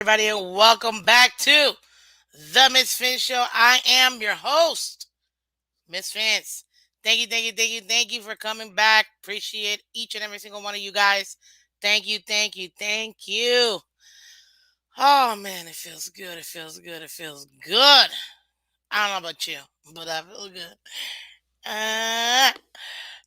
everybody, and welcome back to the Miss Phins Show. I am your host, Miss Phins. Thank you for coming back. Appreciate each and every single one of you guys. Thank you. Oh man, it feels good. It feels good. I don't know about you, but I feel good. Uh,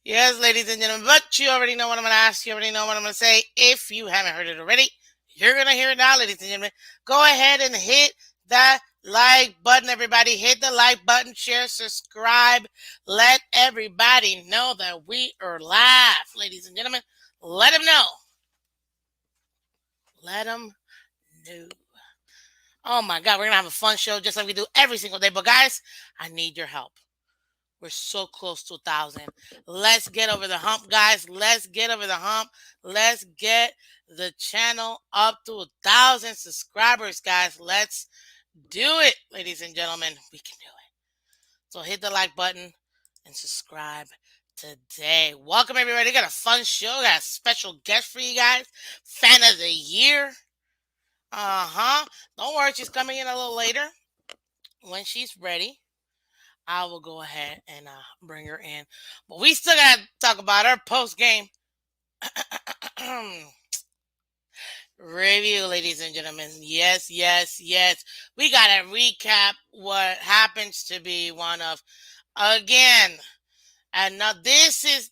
yes, ladies and gentlemen, but you already know what I'm going to ask. You already know what I'm going to say. If you haven't heard it already, you're going to hear it now, ladies and gentlemen. Go ahead and hit that like button, everybody. Hit the like button, share, subscribe. Let everybody know that we are live, ladies and gentlemen. Let them know. Let them know. Oh my God, we're going to have a fun show just like we do every single day. But guys, I need your help. We're so close to 1,000. Let's get over the hump, guys. Let's get over the hump. Let's get the channel up to 1,000 subscribers, guys. Let's do it, ladies and gentlemen. We can do it. So hit the like button and subscribe today. Welcome, everybody. We got a fun show. We got a special guest for you guys. Fan of the year. Don't worry, she's coming in a little later. When she's ready, I will go ahead and bring her in. But we still got to talk about our post game review, ladies and gentlemen. Yes. We got to recap what happens to be one of, again. And now this is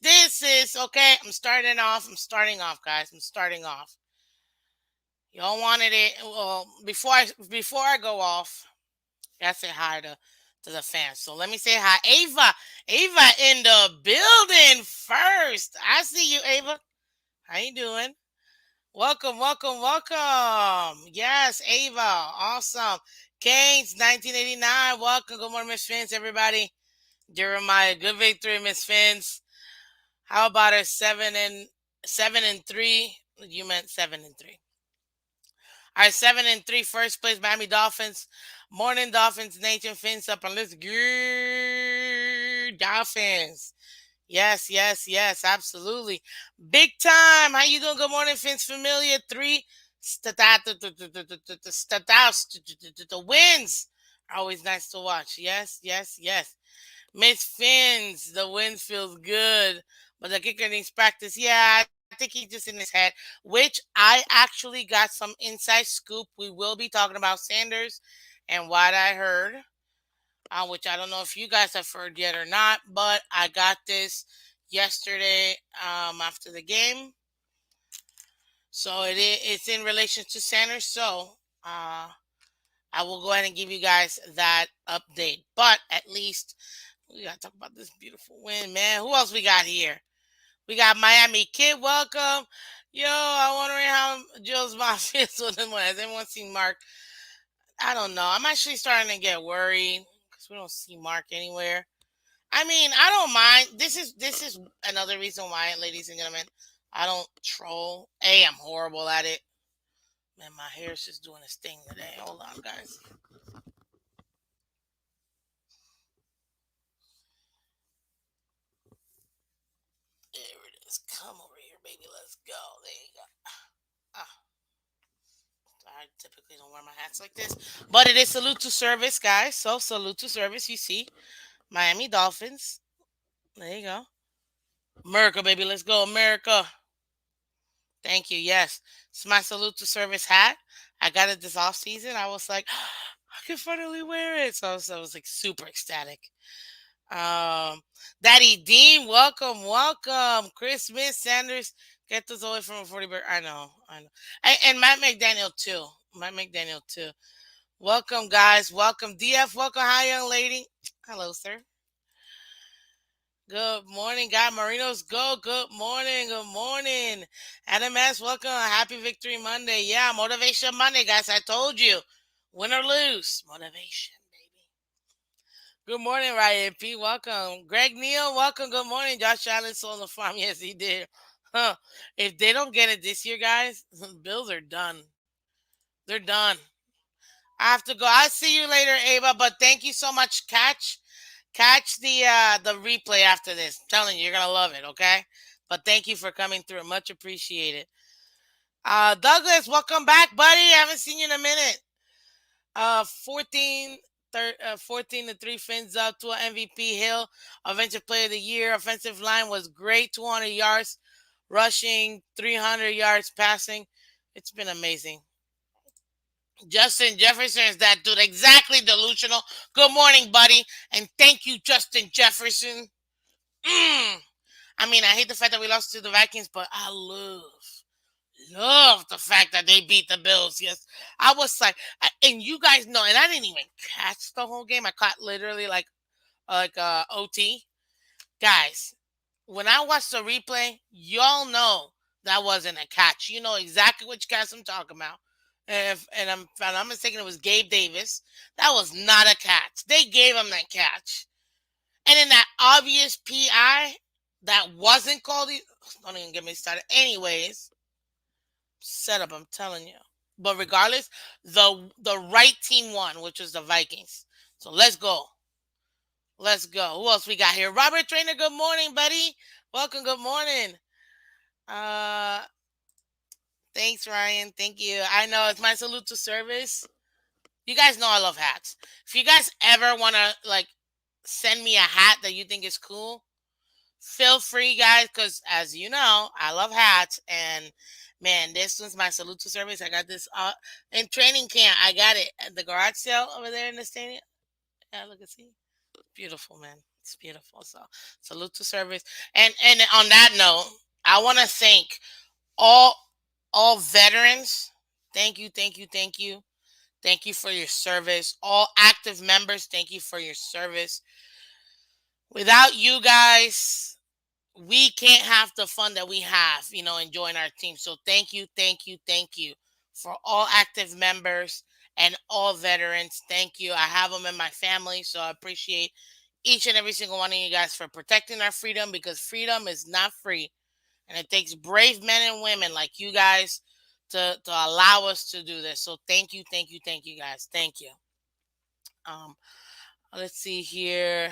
okay. I'm starting off, guys. I'm starting off. Y'all wanted it. Well, before I go off, gotta say hi to the fans. So let me say hi. Ava in the building first. I see you, Ava. How you doing? Welcome. Yes, Ava. Awesome. Canes, 1989. Welcome. Good morning, Miss Fins, everybody. Jeremiah, good victory, Miss Fins. How about a 7-3? You meant 7-3. All right, 7-3, first place, Miami Dolphins. Morning, Dolphins Nation. Fins up, and let's go Dolphins. Yes, absolutely. Big time. How you doing? Good morning, Fins Familia. The wins are always nice to watch. Yes. Miss Fins, the wins feels good, but the kicker needs practice. Yeah, I think he's just in his head, which I actually got some inside scoop. We will be talking about Sanders and what I heard, which I don't know if you guys have heard yet or not, but I got this yesterday after the game. So it's in relation to Sanders. So I will go ahead and give you guys that update. But at least we got to talk about this beautiful win, man. Who else we got here? We got Miami Kid. Welcome. Yo, I'm wondering how Joe's mom feels with him. Has anyone seen Mark? I don't know. I'm actually starting to get worried because we don't see Mark anywhere. I mean, I don't mind. This is another reason why, ladies and gentlemen, I don't troll. I'm horrible at it. Man, my hair's just doing its thing today. Hold on, guys. There it is. Come over here, baby. Let's go. There you go. Ah, I typically don't wear my hats like this, but it is salute to service, guys. So salute to service. You see, Miami Dolphins. There you go. America, baby. Let's go, America. Thank you. Yes, it's my salute to service hat. I got it this off season. I was like, I can finally wear it. So I was like super ecstatic. Um, Daddy Dean, welcome. Christmas Sanders, get this away from a 40 bird. I know. And Matt McDaniel too. Welcome, guys. Welcome, DF. Welcome, hi, young lady. Hello, sir. Good morning, God. Marinos, go. Good morning. Adam S, welcome. Happy Victory Monday. Yeah, Motivation Monday, guys. I told you. Win or lose. Motivation, baby. Good morning, Riot P. Welcome. Greg Neal, welcome. Good morning. Josh Allen sold the farm. Yes, he did. Huh. If they don't get it this year, guys, the Bills are done. They're done. I have to go. I'll see you later, Ava. But thank you so much. Catch the replay after this. I'm telling you, you're gonna love it, okay? But thank you for coming through. Much appreciated. Douglas, welcome back, buddy. I haven't seen you in a minute. 14, 14 to 3 Fins up to an MVP. Hill, Offensive Player of the Year. Offensive line was great, 200 yards rushing, 300 yards passing. It's been amazing. Justin Jefferson is that dude. Exactly, delusional. Good morning, buddy. And thank you, Justin Jefferson. Mm. I mean, I hate the fact that we lost to the Vikings, but I love the fact that they beat the Bills. Yes, I was like, and you guys know, and I didn't even catch the whole game. I caught literally like OT. Guys, when I watched the replay, y'all know that wasn't a catch. You know exactly which catch I'm talking about. And I'm mistaken, it was Gabe Davis. That was not a catch. They gave him that catch. And in that obvious PI that wasn't called, don't even get me started. Anyways, setup, I'm telling you. But regardless, the right team won, which was the Vikings. So let's go. Let's go. Who else we got here? Robert Trainer, good morning, buddy. Welcome, good morning. Uh Thanks, Ryan. Thank you. I know it's my salute to service. You guys know I love hats. If you guys ever wanna like send me a hat that you think is cool, feel free, guys, because as you know, I love hats. And man, this was my salute to service. I got this in training camp. I got it at the garage sale over there in the stadium. Yeah, look and see. Beautiful, man. It's beautiful. So salute to service. And on that note, I want to thank all all veterans. Thank you, thank you, thank you. Thank you for your service. All active members, thank you for your service. Without you guys, we can't have the fun that we have, enjoying our team. So thank you, thank you, thank you for all active members and all veterans. Thank you. I have them in my family, so I appreciate each and every single one of you guys for protecting our freedom, because freedom is not free. And it takes brave men and women like you guys to allow us to do this. So thank you, thank you, thank you guys. Thank you. Um, let's see here.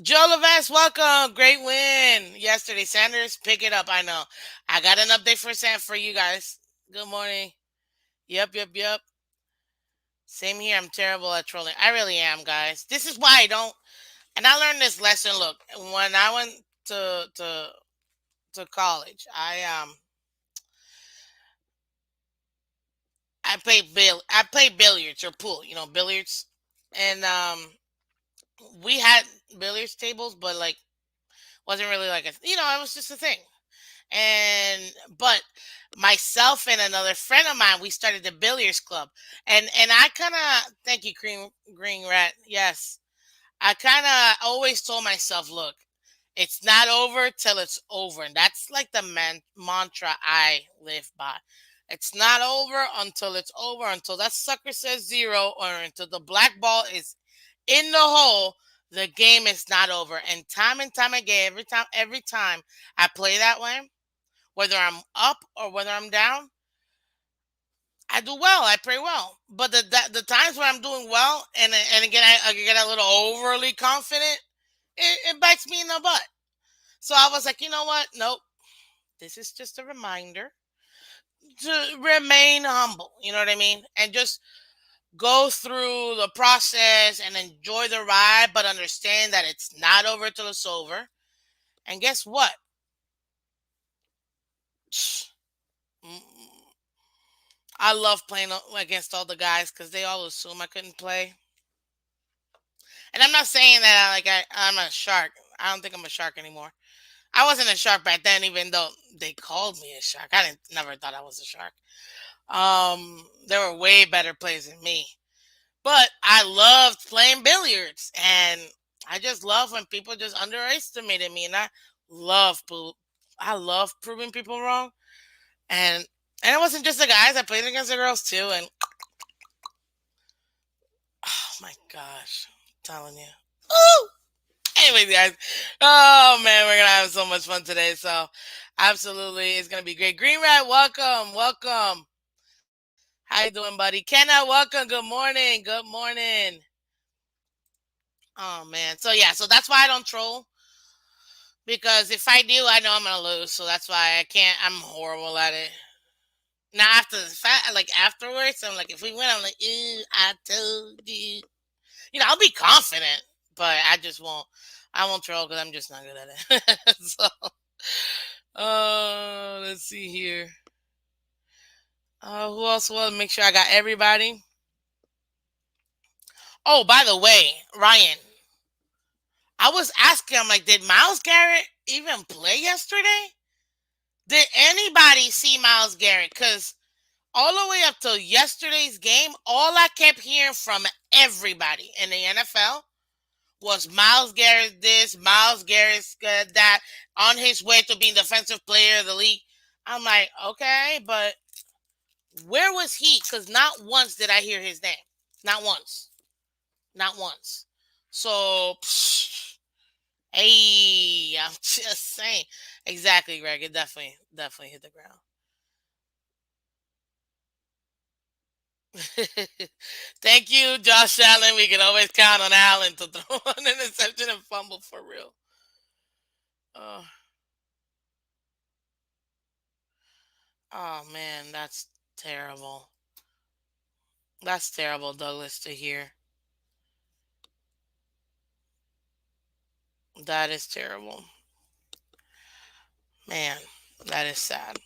Joe Levesque, welcome. Great win yesterday. Sanders, pick it up. I know. I got an update for you guys. Good morning. Yep, yep, yep. Same here. I'm terrible at trolling. I really am, guys. This is why I don't. And I learned this lesson. Look, when I went to college, I played billiards or pool. Billiards, and we had billiards tables, but like wasn't really like it was just a thing. And but myself and another friend of mine, we started the billiards club, and I kind of thank you, Green Rat. Yes, I kind of always told myself, look, it's not over till it's over, and that's like the mantra I live by. It's not over until it's over, until that sucker says zero, or until the black ball is in the hole. The game is not over, and time again, every time I play that way, whether I'm up or whether I'm down, I do well. I play well. But the times when I'm doing well, and again I get a little overly confident, it bites me in the butt. So I was like, you know what? Nope. This is just a reminder to remain humble. You know what I mean? And just go through the process and enjoy the ride, but understand that it's not over till it's over. And guess what? I love playing against all the guys because they all assume I couldn't play. And I'm not saying that I'm a shark. I don't think I'm a shark anymore. I wasn't a shark back then, even though they called me a shark. I didn't never thought I was a shark. There were way better players than me. But I loved playing billiards, and I just love when people just underestimated me, and I love proving people wrong. And it wasn't just the guys. I played against the girls too, and oh my gosh, I'm telling you. Ooh! Anyways, guys. Oh man, we're gonna have so much fun today. So absolutely, it's gonna be great. Green Rat, welcome, welcome. How you doing, buddy? Kenna, welcome. Good morning. Good morning. Oh man. So yeah, so that's why I don't troll. because if I do, I know I'm gonna lose. So that's why I can't. I'm horrible at it. Now after the fact, like afterwards, I'm like, if we win, I'm like, ew, I told you. I'll be confident, but I just won't. I won't troll because I'm just not good at it. So, let's see here. Who else? Well, make sure I got everybody. Oh, by the way, Ryan, I was asking, I'm like, did Miles Garrett even play yesterday? Did anybody see Miles Garrett? Because all the way up till yesterday's game, all I kept hearing from everybody in the NFL was Miles Garrett this, Miles Garrett that, on his way to being defensive player of the league. I'm like, okay, but where was he? Because not once did I hear his name. Not once. Not once. So, hey, I'm just saying. Exactly, Greg. It definitely hit the ground. Thank you, Josh Allen. We can always count on Allen to throw an interception and fumble for real. Oh, oh man, that's terrible. That's terrible, Douglas, to hear. That is terrible. Man, that is sad.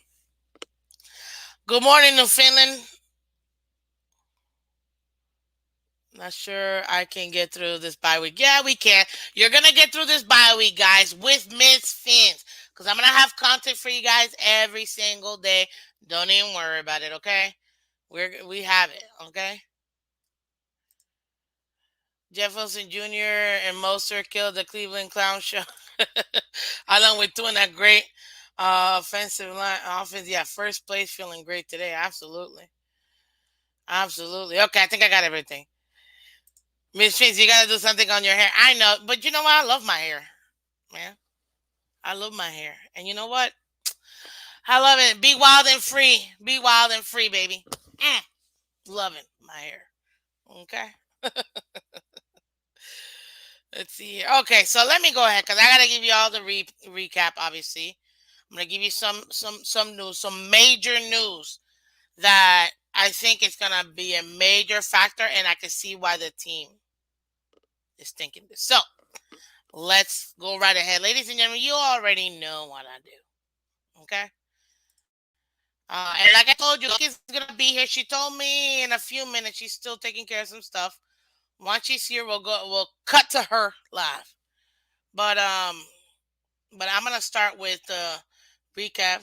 Good morning, New Finland. Not sure I can get through this bye week. Yeah, we can. You're gonna get through this bye week, guys, with Miss Fins. Because I'm gonna have content for you guys every single day. Don't even worry about it, okay? We have it, okay? Jeff Wilson Jr. and Moser killed the Cleveland Clown Show. Along with doing that great offensive line offense. Yeah, first place feeling great today. Absolutely. Absolutely. Okay, I think I got everything. Miss Fins, you gotta do something on your hair. I know, but you know what? I love my hair, man. I love my hair. And you know what? I love it. Be wild and free. Be wild and free, baby. Mm, loving my hair. Okay. Let's see here. Okay, so let me go ahead because I gotta give you all the recap. Obviously, I'm gonna give you some news, some major news that I think is gonna be a major factor, and I can see why the team is thinking this. So let's go right ahead, ladies and gentlemen. You already know what I do. Okay. And like I told you, Lucky's gonna be here. She told me in a few minutes she's still taking care of some stuff. Once she's here, we'll cut to her live. But I'm gonna start with the recap.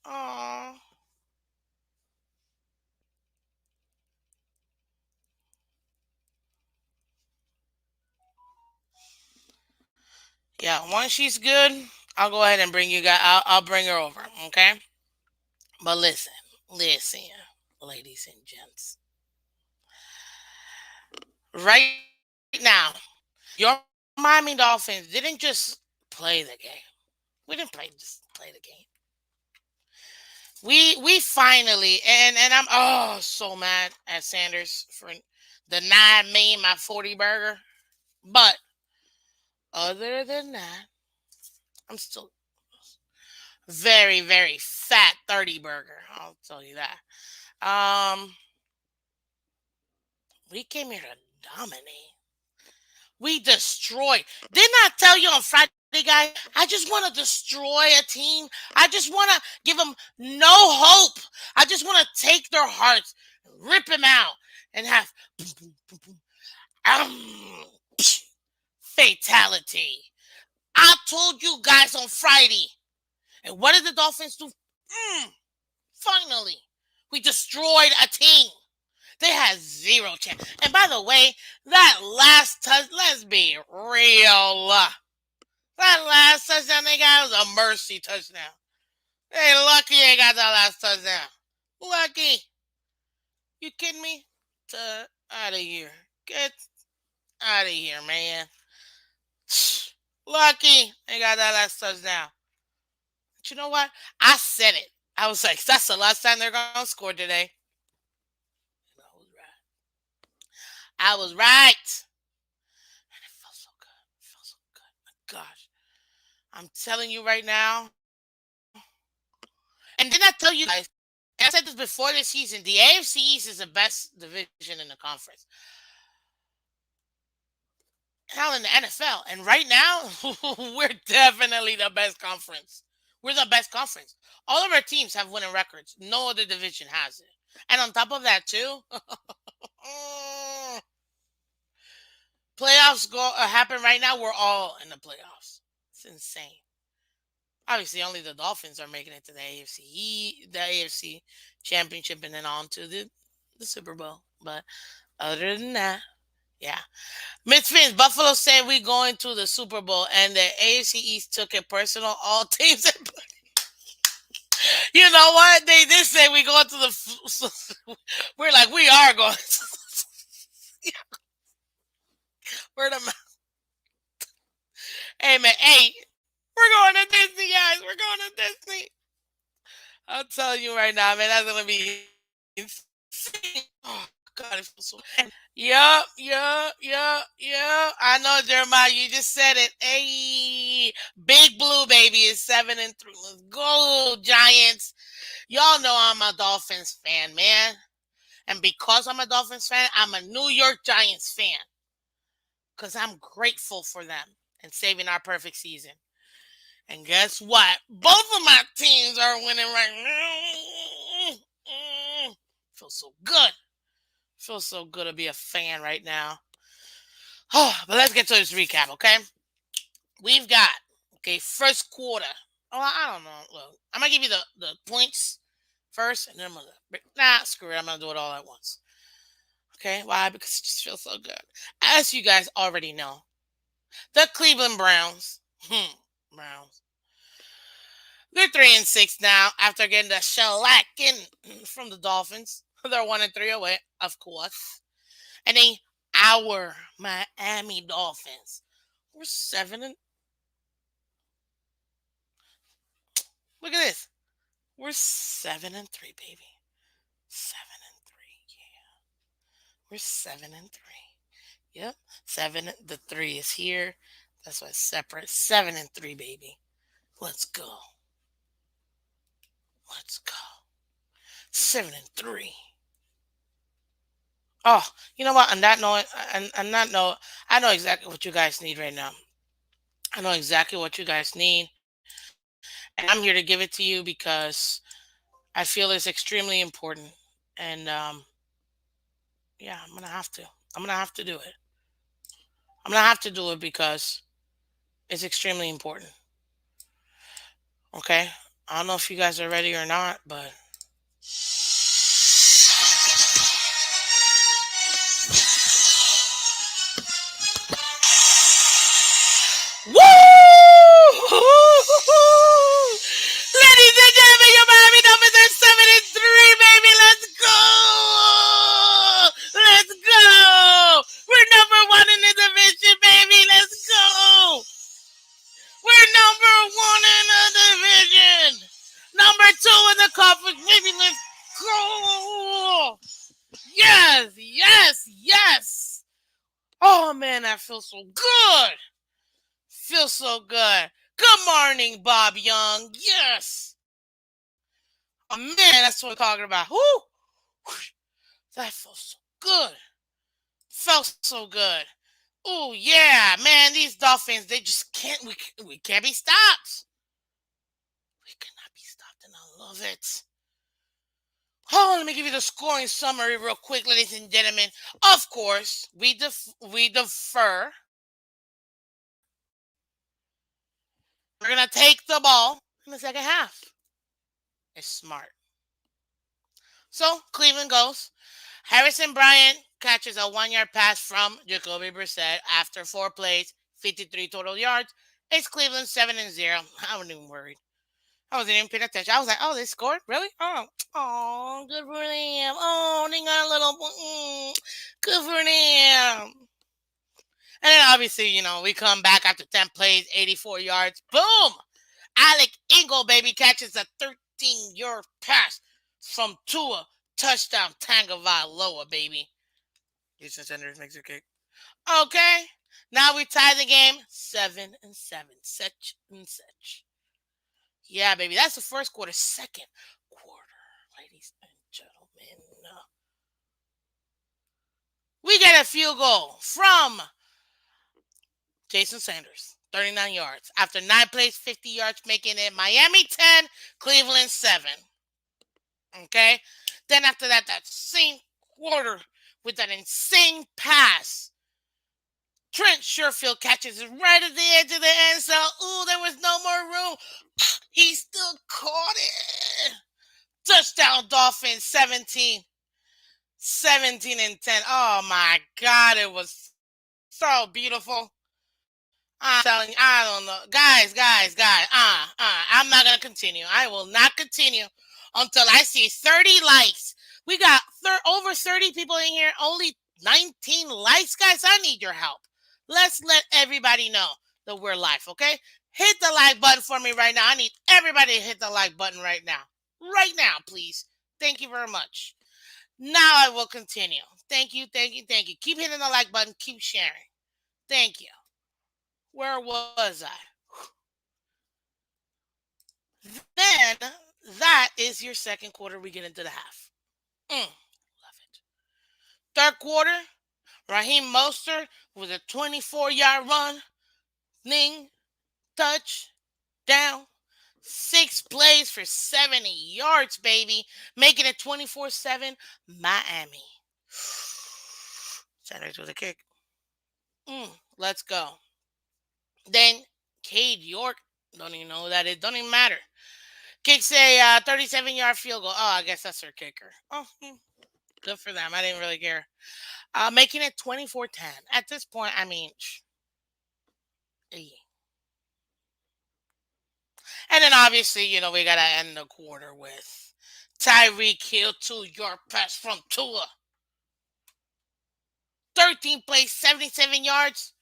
Oh, yeah. Once she's good, I'll go ahead and bring you guys. I'll bring her over. Okay. But listen, ladies and gents. Right now, your Miami Dolphins didn't just play the game. We didn't play the game. We finally, and I'm so mad at Sanders for denying me my 40 burger. But other than that, I'm still very, very fat 30 burger. I'll tell you that. Um, we came here to dominate. We destroyed. Didn't I tell you on Friday, guys? I just want to destroy a team. I just want to give them no hope. I just want to take their hearts, rip them out, and have um, fatality. I told you guys on Friday. And what did the Dolphins do? Finally, we destroyed a team. They had zero chance. And by the way, that last touch, let's be real. That last touchdown they got was a mercy touchdown. They lucky they got that last touchdown. Lucky. You kidding me? Out of here. Get out of here, man. Lucky they got that last touchdown. But you know what? I said it. I was like, that's the last time they're going to score today. And I was right. I was right. And it felt so good. I'm telling you right now. And did I tell you guys? And I said this before this season. The AFC East is the best division in the conference. Hell, in the NFL. And right now, we're definitely the best conference. We're the best conference. All of our teams have winning records. No other division has it. And on top of that, too, playoffs happen right now. We're all in the playoffs. It's insane. Obviously, only the Dolphins are making it to the AFC Championship, and then on to the Super Bowl. But other than that, yeah. Miss Phins, Buffalo said we going to the Super Bowl, and the AFC East took it personal. All teams, you know what? They did say we going to we're like we are going. We're the hey man, hey, we're going to Disney, guys. We're going to Disney. I'm telling you right now, man, that's gonna be insane. Oh God, it feels so. Yup. I know, Jeremiah. You just said it. Hey, Big Blue baby is 7-3. Let's go, Giants. Y'all know I'm a Dolphins fan, man. And because I'm a Dolphins fan, I'm a New York Giants fan. Because I'm grateful for them and saving our perfect season. And guess what? Both of my teams are winning right now. Feels so good. Feels so good to be a fan right now. Oh, but let's get to this recap, okay? We've got, okay, first quarter. Oh, I don't know. Look, I'm going to give you the points first, and then I'm going to, screw it. I'm going to do it all at once. Okay, why? Because it just feels so good. As you guys already know, the Cleveland Browns, Browns, they're 3-6 now after getting the shellacking from the Dolphins. They're 1-3 away, of course. And then our Miami Dolphins, we're 7 and look at this. We're 7-3, baby. 7-3, yeah. We're 7-3. Yep, 7. The 3 is here. That's why it's separate. 7-3, baby. Let's go. Let's go. 7-3. Oh, you know what? On that note, I know exactly what you guys need right now. I know exactly what you guys need, and I'm here to give it to you because I feel it's extremely important. And yeah, I'm gonna have to do it. I'm gonna have to do it because it's extremely important. Okay, I don't know if you guys are ready or not, but woo! Ladies and gentlemen, your Miami Dolphins are 7-3, baby. Let's go! Let's go! We're number 1 in the division, baby. Let's go! We're number 1 in the division. Number 2 in the conference, baby. Let's go! Yes. Oh man, that feels so good. Feels so good. Good morning, Bob Young. Yes. Oh man, that's what we're talking about. Whoo! That feels so good. Felt so good. Oh yeah, man. These Dolphins, they just can't. We can't be stopped. We cannot be stopped, and I love it. Oh, let me give you the scoring summary real quick, ladies and gentlemen. Of course, we defer. We're gonna take the ball in the second half. It's smart. So Cleveland goes. Harrison Bryant catches a 1 yard pass from Jacoby Brissett after 4 plays, 53 total yards. It's Cleveland 7-0. I wasn't even worried. I wasn't even paying attention. I was like, oh, they scored? Really? Oh, good for them. Oh, they got a little, good for them. And then obviously, we come back after 10 plays, 84 yards. Boom! Alec Ingle, baby, catches a 13-yard pass from Tua. Touchdown, Tagovailoa, baby. Houston Sanders makes a kick. Okay. Now we tie the game 7-7. Such and such. Yeah, baby. That's the first quarter. Second quarter, ladies and gentlemen. We get a field goal from Jason Sanders, 39 yards. After 9 plays, 50 yards, making it Miami 10, Cleveland 7. Okay? Then after that, that same quarter with that insane pass. Trent Sherfield catches it right at the edge of the end zone. Ooh, there was no more room. He still caught it. Touchdown Dolphins 17-10. Oh my God, it was so beautiful. I'm telling you, I don't know. Guys. I'm not going to continue. I will not continue until I see 30 likes. We got over 30 people in here, only 19 likes. Guys, I need your help. Let's let everybody know that we're live, okay? Hit the like button for me right now. I need everybody to hit the like button right now. Right now, please. Thank you very much. Now I will continue. Thank you. Keep hitting the like button. Keep sharing. Thank you. Where was I? Then that is your second quarter. We get into the half. Love it. Third quarter, Raheem Mostert with a 24-yard run. Ning, touch, down. 6 plays for 70 yards, baby. Making it 24-7 Miami. Sanders with a kick. Let's go. Then Cade York. Don't even know who that is. Don't even matter. Kicks a 37-yard field goal. Oh, I guess that's their kicker. Oh, good for them. I didn't really care. Making it 24-10. At this point, I mean, and then obviously, we got to end the quarter with Tyreek Hill 2-yard pass from Tua. 13 plays, 77 yards.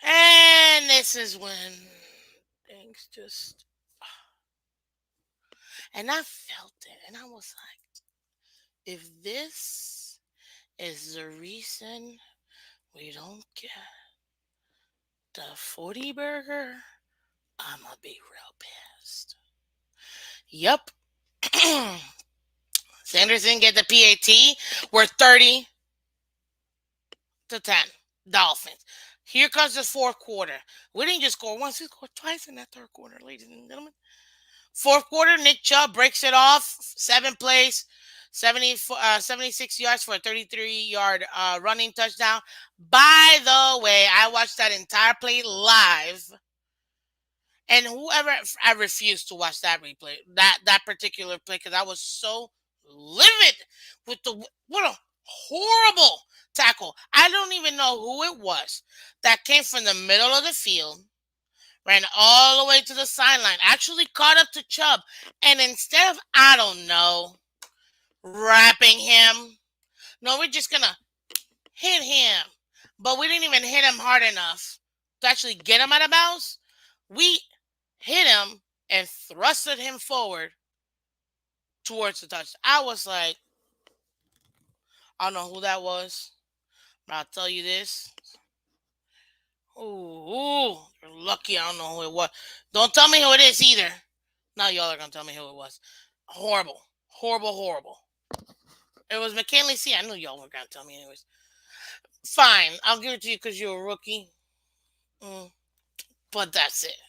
And this is when things just. And I felt it. And I was like, if this is the reason we don't get the 40 burger, I'm going to be real pissed. Yep. Sanders didn't get the PAT. We're 30-10. Dolphins. Here comes the fourth quarter. We didn't just score once, we scored twice in that third quarter, ladies and gentlemen. Fourth quarter, Nick Chubb breaks it off. 7 plays, 76 yards for a 33-yard running touchdown. By the way, I watched that entire play live. And I refused to watch that replay, that particular play, because I was so livid with what a horrible tackle. I don't even know who it was that came from the middle of the field, ran all the way to the sideline, actually caught up to Chubb, and instead of, I don't know, wrapping him, no, we're just gonna hit him. But we didn't even hit him hard enough to actually get him out of bounds. We hit him and thrusted him forward towards the touch. I was like, I don't know who that was, but I'll tell you this. Ooh, you're lucky I don't know who it was. Don't tell me who it is either. Now y'all are going to tell me who it was. Horrible. It was McKinley C. I knew y'all were going to tell me anyways. Fine, I'll give it to you because you're a rookie. But that's it.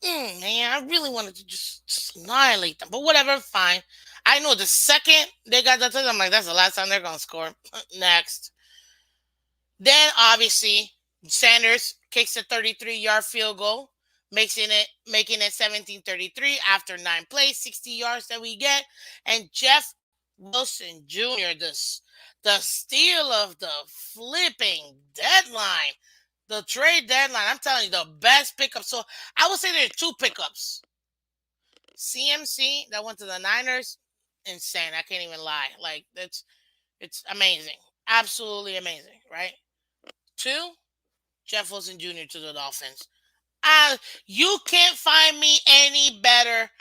Man, I really wanted to just annihilate them. But whatever, fine. I know the second they got that touchdown, I'm like, that's the last time they're going to score. Next. Then, obviously, Sanders kicks a 33-yard field goal, making it 17-33 after 9 plays, 60 yards that we get. And Jeff Wilson Jr., the steal of the flipping deadline. The trade deadline, I'm telling you, the best pickup. So I would say there's 2 pickups. CMC that went to the Niners, insane. I can't even lie. Like, it's amazing. Absolutely amazing, right? 2, Jeff Wilson Jr. to the Dolphins. You can't find me any better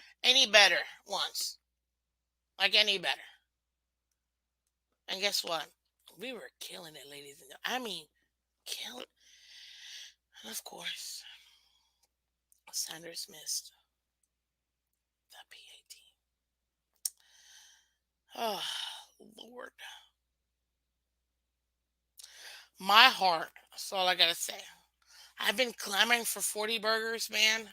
ones. Like, any better. And guess what? We were killing it, ladies and gentlemen. I mean, killed. And of course, Sanders missed the PAT. Oh, Lord. My heart. That's all I gotta say. I've been clamoring for 40 burgers, man.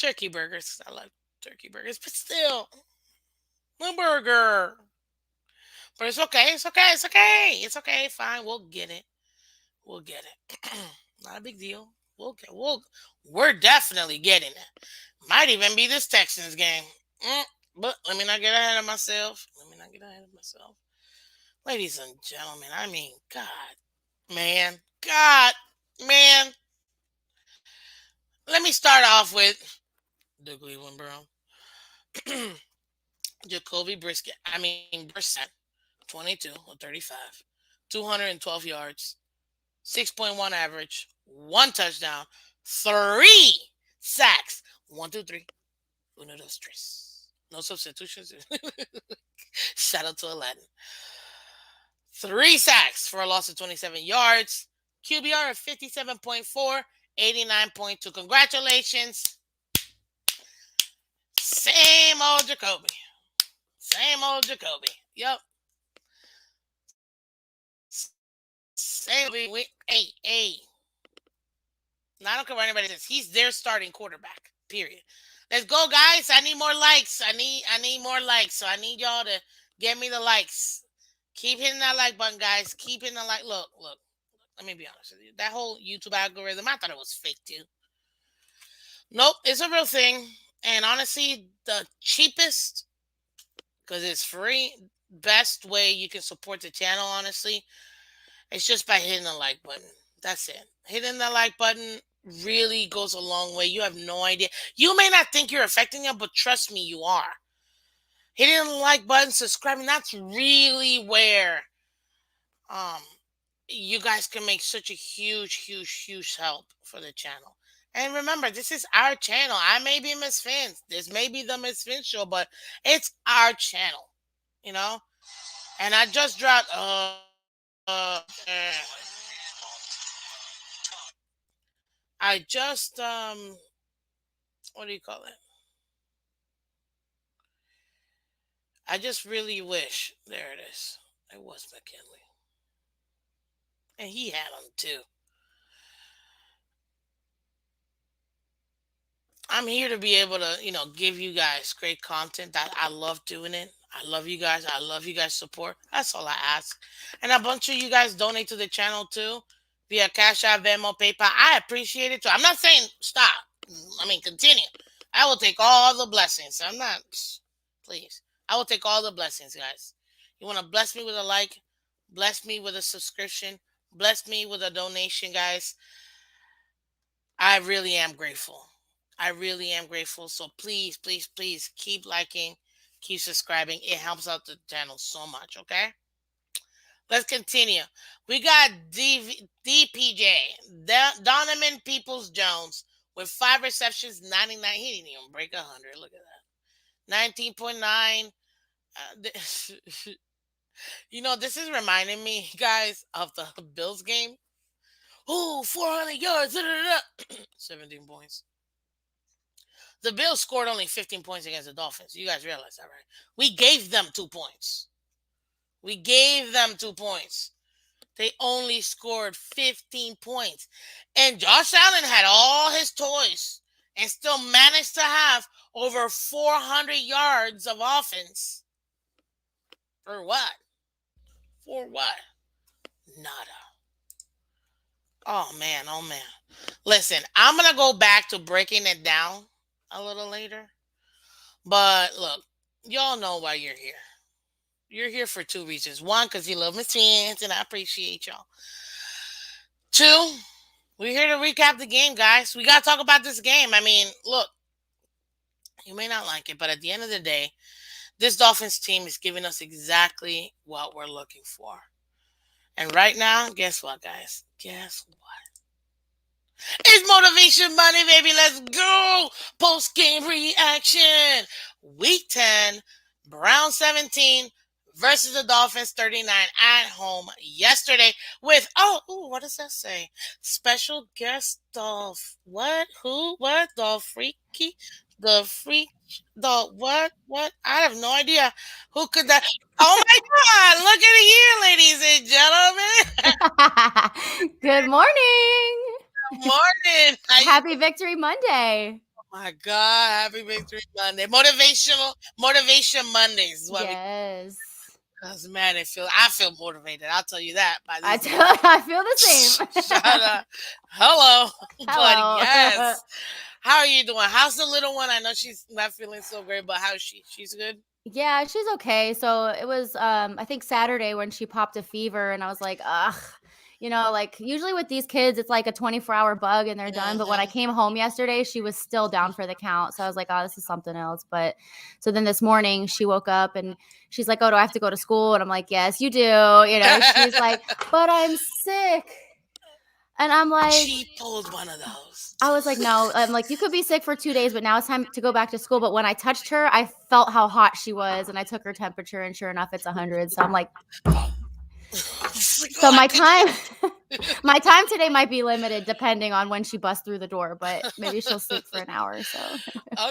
Turkey burgers. I love turkey burgers, but still, a burger. But it's okay. It's okay. It's okay. It's okay. Fine. We'll get it. We'll get it. Not a big deal. We're definitely getting it. Might even be this Texans game. Mm, but let me not get ahead of myself. Let me not get ahead of myself. Ladies and gentlemen, I mean, God, man. Let me start off with the Cleveland Brown. Jacoby Brisket. I mean, Brissett, 22 or 35, 212 yards, 6.1 average, one touchdown, three sacks. One, two, three. Uno, dos, tres. No substitutions. Shout out to Aladdin. Three sacks for a loss of 27 yards. QBR of 57.4, 89.2. Congratulations. Same old Jacoby. Same old Jacoby. Yep. Same. Hey. Now, I don't care what anybody says. He's their starting quarterback. Period. Let's go, guys. I need more likes. I need more likes. So I need y'all to get me the likes. Keep hitting that like button, guys. Keep hitting the like. Look. Let me be honest with you. That whole YouTube algorithm, I thought it was fake too. Nope, it's a real thing. And honestly, the cheapest, because it's free, best way you can support the channel, honestly, it's just by hitting the like button. That's it. Hitting the like button really goes a long way. You have no idea. You may not think you're affecting them, but trust me, you are. Hitting the like button, subscribing, that's really where um you guys can make such a huge help for the channel. And remember, this is our channel. I may be Miss Phins. This may be the Miss Phins show, but it's our channel, you know? And I just dropped I just what do you call it? I just really wish there it is. It was McKinley. And he had them too. I'm here to be able to, give you guys great content. That I love doing it. I love you guys. I love you guys' support. That's all I ask. And a bunch of you guys donate to the channel too via Cash App, Venmo, PayPal. I appreciate it too. I'm not saying stop. I mean, continue. I will take all the blessings. I'm not, please. I will take all the blessings, guys. You want to bless me with a like, bless me with a subscription, bless me with a donation, guys. I really am grateful. I really am grateful. So please keep liking, keep subscribing. It helps out the channel so much, okay? Let's continue. We got DPJ, Donovan Peoples Jones, with 5 receptions, 99. He didn't even break 100. Look at that. 19.9. This is reminding me, guys, of the Bills game. Oh, 400 yards. 17 points. The Bills scored only 15 points against the Dolphins. You guys realize that, right? We gave them 2 points. We gave them 2 points. They only scored 15 points. And Josh Allen had all his toys and still managed to have over 400 yards of offense. For what? For what? Nada. Oh, man. Listen, I'm going to go back to breaking it down a little later. But look, y'all know why you're here. You're here for 2 reasons. 1, because you love my fans, and I appreciate y'all. 2, we're here to recap the game, guys. We got to talk about this game. I mean, look, you may not like it, but at the end of the day, this Dolphins team is giving us exactly what we're looking for. And right now, guess what, guys? Guess what? It's Motivation Monday, baby. Let's go. Post-game reaction. Week 10, Brown 17 versus the Dolphins 39 at home yesterday with, what does that say? Special guest what? Who? What? Dolphreaky? The freak? The what? I have no idea. Who could that? Oh my God! Look at it here, ladies and gentlemen. Good morning. Good morning. How you Happy Victory Monday. My God, happy Victory Monday. Motivation Mondays is what we Yes. cause man, I feel motivated. I'll tell you that by these games. I feel the same. Shut up. Hello. But Hello. yes. How are you doing? How's the little one? I know she's not feeling so great, but how's she? She's good? Yeah, she's okay. So it was I think Saturday when she popped a fever and I was like, ugh. Like usually with these kids, it's like a 24-hour bug and they're done. But when I Mm-hmm. came home yesterday, she was still down for the count. So I was like, oh, this is something else. But so then this morning she woke up and she's like, oh, do I have to go to school? And I'm like, yes, you do. She's like, but I'm sick. And I'm like, She pulled one of those. I was like, no, I'm like, you could be sick for 2 days, but now it's time to go back to school. But when I touched her, I felt how hot she was and I took her temperature and sure enough, it's 100. So I'm like, so my time, my time today might be limited depending on when she busts through the door, but maybe she'll sleep for an hour or so.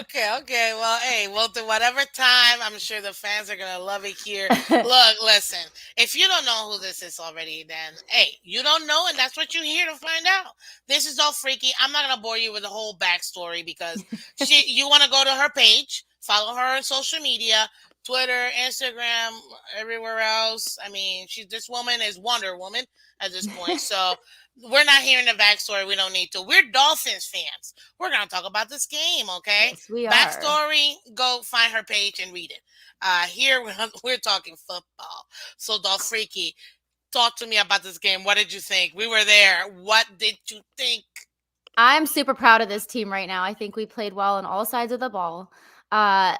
Okay. Well, hey, well, to whatever time, I'm sure the fans are gonna love it here. Look, listen. If you don't know who this is already, then hey, you don't know, and that's what you're here to find out. This is Dolphreaky. I'm not gonna bore you with the whole backstory because you want to go to her page, follow her on social media. Twitter, Instagram, everywhere else. I mean, this woman is Wonder Woman at this point. So we're not hearing the backstory. We don't need to. We're Dolphins fans. We're gonna talk about this game, okay? Yes, we are. Backstory. Go find her page and read it. Here we're talking football. So Dolphreaky, talk to me about this game. What did you think? We were there. What did you think? I'm super proud of this team right now. I think we played well on all sides of the ball. Our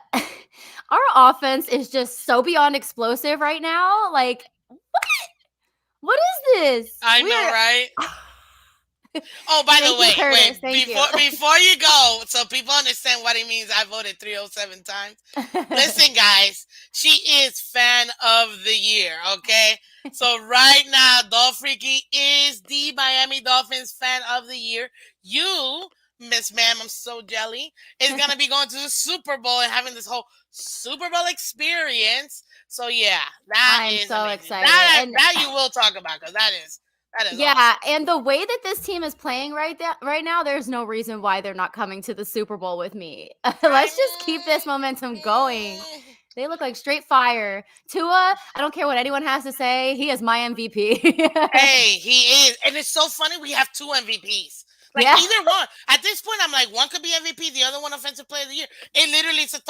offense is just so beyond explosive right now. Like, what is this? I know, right? Oh, by the Thank you, way, Curtis. wait, Thank you. before you go, so people understand what it means I voted 307 times. Listen, guys, she is fan of the year, okay? So right now, Dolphreaky is the Miami Dolphins fan of the year. You, Miss Ma'am, I'm so jelly, is gonna be going to the Super Bowl and having this whole Super Bowl experience. So yeah, I'm is so amazing. excited. That you will talk about because that is yeah, awesome. and the way that this team is playing right now, there's no reason why they're not coming to the Super Bowl with me. Let's just keep this momentum going. They look like straight fire. Tua, I don't care what anyone has to say. He is my MVP. Hey, he is. And it's so funny we have two MVPs. Like Yeah. either one. At this point, I'm like, one could be MVP, the other one Offensive Player of the Year. It literally is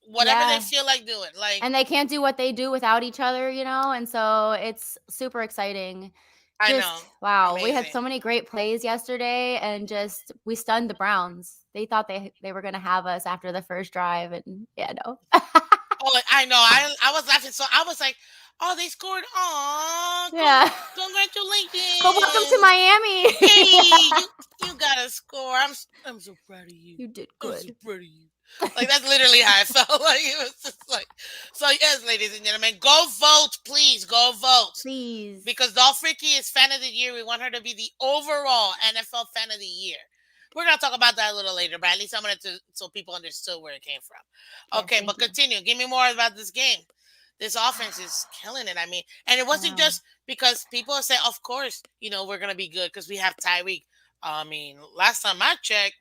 whatever they Yeah. feel like doing. Like, And they can't do what they do without each other, and so it's super exciting. I know. Just wow, we had Amazing. so many great plays yesterday and just we stunned the Browns. They thought they were going to have us after the first drive and yeah, no. Oh, I know. I was laughing. So I was like, oh, they scored. Aw, Yeah. congratulations. But welcome to Miami. Hey, you got a score. I'm so proud of you. You did I'm so good. proud of you. Like that's literally how I felt. Like it was just like so. Yes, ladies and gentlemen, go vote, please. Go vote. Please. Because Dolphreaky is fan of the year. We want her to be the overall NFL fan of the year. We're gonna talk about that a little later, but at least I'm gonna so people understood where it came from. Yes, Okay, but continue. Give me more about this game. This offense is killing it. I mean, and it wasn't just because people say, of course, we're gonna be good because we have Tyreek. I mean, last time I checked,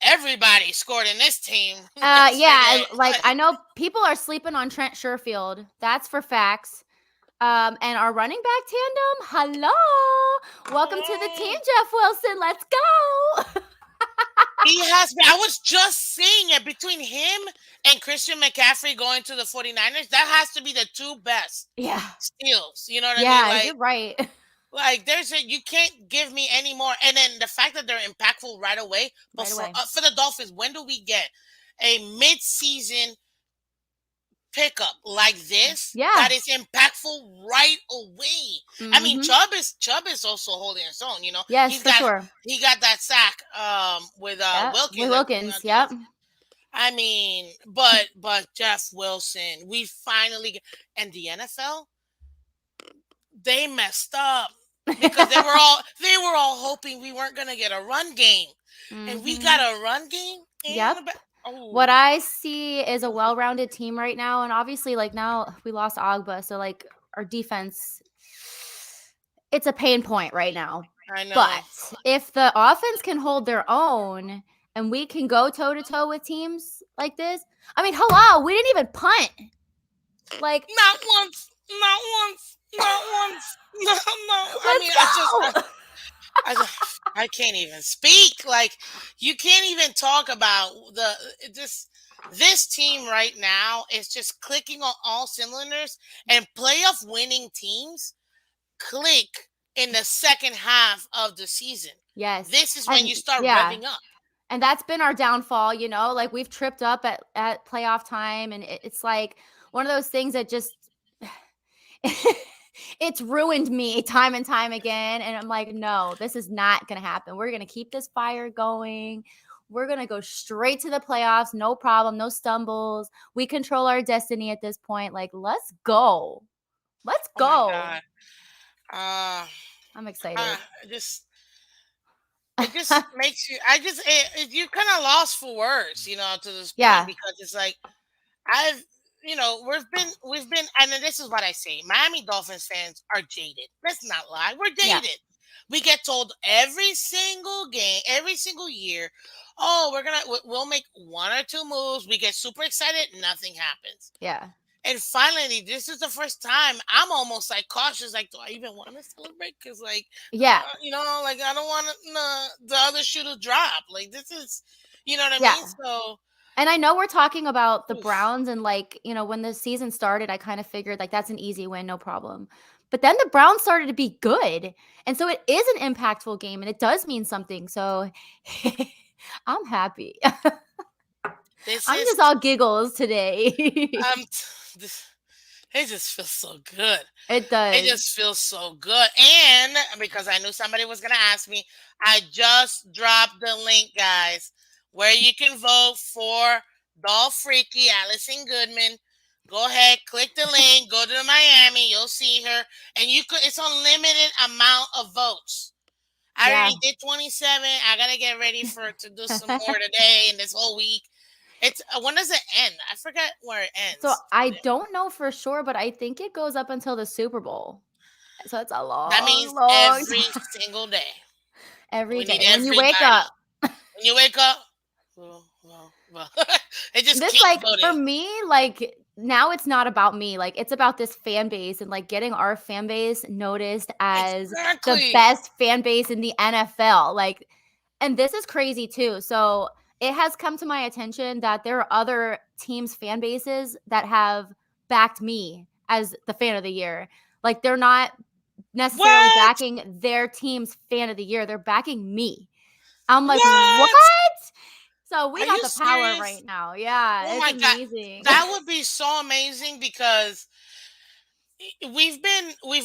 everybody scored in this team. Yeah, like I know people are sleeping on Trent Sherfield. That's for facts. And our running back tandem, hello. Welcome to the team, Jeff Wilson. Let's go. He has been. I was just saying it between him and Christian McCaffrey going to the 49ers. That has to be the two best steals. You know what I mean? Yeah, you're right. Like you can't give me any more. And then the fact that they're impactful right away. But for the Dolphins, when do we get a mid-season pickup like this that is impactful right away? Mm-hmm. I mean, Chubb is also holding his own. Yes, for sure. He got that sack with Wilkins. With Wilkins, yep. I mean, but Jeff Wilson, we finally and the NFL, they messed up because they were all hoping we weren't gonna get a run game, and we got Mhm. a run game Yep. and What oh I see is a well-rounded team right now, and obviously, like, now we lost Agba, so, like, our defense, it's a pain point right now. I know. But if the offense can hold their own and we can go toe-to-toe with teams like this, I mean, hello, we didn't even punt. Like, Not once, not once, not once. No, no. I let's mean, go. I can't even speak. Like, you can't even talk about this team right now is just clicking on all cylinders, and playoff winning teams click in the second half of the season. Yes. This is when And you start yeah, revving up. and that's been our downfall, like we've tripped up at playoff time, and it's like one of those things that just it's ruined me time and time again, and I'm like, no, this is not going to happen. We're going to keep this fire going. We're going to go straight to the playoffs, no problem, no stumbles. We control our destiny at this point. Like, let's go. Let's Oh my go. god. Uh, I'm excited. just it just makes you. You kind of lost for words, to this point Yeah. because it's like I've, we've been, and then this is what I say: Miami Dolphins fans are jaded. Let's not lie, we're Yeah. jaded. We get told every single game, every single year, oh, we'll make one or two moves. We get super excited, nothing happens. Yeah. And finally, this is the first time I'm almost like cautious. Like, do I even want to celebrate? Because, like, Yeah. like I don't want the other shoe to drop. Like, this is, you know what I mean? Yeah. So, And I know we're talking about the oof. Browns, and, like, when the season started, I kind of figured, like, that's an easy win, no problem. But then the Browns started to be good. And so it is an impactful game, and it does mean something. So I'm happy. This I'm is just all giggles today. um, this, it just feels so good. It It does. just feels so good. And because I knew somebody was gonna ask me, I just dropped the link, guys, where you can vote for Dolphreaky, Allison Goodman. Go ahead, click the link, go to Miami, you'll see her. And it's unlimited amount of votes. I Yeah. already did 27. I gotta get ready to do some more today and this whole week. It's when does it end? I forget where it So ends. I don't know for sure, but I think it goes up until the Super Bowl. So it's a That long, means long every time. single day. Every We need day. When you wake everybody. up, When you wake up, well. And just this, keep like, for voting. me, like, now it's not about me. Like, it's about this fan base, and, like, getting our fan base noticed as the Exactly. best fan base in the NFL. Like, and this is crazy too. So it has come to my attention that there are other teams' fan bases that have backed me as the fan of the year. Like, they're not necessarily What? backing their team's fan of the year. They're backing me. I'm like, what? What? So we Are got you the power serious? right now. Yeah, Oh it's my god. amazing. That would be so amazing because we've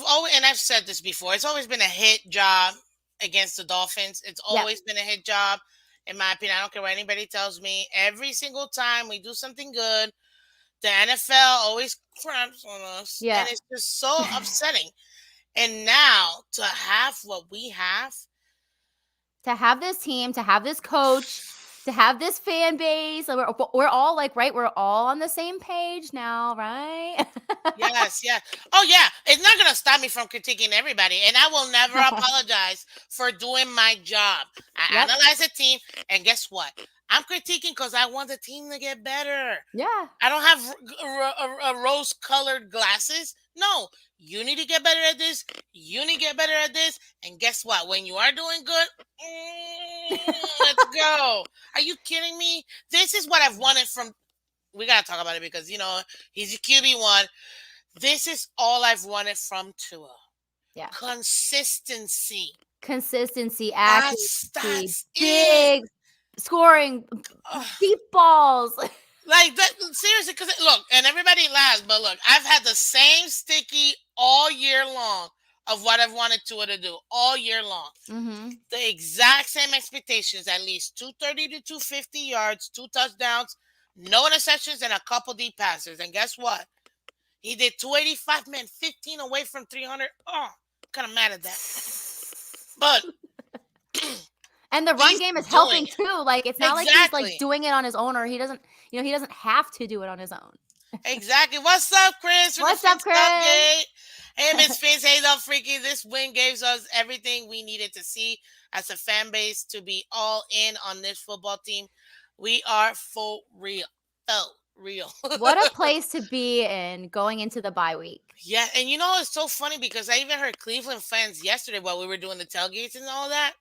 always, and I've said this before, it's always been a hit job against the Dolphins. It's Yep. always been a hit job, in my opinion. I don't care what anybody tells me. Every single time we do something good, the NFL always cramps on us, and Yeah. it's just so upsetting. And now to have what we have, To have this team, to have this coach, to have this fan base, we're all like, right? We're all on the same page now, right? yes, yes. Oh yeah, it's not gonna stop me from critiquing everybody, and I will never apologize for doing my job. I Yep. analyze a team, and guess what? I'm critiquing because I want the team to get better. Yeah. I don't have rose-colored glasses. No, you need to get better at this. You need to get better at this. And guess what? When you are doing good, let's go. Are you kidding me? This is what I've wanted from. We gotta talk about it because he's a QB1. This is all I've wanted from Tua. Yeah. Consistency. Consistency, accuracy, That's it. big scoring, Ugh. deep balls. Like that, seriously, because look, and everybody laughs, but look, I've had the same sticky all year long of what I've wanted Tua to do all year long. Mhm. The exact same expectations, at least 230 to 250 yards, two touchdowns, no interceptions, and a couple deep passes. And guess what? He did 285, man, 15 away from 300. Oh, kind of mad at that. But And the run he's game is doing helping too. Like it's it. not like he's like Exactly. doing it on his own, or he doesn't have to do it on his own. Exactly. What's up, Chris, from the What's up, Fins Chris? Tailgate? Hey, Miss Fins. Hey, Dolphreaky. This win gave us everything we needed to see as a fan base to be all in on this football team. We are for real. Oh, real. What a place to be in going into the bye week. Yeah, and you know, it's so funny because I even heard Cleveland fans yesterday while we were doing the tailgates and all that,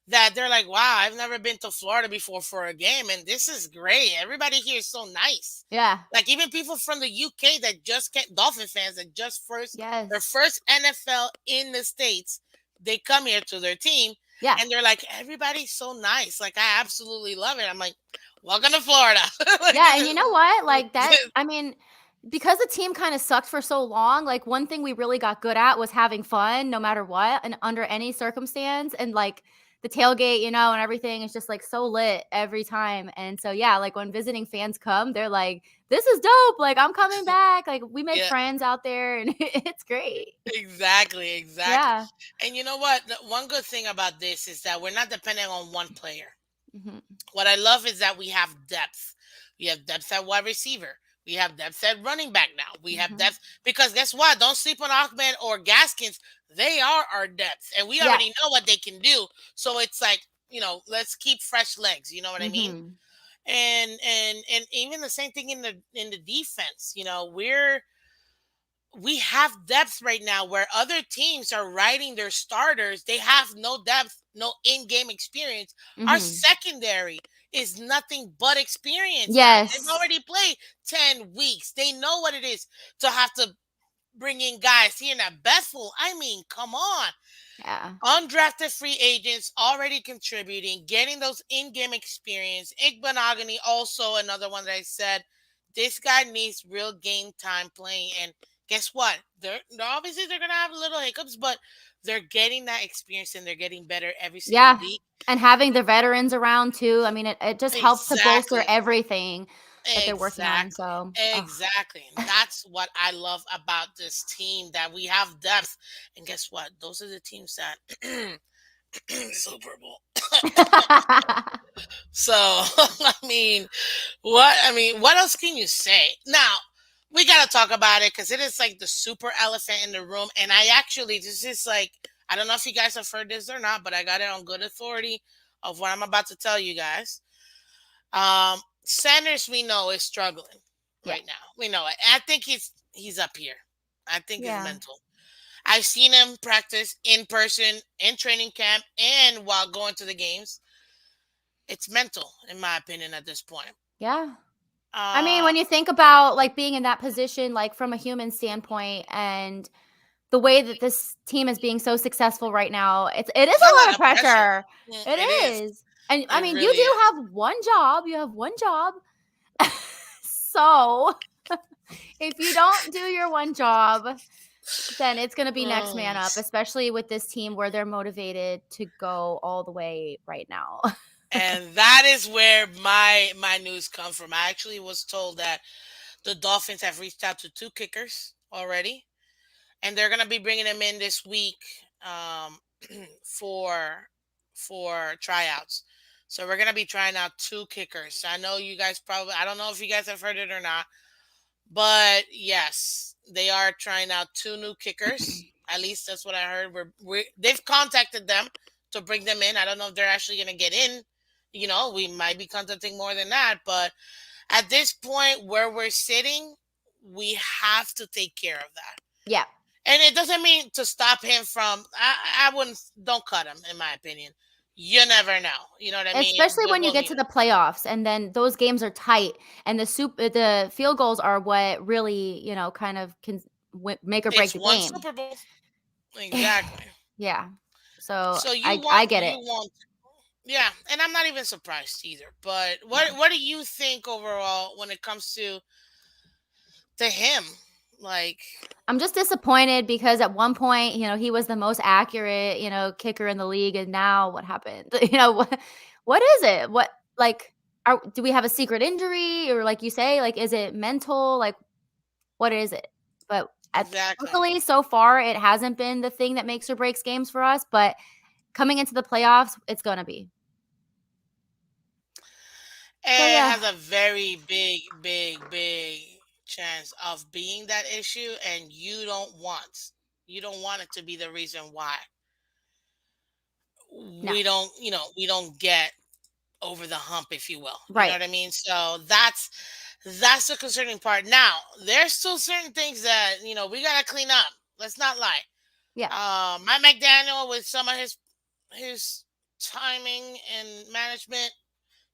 that they're like, wow, I've never been to Florida before for a game, and this is great. Everybody here is so nice. Yeah. Like even people from the UK that just get Dolphin fans that just their Yes. first NFL in the States, they come here to their team Yeah. and they're like, everybody's so nice. Like I absolutely love it. I'm like, welcome to Florida. Like, Yeah, and you know what? Like that, this- I mean, because the team kind of sucked for so long, like one thing we really got good at was having fun no matter what and under any circumstance. And like the tailgate, and everything is just like so lit every time. And so, yeah, like when visiting fans come, they're like, this is dope. Like, I'm coming back. Like, we make yeah, friends out there and it's great. exactly, exactly. Yeah. And you know what? One good thing about this is that we're not depending on one player. Hmm. What I love is that we have depth. We have depth at wide receiver. We have depth at running back now. We have Hmm. depth because guess what? Don't sleep on Ahmed or Gaskins. They are our depth, and we Yeah. already know what they can do. So it's like, let's keep fresh legs. You know what I mean? Hmm. And even the same thing in the defense. We have depth right now where other teams are riding their starters. They have no depth, no in-game experience. Our Hmm. secondary is nothing but experience, guys. They've Yes. already played 10 weeks. They know what it is to have to bring in guys here in that Bethel. I mean, come on. Yeah. Undrafted free agents already contributing, getting those in-game experience. Igbenogany, also another one that I said, this guy needs real game time playing. And guess what? Obviously they're gonna have little hiccups, but they're getting that experience and they're getting better every single Yeah, week. and having the veterans around too, I mean, it just helps to bolster Exactly. everything that they're working on, Exactly. so, ugh. Exactly. And that's what I love about this team, that we have depth. And guess what? Those are the teams that Super Bowl. So what else can you say? Now, we gotta talk about it because it is like the super elephant in the room. And this is like, I don't know if you guys have heard this or not, but I got it on good authority of what I'm about to tell you guys. Sanders, we know, is struggling Yeah, right now. We know it. I think he's up here. I think it's yeah, mental. I've seen him practice in person, in training camp, and while going to the games. It's mental, in my opinion, at this point. yeah. I mean, Uh, when you think about, like, being in that position, like, from a human standpoint and the way that this team is being so successful right now, it is it's a a lot lot of of pressure. pressure. It It is. is, and, I It mean, you really do is. have one job, you have one job, so if you don't do your one job, then it's gonna be next Oh, man up, especially with this team where they're motivated to go all the way right now. and that is where my news comes from. I actually was told that the Dolphins have reached out to two kickers already, and they're gonna be bringing them in this week, for tryouts. So we're gonna be trying out two kickers. I know you guys probably. I don't know if you guys have heard it or not, but yes, they are trying out two new kickers. At least that's what I heard. They've contacted them to bring them in. I don't know if they're actually going to get in. We might be contacting more than that. But at this point where we're sitting, we have to take care of that. Yeah. And it doesn't mean to stop him from. I wouldn't. Don't cut him, in my opinion. You never know. You know what I mean? Especially when you We'll get need to him. the playoffs and then those games are tight and the field goals are what really, kind of can make or break It's the one game. Super Bowl. Exactly. Yeah. So So I get you it. want Yeah, and I'm not even surprised either. But what do you think overall when it comes to him? Like, I'm just disappointed because at one point, he was the most accurate, kicker in the league, and now what happened? What is it? What, like? do we have a secret injury, or like you say, like, is it mental? Like, what is it? But Exactly. luckily, so far, it hasn't been the thing that makes or breaks games for us. But coming into the playoffs, it's gonna be. So It yeah, has a very big chance of being that issue, and you don't want it to be the reason why no, we don't get over the hump, if you will. You know right, what I mean? So that's the concerning part. Now, there's still certain things that we gotta clean up. Let's not lie. yeah, Mike McDaniel, with some of his timing and management,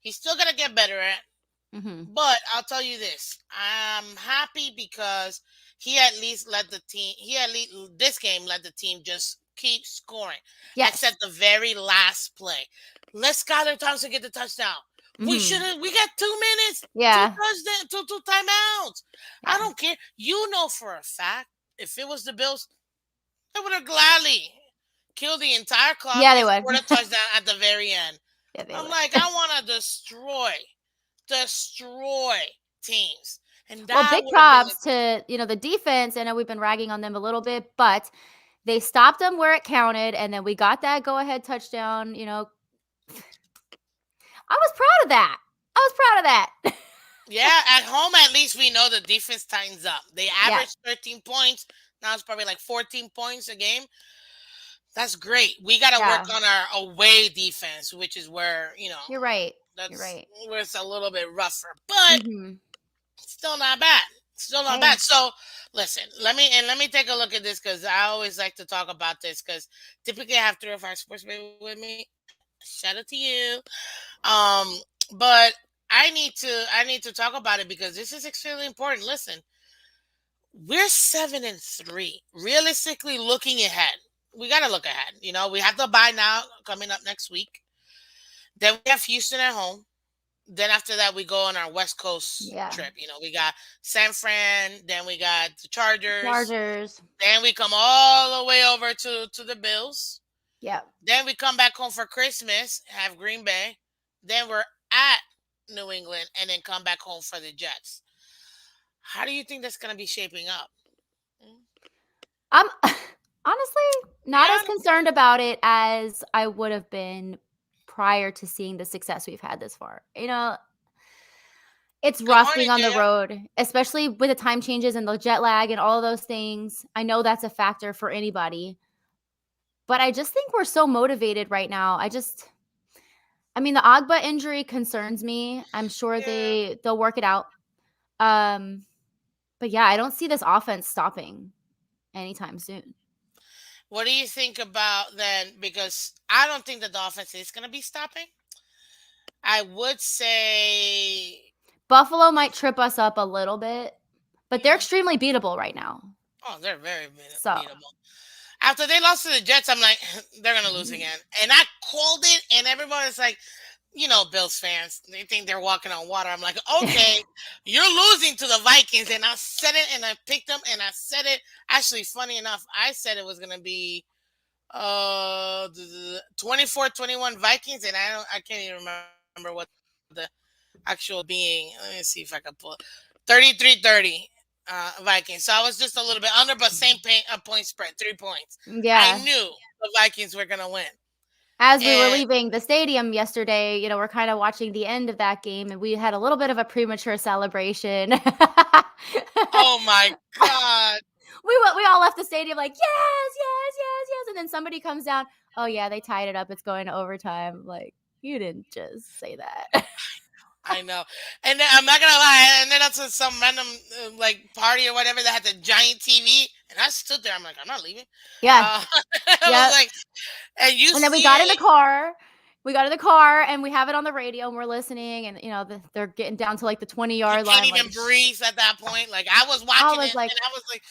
he's still gonna get better at. hmm, But I'll tell you this: I'm happy because he at least let the team. He at least this game let the team just keep scoring, yes, except the very last play. Let Skylar Thompson get the touchdown. We should hmm, have. We got 2 minutes, two yeah, touchdowns, two timeouts. I yeah. don't care. You know for a fact, if it was the Bills, they would have gladly killed the entire clock Yeah, they and would. scored a touchdown at the very end. Yeah, they I'm would. like, I want to destroy teams, and Well, that big would have been the props to, the defense. I know we've been ragging on them a little bit, but they stopped them where it counted, and then we got that go-ahead touchdown. I was proud of that. I was proud of that. yeah. At home, at least we know the defense tightens up. They Yeah, average 13 points. Now it's probably like 14 points a game. That's great. We got to work yeah. on our away defense, which is where You're right. You're that's right. where it's a little bit rougher, but Mhm. still not bad. Still not Hey. bad. So listen, let me take a look at this because I always like to talk about this because typically I have 3 or 5 sports baby with me. Shout out to you. Um, but I need to talk about it because this is extremely important. Listen, we're 7-3. Realistically, looking ahead, we got to look ahead. We have the bye now coming up next week. Then we have Houston at home. Then after that, we go on our West Coast Yeah. trip. We got San Fran. Then we got the Chargers. Chargers. Then we come all the way over to the Bills. Yeah. Then we come back home for Christmas, have Green Bay. Then we're at New England, and then come back home for the Jets. How do you think that's going to be shaping up? Mm, I'm honestly Be not as honest. concerned about it as I would have been prior to seeing the success we've had this far. It's Good rough morning, being on the JR. road, especially with the time changes and the jet lag and all of those things. I know that's a factor for anybody, but I just think we're so motivated right now. I mean, the Agba injury concerns me. I'm sure Yeah. they'll work it out. Um, but yeah, I don't see this offense stopping anytime soon. What do you think about then? Because I don't think that the offense is going to be stopping. I would say, Buffalo might trip us up a little bit, but they're mm, extremely beatable right now. oh, they're very So, beatable. After they lost to the Jets, I'm like, they're gonna lose again. And I called it, and everybody's like, Bills fans, they think they're walking on water. I'm like, okay, you're losing to the Vikings, and I said it, and I picked them, and I said it. Actually, funny enough, I said it was gonna be 24-21 Vikings, and I can't even remember what the actual being. Let me see if I can pull 33-30 Vikings. So I was just a little bit under, but same point spread, 3 points. I yeah. knew the Vikings were gonna win, As we were and leaving the stadium yesterday, we're kind of watching the end of that game, and we had a little bit of a premature celebration. oh my god, We all left the stadium like, yes, yes, yes, yes. And then somebody comes down, oh, yeah, they tied it up. It's going to overtime. Like, you didn't just say that. I know. And then, I'm not gonna lie, and then that's some random like party or whatever that had the giant TV, and I stood there. I'm like, I'm not leaving. Yeah. I was Yeah. like, and you And then we see got in the it. car. We got in the car and we have it on the radio and we're listening. And, they're getting down to like the 20 You yard can't line. Like, even breathe at that point. Like I was I watching was it, like, and I was like,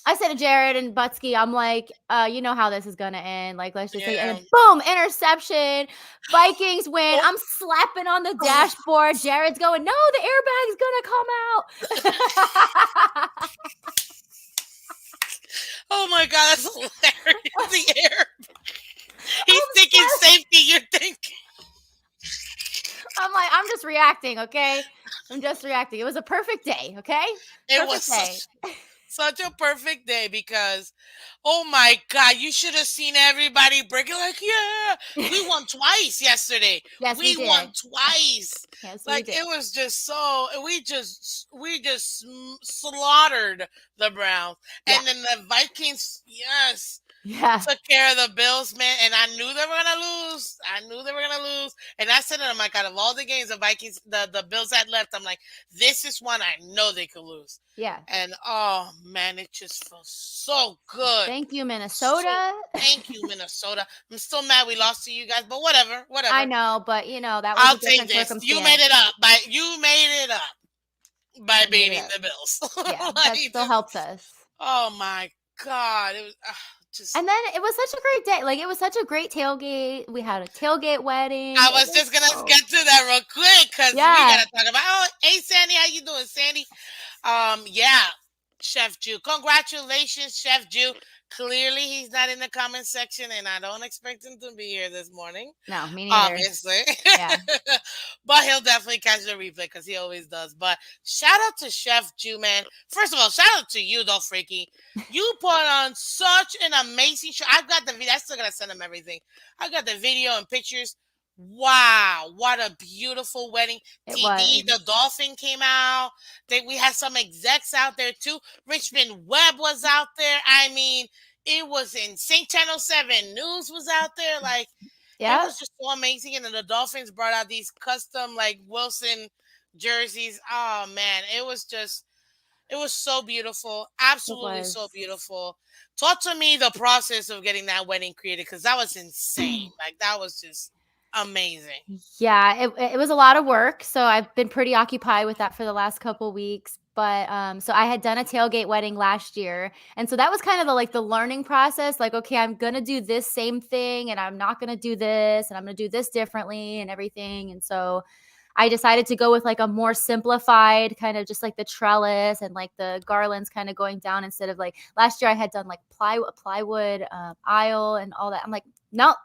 I said to Jared and Butsky, I'm like, you know how this is gonna end. Like, let's just say, and yeah. then boom, interception. Vikings win. Oh, I'm slapping on the dashboard. Jared's going, no, the airbag's gonna come out. oh my god, that's hilarious. The air. He's I'm thinking slapping. safety. You're thinking. I'm like, I'm just reacting, okay? I'm just reacting. It was a perfect day, okay? It was Perfect day. such a perfect day because, oh my God, you should have seen everybody breaking like, yeah, we won twice yesterday. Yes, we We won did. twice. Yes, we Like did. it was just so we just slaughtered the Browns, Yeah. and then the Vikings, yes, Yeah. took care of the Bills, man, and I knew they were gonna lose. I knew they were gonna lose, and I said to them, like, out of all the games the Vikings, the Bills had left, I'm like, this is one I know they could lose. Yeah. And oh man, it just feels so good. Thank you, So Minnesota. thank you, Minnesota. I'm still mad we lost to you guys, but whatever, I whatever. know, but that was I'll a take different this. You made circumstance. it up by I made it beating up. the Bills. Yeah, Like that still just, helps us. oh my God, it was just. And then it was such a great day. Like, it was such a great tailgate. We had a tailgate wedding. I It was was just gonna so get to that real quick because we yeah. gotta talk about. Oh, hey Sandy, how you doing, Sandy? Yeah, Chef Jew. Congratulations, Chef Jew. Clearly, he's not in the comment section, and I don't expect him to be here this morning. No, me neither. Obviously, Yeah. but he'll definitely catch the replay because he always does. But shout out to Chef Jew, man. First of all, shout out to you, Dolphreaky. You put on such an amazing show. I've got the video. I still gotta send him everything. I got the video and pictures. Wow, what a beautiful wedding. It TD, the was. Dolphin came out. We had some execs out there too. Richmond Webb was out there. I mean, it was in St. Channel 7 News was out there. Like, it Yeah. was just so amazing. And then the Dolphins brought out these custom, like, Wilson jerseys. Oh, man. It was so beautiful. It Absolutely so was. beautiful. Talk to me the process of getting that wedding created because that was insane. Like, that was just amazing. Yeah, it was a lot of work, so I've been pretty occupied with that for the last couple weeks, but, so I had done a tailgate wedding last year, and so that was kind of the learning process, like, "Okay, I'm gonna do this same thing, and I'm not gonna do this, and I'm gonna do this differently and everything," and so I decided to go with, like, a more simplified kind of just, like, the trellis and, like, the garlands kinda going down instead of, like last year I had done, like, plywood, aisle and all that. I'm like, "Nope,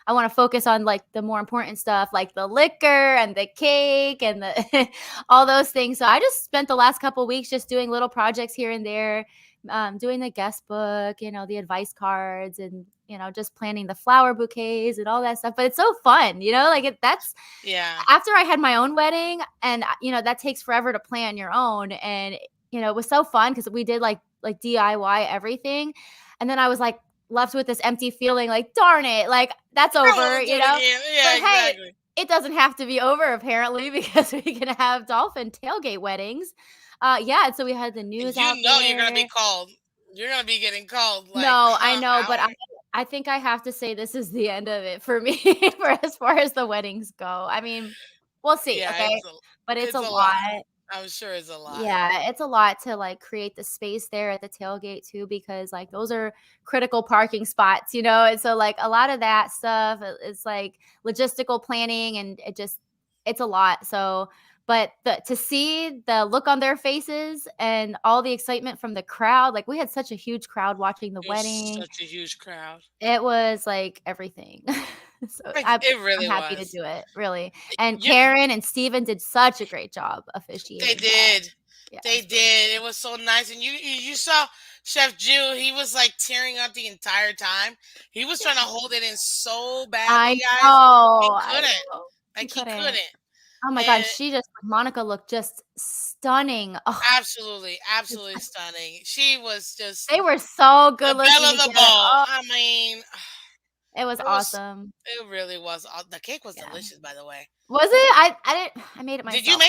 I wanna focus on, like, the more important stuff, like the liquor and the cake and the all those things." So I just spent the last couple weeks just doing little projects here and there, doing the guest book, the advice cards and, just planning the flower bouquets and all that stuff, but it's so fun, like, that's Yeah. after I had my own wedding and, that takes forever to plan your own, and, it was so fun because we did, like, DIY everything, and then I was, like, left with this empty feeling like, "Darn it, like, that's I want over," to do it again. But, Yeah, hey, exactly. it doesn't have to be over apparently because we can have dolphin tailgate weddings. Yeah, and so we had the And news out you know you're going to be there. called. You're going to be getting called like, No, I know, but I hour. I think I have to say this is the end of it for me for as far as the weddings go. I mean, we'll see, Yeah, okay? But it's it's a a lot. lot. I'm sure it's a lot. Yeah, it's a lot to, like, create the space there at the tailgate too because, like, those are critical parking spots, and so, like, a lot of that stuff is, like, logistical planning and it's a lot, so but to see the look on their faces and all the excitement from the crowd, like, we had such a huge crowd watching the It was wedding. such a huge crowd. It was, like, everything. So, Like, I'm it I'm really happy to was. do it, really, and You, Karen and Steven did such a great job they officiating that. did. Yeah, it They was really did. It was so nice. And you saw Chef Jew. He was like tearing up the entire time. He was trying to hold it in so badly, I guys, and know, I couldn't. know. He Like he couldn't. couldn't. Oh my god, And she just Monica looked just stunning. Oh, absolutely, just absolutely stunning. She was just they were so the good belle looking of the together. ball. Oh, I mean, it was it was. awesome. It really was. The cake was Yeah. delicious, by the way. Was it? I didn't I made it Did you myself.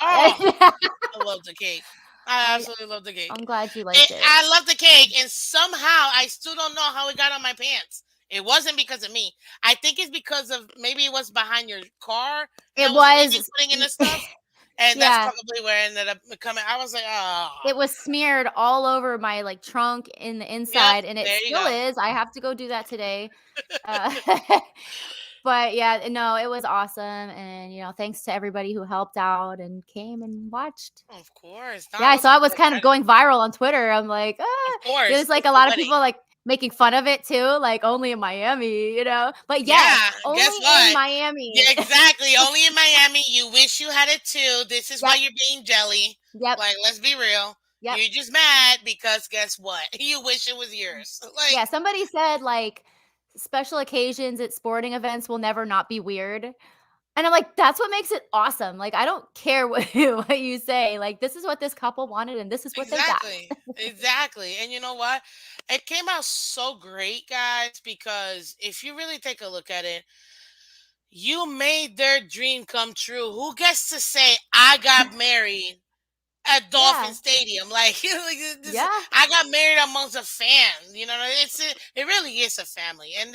I make don't it? Oh, know. I love the cake. I I absolutely love the cake. I'm glad you liked it. I love the cake, and somehow I still don't know how it got on my pants. It wasn't because of me. I think it's because of maybe it was behind your car It that was leaking, was putting in the stuff, and that's yeah. probably where it ended up coming. I was like, oh, It was smeared all over my, like, trunk in the yep, inside, and it there you still go. is. I have to go do that today. Uh, but, yeah, no, it was awesome, and, thanks to everybody who helped out and came and watched. Of course, no, Yeah, it I was a saw it was good kind of wedding. going viral on Twitter. I'm like, Of There's, course, like, it's a a lot of wedding. people, like making fun of it too, like only in Miami, But yes, Yeah, only guess in what? Yeah, Miami. exactly. Only in Miami. You wish you had it too. This is why Yep, you're being jelly. yep, Like, let's be real. yep. You're just mad because guess what? You wish it was yours. Like, Yeah, somebody said, like, special occasions at sporting events will never not be weird, and I'm like, "That's what makes it awesome." Like, I don't care what what you say, like, this is what this couple wanted, and this is what they got. exactly. Exactly. And you know what? It came out so great, guys, because if you really take a look at it, you made their dream come true. Who gets to say, I got married at Dolphin Yeah, Stadium? Like, like this, yeah, I got married amongst a fan. You know, it really is a family. And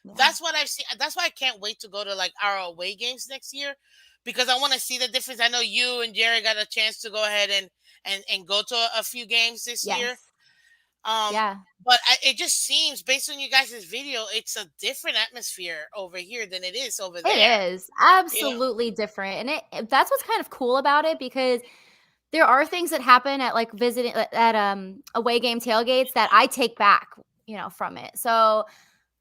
yeah, that's what I've seen. That's why I can't wait to go to like our away games next year because I want to see the difference. I know you and Jerry got a chance to go ahead and go to a few games this year. yes, Um, yeah. but it just seems, based on you guys' video, it's a different atmosphere over here than it is over It there. is You know? absolutely different, and that's what's kind of cool about it because there are things that happen at, like, visiting at, away game tailgates that I take back, from it. So,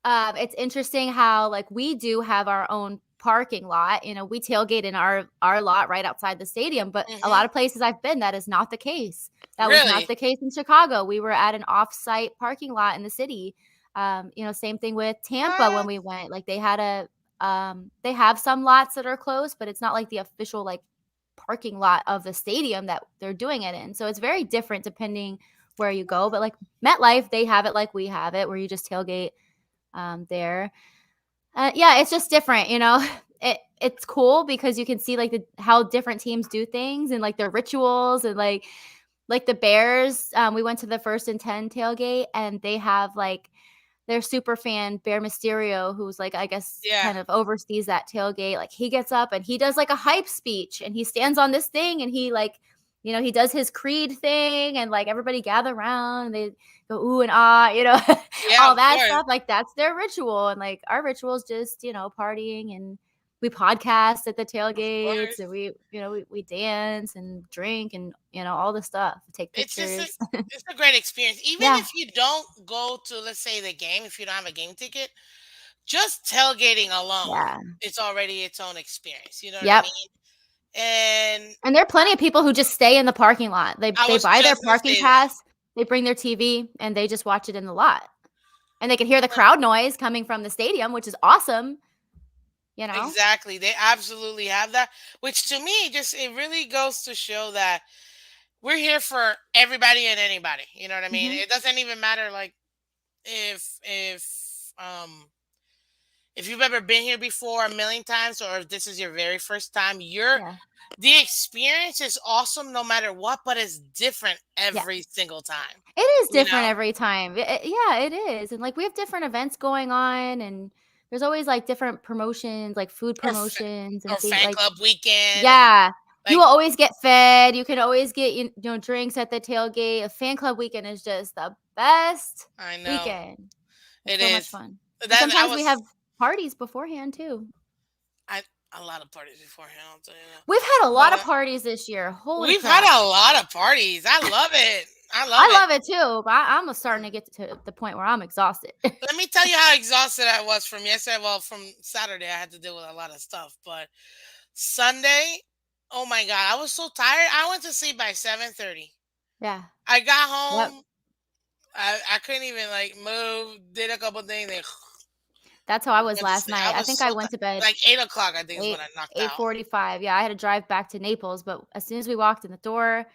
it's interesting how, like, we do have our own parking lot. We tailgate in our lot right outside the stadium, but a lot Hmm. of places I've been, that is not the case. That was not Really? the case in Chicago. We were at an off-site parking lot in the city. Same thing with Tampa when What? we went. Like, they have some lots that are closed, but it's not like the official, like, parking lot of the stadium that they're doing it in. So it's very different depending where you go. But like MetLife, they have it like we have it, where you just tailgate there. Yeah, it's just different. It's cool because you can see like how different teams do things and like their rituals and like the Bears. We went to the 1st and 10 tailgate and they have like their super fan Bear Mysterio, who's like I guess Yeah. kind of oversees that tailgate. Like he gets up and he does like a hype speech and he stands on this thing and he like he does his creed thing and like everybody gather around and they go ooh and ah, Yeah, all of that course. stuff. Like that's their ritual and like our ritual is just partying and we podcast at the Of tailgates and course. we dance and drink and all the stuff, take It's just pictures. it's a great experience. Even Yeah, if you don't go to, let's say, the game, if you don't have a game ticket, just tailgating alone, yeah, it's already its own experience. You know what I yep. mean? And And there are plenty of people who just stay in the parking lot. They I they was buy their just gonna parking say that. pass, they bring their TV, and they just watch it in the lot. And they can hear the But crowd noise coming from the stadium, which is awesome, you know? exactly, they absolutely have that. Which to me, just it really goes to show that we're here for everybody and anybody. You know what I mean? Mhm. It doesn't even matter like if if you've ever been here before a million times or if this is your very first time, Yeah. the experience is awesome no matter what, but it's different Yeah. every single time. It is You different know? every time. Yeah, it is. And like we have different events going on and there's always like different promotions, like food Or promotions or and things fan like club weekend and yeah. You like will always get fed. You can always get drinks at the tailgate. A fan club weekend is just the best I know weekend. It's it so much is. fun. And That I sometimes we have was parties beforehand too. I a lot of parties beforehand, I'll tell you that. We've had a lot But of parties this year. Holy we've had crap. a lot of parties. I love it. I love I it. love it too, but I'm starting to get to the point where I'm exhausted. Let me tell you how exhausted I was from yesterday. Well, from Saturday, I had to deal with a lot of stuff. But Sunday, oh my God, I was so tired. I went to sleep by 7:30. Yeah. I got Yep. home. I couldn't even like move. Did a couple things. Then That's how I was went to last sleep. I night. I was think so I went to bed like 8 o'clock. I think is when 8 I knocked out. 8:45. Yeah, I had to drive back to Naples, but as soon as we walked in the door,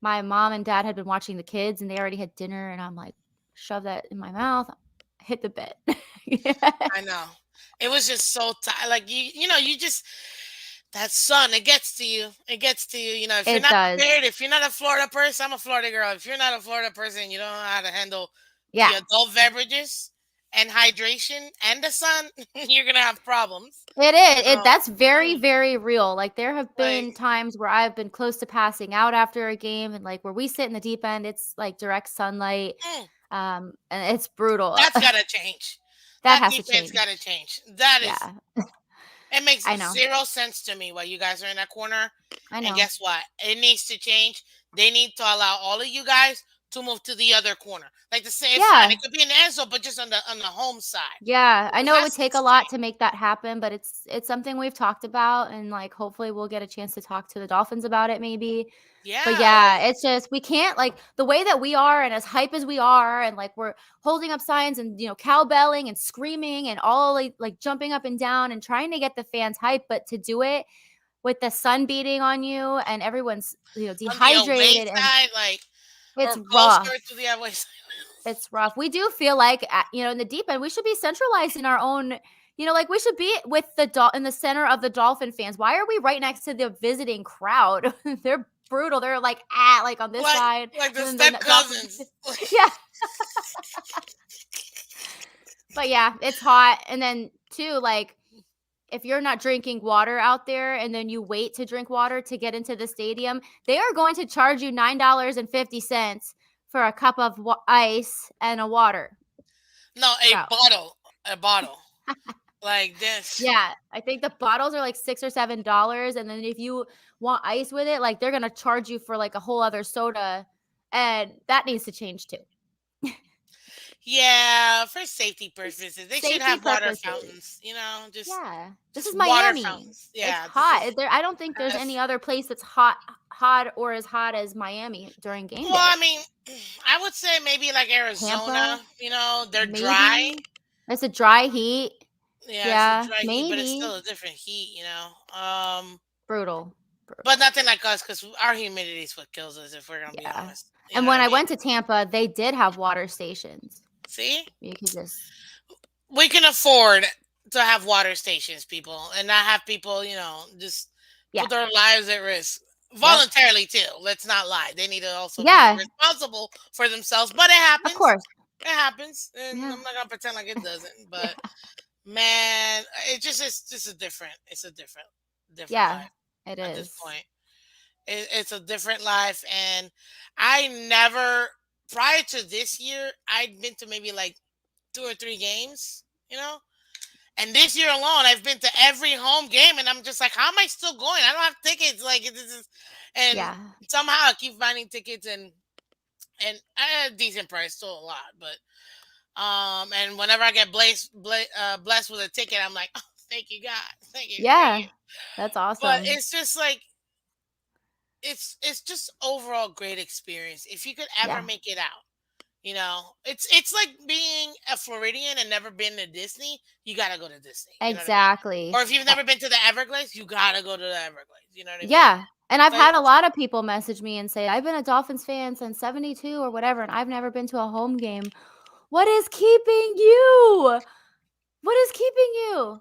my mom and dad had been watching the kids and they already had dinner and I'm like, shove that in my mouth, hit the bed. Yeah. I know. It was just so tired. Like you just that sun. It gets to you. It gets to you. You know, if you're It not does. prepared, if you're not a Florida person, I'm a Florida girl. If you're not a Florida person, you don't know how to handle the Yeah. adult beverages and hydration and the sun. You're gonna have problems. It is. So, That's very, very real. Like there have like, been times where I've been close to passing out after a game and like where we sit in the deep end, it's like direct sunlight. mm, And it's brutal. that's gotta change. That That has to defense change. gotta change. That is. Yeah. It makes I know. 0 sense to me why you guys are in that corner. I And know. guess what? It needs to change. They need to allow all of you guys to move to the other corner. Like to say, it's fine. Yeah. It could be in the end zone, but just on the home side. Yeah, I Because know it would that's take a lot insane. to make that happen, but it's something we've talked about, and, like, hopefully we'll get a chance to talk to the Dolphins about it maybe. But Yeah, yeah, like it's just we can't, like, the way that we are and as hype as we are and, like, we're holding up signs and, cowbelling and screaming and all, like, jumping up and down and trying to get the fans hyped, but to do it with the sun beating on you and everyone's, on the away dehydrated, and side, like it's or closer rough. to the away side. It's rough. We do feel like, in the deep end, we should be centralized in our own. Like we should be with in the center of the Dolphin fans. Why are we right next to the visiting crowd? They're brutal. They're like like on this like side, like the and then step the Dolphin. cousins. Yeah, but yeah, it's hot. And then too, like if you're not drinking water out there, and then you wait to drink water to get into the stadium, they are going to charge you $9.50 for a cup of ice and a water No, spout. a bottle like this. Yeah, I think the bottles are like $6 or $7, and then if you want ice with it, like they're gonna charge you for like a whole other soda, and that needs to change too. Yeah, for safety purposes, they should Safety have water purposes. fountains. Just Yeah, this is water Miami. fountains. It's Yeah, this hot. is. I don't think there's any other place that's hot or as hot as Miami during game Well, I day. mean, I would say maybe like Tampa, Arizona. They're dry. maybe. It's a dry heat. Yeah, it's a Yeah, dry heat, but it's still maybe. a different heat. Brutal. But Brutal. nothing like us because our humidity is what kills us. If we're gonna be Yeah. honest, you And know what when I I mean. went to Tampa, they did have water stations. See, You could just we can afford to have water stations, people, and not have people, just yeah. put their lives at risk Yep. voluntarily too. Let's not lie; they need to also be Yeah, responsible for themselves. But it of happens. course. It happens, and Yeah. I'm not gonna pretend like it doesn't. But man, it's just a different. It's a different Yeah, life it at this is. point. It's a different life, and I never prior to this year, I'd been to maybe like 2 or 3 games. You know, and this year alone, I've been to every home game, and I'm just like, how am I still going? I don't have tickets. Like this is, and Yeah. somehow I keep finding tickets and at a decent price, still a lot, but and whenever I get blessed with a ticket, I'm like, oh, thank you God, thank Yeah. you. That's But awesome. it's just like it's just overall great experience if you could ever Yeah. make it out. It's like being a Floridian and never been to Disney. You gotta go to Disney. You know what I mean? Exactly. Or if you've never been to the Everglades, you gotta go to the Everglades. You know what I mean? Yeah. And I've Like, had a lot of people message me and say, "I've been a Dolphins fan since '72 or whatever, and I've never been to a home game. What is keeping you? What is keeping you?"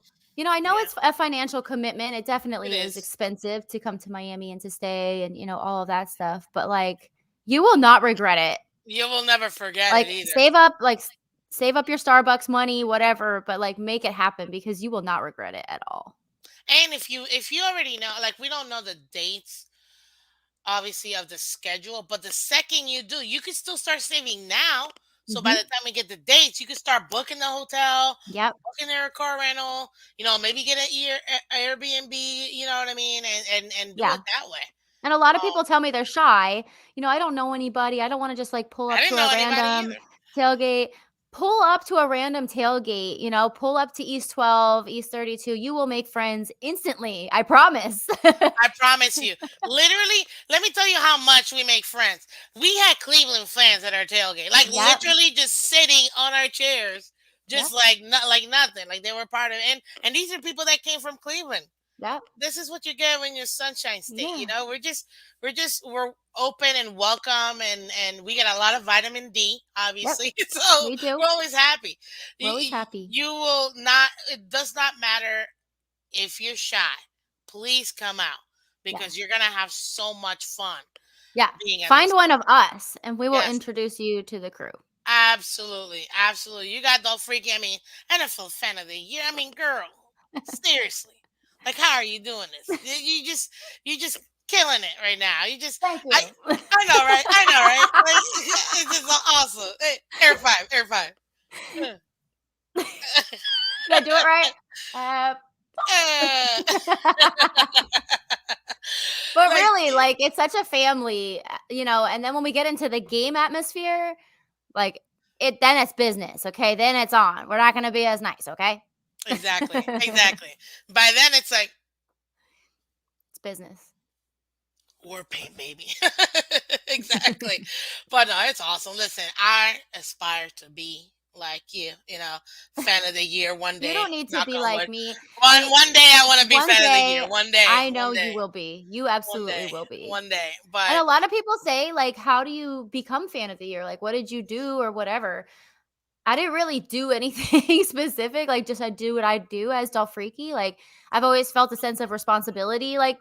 I know yeah, it's a financial commitment. It it definitely is is. expensive to come to Miami and to stay and, all of that stuff, but, like, you will not regret it. You will never forget it Like, either. save up your Starbucks money, whatever, but, like, make it happen because you will not regret it at all. And if you already know, like we don't know the dates obviously of the schedule, but the second you do, you can still start saving now. So by the Mhm. time we get the dates, you can start booking the hotel, Yep, booking their car rental. Maybe get an Airbnb. You know what I mean, and do yeah, it that way. and a lot of Um, people tell me they're shy. "I don't know anybody. I don't wanna just, like, pull I up to didn't a know anybody random either. tailgate." Pull up to a random tailgate, pull up to East 12, East 32. You will make friends instantly, I promise. I promise you. Literally, let me tell you how much we make friends. We had Cleveland fans at our tailgate, like Yep, literally just sitting on our chairs, yep, just like not like nothing, like they were part of it. And these are people that came from Cleveland. yep, This is what you get when you're Sunshine State. yeah, We're open and welcome, and we get a lot of vitamin D, yep, obviously. So we do. we're always happy. We're You, always happy. you will not. It does not matter if you're shy, please come out Yeah. because you're gonna have so much fun Yeah. being at Find this. one of us, and we will Yes, introduce you to the crew. absolutely, absolutely. You got Dolphreaky. I mean, NFL Fan of the Year. I mean, girl, seriously, like, how are you doing this? You just killing it right now. Thank I, you. I know, right? I know, right? Like, it's just awesome. Hey, air five, air five. Did I do it right? Uh, Uh, but like, really, like, it's such a family and then when we get into the game atmosphere, like then it's business, okay? Then it's on. We're not going to be as nice, okay? Exactly. Exactly. By then it's like It's business. war paint, baby. Exactly. But no, it's awesome. Listen, I aspire to be like you, fan of the year one You day. don't need to Knock be on like wood. me. One day I want to be One fan of the year. day, One day. I know One you day. will be. You One absolutely day. will be. One day. And But a lot of people say, like, how do you become fan of the year? Like, what did you do or whatever? I didn't really do anything specific. Like, just I do what I do as Dolphreaky. Like, I've always felt a sense of responsibility, like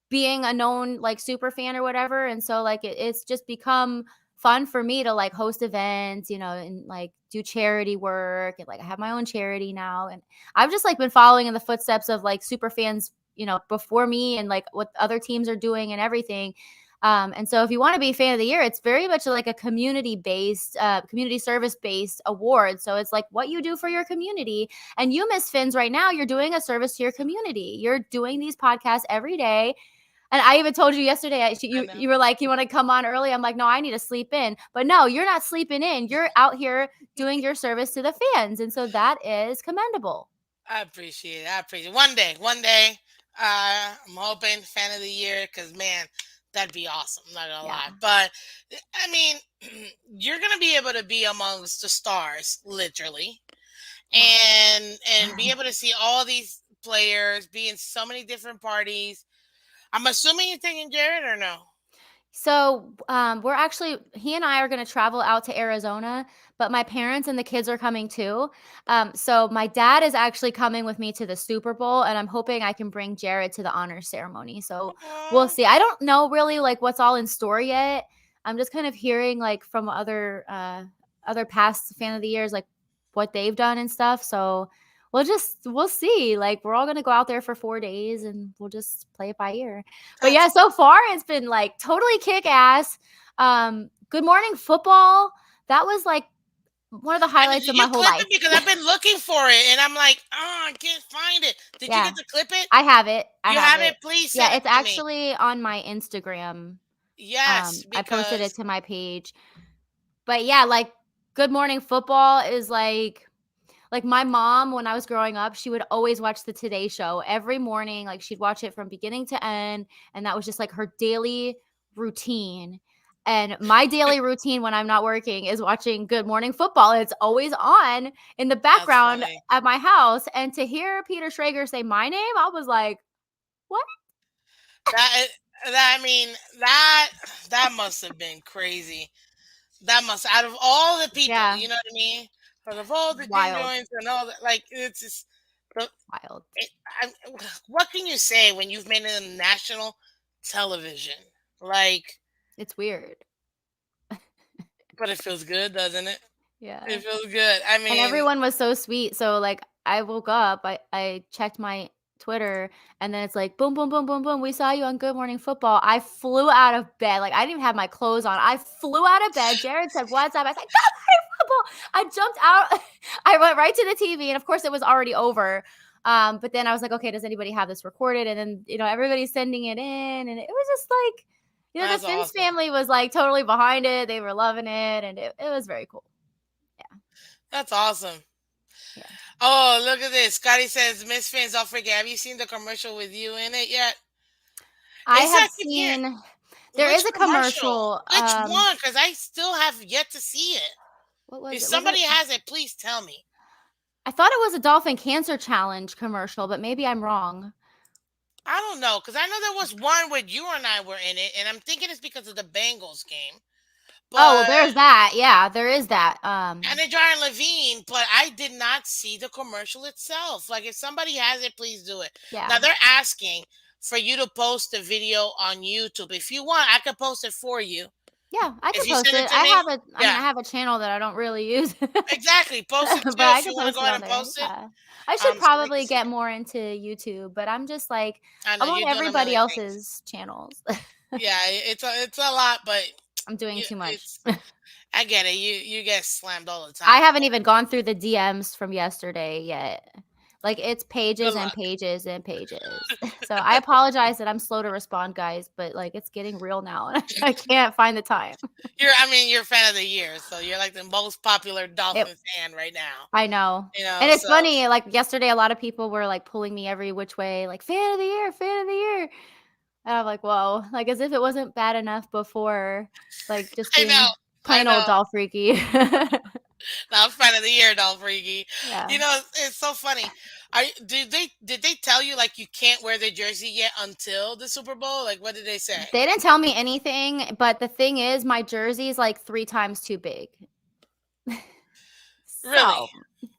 being a known like super fan or whatever. And so like it's just become fun for me to like host events, and like do charity work, and like I have my own charity now. And I've just like been following in the footsteps of like super fans, before me, and like what other teams are doing and everything. And so if you want to be fan of the year, it's very much like a community based, community service based award. So it's like what you do for your community. And you, Miss Phins, right now, you're doing a service to your community. You're doing these podcasts every day. And I even told you yesterday, I you know. you were like, you want to come on early? I'm like, no, I need to sleep in. But no, you're not sleeping in. You're out here doing your service to the fans. And so that is commendable. I appreciate it. I appreciate it. One day, I'm hoping fan of the year because man, that'd be awesome. I'm not gonna Yeah. lie, but I mean, you're gonna be able to be amongst the stars, literally, Wow. and be able to see all these players be in so many different parties. I'm assuming you're taking Jared or no? So we're actually, he and I are going to travel out to Arizona, but my parents and the kids are coming too. So my dad is actually coming with me to the Super Bowl, and I'm hoping I can bring Jared to the honors ceremony. So we'll Aw, see. I don't know really like what's all in store yet. I'm just kind of hearing like from other past fan of the years, like what they've done and stuff. So we'll see. Like we're all gonna go out there for 4 days, and we'll just play it by ear. But that's yeah, so far it's been like totally kick ass. Good Morning Football. That was like one of the and did highlights of you my whole clip life. it because I've been looking for it and I'm like, oh, I can't find it. Did you Yeah, get to clip it? I have it. I You have have it. it? Please send Yeah, it it's to me. actually on my Instagram. Yes, I posted it because to my page. But yeah, like Good Morning Football is like my mom, when I was growing up, she would always watch the Today Show every morning. Like she'd watch it from beginning to end. And that was just like her daily routine. And my daily routine when I'm not working is watching Good Morning Football. It's always on in the that's background funny. at my house. And to hear Peter Schrager say my name, I was like, what? That that I mean that that must have been crazy. That must out of all the people, Yeah, you know what I mean? Out of all the Jim wild, Jones and all that, like it's just the wild. it, I, what can you say when you've made it on national television? Like, It's weird. but it feels good, doesn't it? Yeah. It feels good. I And mean, everyone was so sweet. So like I woke up, I checked my Twitter, and then it's like boom, boom, boom, boom, boom. We saw you on Good Morning Football. I flew out of bed. Like I didn't even have my clothes on. I flew out of bed. Jared said, "What's up?" I said, "Good Morning Football." I jumped out. I went right to the TV, and of course it was already over. But then I was like, okay, does anybody have this recorded? And then everybody's sending it in, and it was just like, the that's Fins awesome. family was like totally behind it. They were loving it, and it was very cool. Yeah, That's awesome. yeah. Oh, look at this. Scotty says, Miss Fins, don't forget. Have you seen the commercial with you in it yet? I It's have I keep hearing. seen there is Which a commercial? commercial. Which one? Because I still have yet to see it. What was If it? Was it? somebody has it, please tell me. I thought it was a Dolphin Cancer Challenge commercial, but maybe I'm wrong. I don't know. Because I know there was one where you and I were in it, and I'm thinking it's because of the Bengals game. Oh, well, But there's that. Yeah, there is that. and then Jaron Levine, but I did not see the commercial itself. Like, if somebody has it, please do it. Yeah, Now they're asking for you to post the video on YouTube. If you want, I can post it for you. yeah, I If could you post send it it. to me, I yeah, have a channel that I don't really use, but exactly. Post it too I if you could want to post go it ahead on and there. post it, Yeah, I should so we can probably see get it. more into YouTube, but I'm just like I know I'm on you're doing a everybody million things. else's channels. Yeah, it's a lot, but I'm doing too much. it's I get it. You get slammed all the I time. haven't even gone through the DMs from yesterday yet. Like, it's Good pages and luck. pages and pages. So I apologize that I'm slow to respond, guys, but like it's getting real now and I can't find the time. You're a fan of the year, so you're like the most popular It Dolphins fan right now. I know. You know, And it's so funny, like yesterday a lot of people were like pulling me every which way, like fan of the year, fan of the year. And I'm like, whoa, like as if it wasn't bad enough before, like just I know, being I plain old know. doll freaky. Now, fan of the year, Dolphreaky. Yeah. It's so funny. Did they tell you like you can't wear the jersey yet until the Super Bowl? Like, what did they say? They didn't tell me anything, but the thing is my jersey is like 3 times too big. Really? So,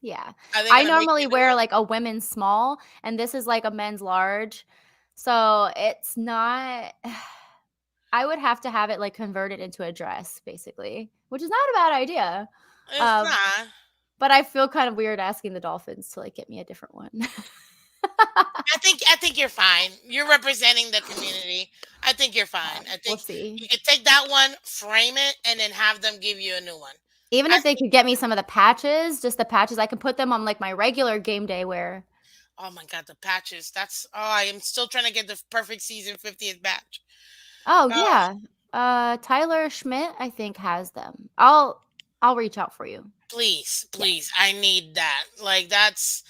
yeah. Are they I gonna make normally you a new wear one? like a women's small, and this is like a men's large. So, it's not I would have to have it like converted into a dress, basically, which is not a bad idea. It's Um, not. but I feel kind of weird asking the Dolphins to like get me a different one. I think you're fine. You're representing the community. I think you're fine. I We'll think see. you could take that one, frame it, and then have them give you a new one. Even I if they think. could get me some of the patches, just the patches, I can put them on like my regular game day wear. Oh my God, the patches. That's. Oh, I am still trying to get the perfect season 50th batch. Oh, Oh, yeah. Tyler Schmidt, I think, has them. I'll reach out for you. please, please, Yes. I need that. Like that's.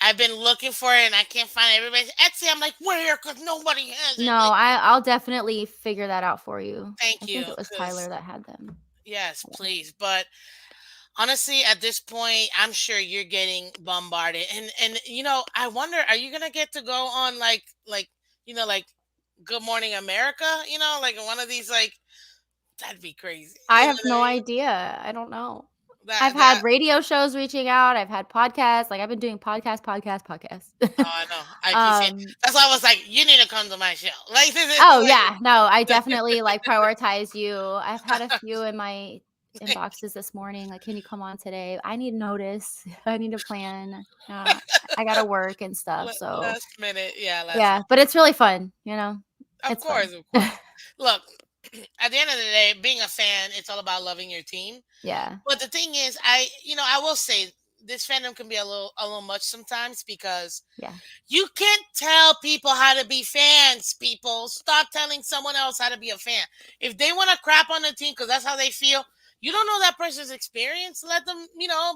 I've been looking for it and I can't find it. Everybody's Etsy. I'm like, where? Because nobody has it. No, Like, I'll definitely figure that out for you. I thank you. think it was Tyler Because that had them. yes, please. But honestly, at this point, I'm sure you're getting bombarded. And I wonder, are you gonna get to go on like Good Morning America? Like one of these like that'd be crazy. I You know have what I no mean? idea. I don't know. I've That had radio shows reaching out. I've had podcasts. Like I've been doing podcasts. oh, I know. I keep saying um that's why I was like, you need to come to my show. Like this is oh like yeah, no, I definitely like prioritize you. I've had a few in my inboxes this morning. Like, can you come on today? I need notice. I need a plan. I gotta work and stuff. So last minute. Yeah, last yeah, minute. but it's really fun. Of It's fun. course, of course. Look, at the end of the day, being a fan, it's all about loving your team. Yeah, But the thing is, I will say this fandom can be a little much sometimes because yeah. you can't tell people how to be fans. People, stop telling someone else how to be a fan. If they want to crap on the team because that's how they feel, you don't know that person's experience. Let them,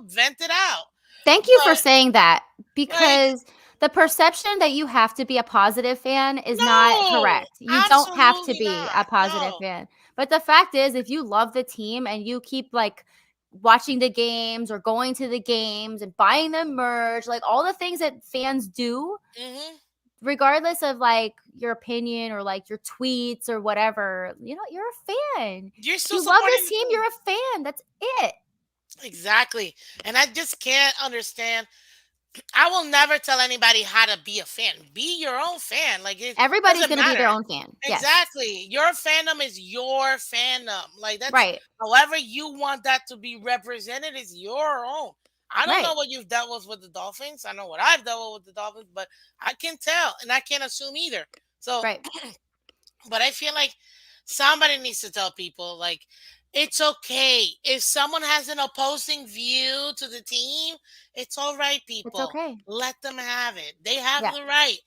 vent it out. Thank you for But saying that like, because the perception that you have to be a positive fan is not no, correct. You don't have to absolutely be not. a positive No. fan. But the fact is, if you love the team and you keep like watching the games or going to the games and buying the merch, like all the things that fans do, Hmm. regardless of like your opinion or like your tweets or whatever, you're a fan. You're If still you love supporting this the team, team. you're a fan. That's it. Exactly. And I just can't understand. I will never tell anybody how to be a fan. Be your own fan. Like it Everybody's doesn't going to be matter. their own fan. Yes. Exactly. Your fandom is your fandom. Like that's Right. however you want that to be represented is your own. I don't know Right. what you've dealt with the Dolphins. I know what I've dealt with the Dolphins, but I can tell and I can't assume either. So, Right. but I feel like somebody needs to tell people like it's okay if someone has an opposing view to the team. It's all right, It's people. okay. Let them have it. They have Yeah. the right.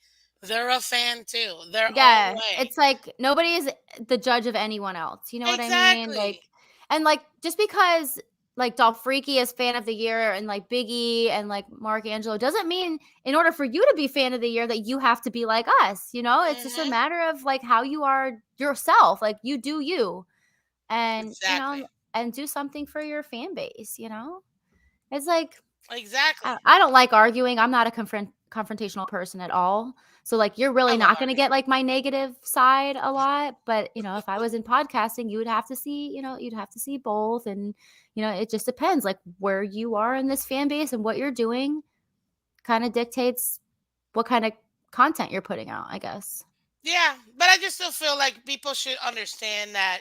They're a fan too, their own Yeah. way. It's like nobody is the judge of anyone else. You know what I mean? Exactly. Like, and like just because like Dolphreaky is fan of the year and like Biggie and like Mark Angelo doesn't mean in order for you to be fan of the year that you have to be like us. It's just a Hmm. matter of like how you are yourself. Like you do you and, Exactly. and do something for your fan base. It's like Exactly. I don't like arguing. I'm not a confrontational person at all. So like you're I really love not going to arguing. get like my negative side a lot, but if I was in podcasting, you would have to see, you'd have to see both and it just depends like where you are in this fan base and what you're doing kind of dictates what kind of content you're putting out, I guess. Yeah, but I just still feel like people should understand that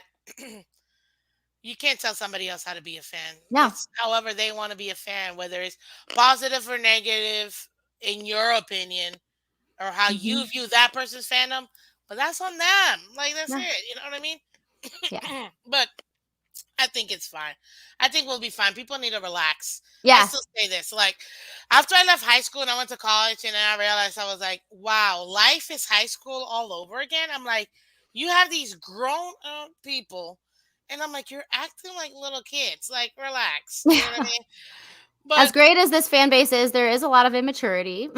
you can't tell somebody else how to be a fan. No. It's however they want to be a fan, whether it's positive or negative, in your opinion, or how you Mhm. view that person's fandom. But that's on them. Like that's Yeah. it. You know what I mean? Yeah. But I think it's fine. I think we'll be fine. People need to relax. I Yeah. still say this. Like, after I left high school and I went to college, and then I realized, I was like, wow, life is high school all over again. I'm like, you have these grown up people, and I'm like, you're acting like little kids. Like, relax. You know what I Yeah. mean? As But, great as this fan base is, there is a lot of immaturity.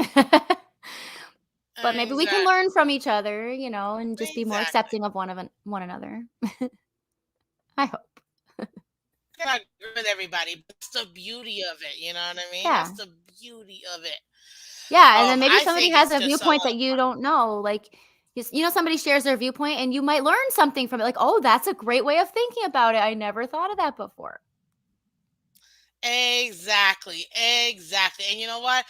But maybe we can exactly. learn from each other, and just be more Exactly. accepting of one another. I hope. I agree with everybody, but that's the beauty of it. You know what I mean? That's Yeah. the beauty of it. Yeah, and then maybe I somebody think has it's a just a viewpoint that little. you don't know, like, somebody shares their viewpoint and you might learn something from it, like, "Oh, that's a great way of thinking about it. I never thought of that before." Exactly, exactly. And you know what?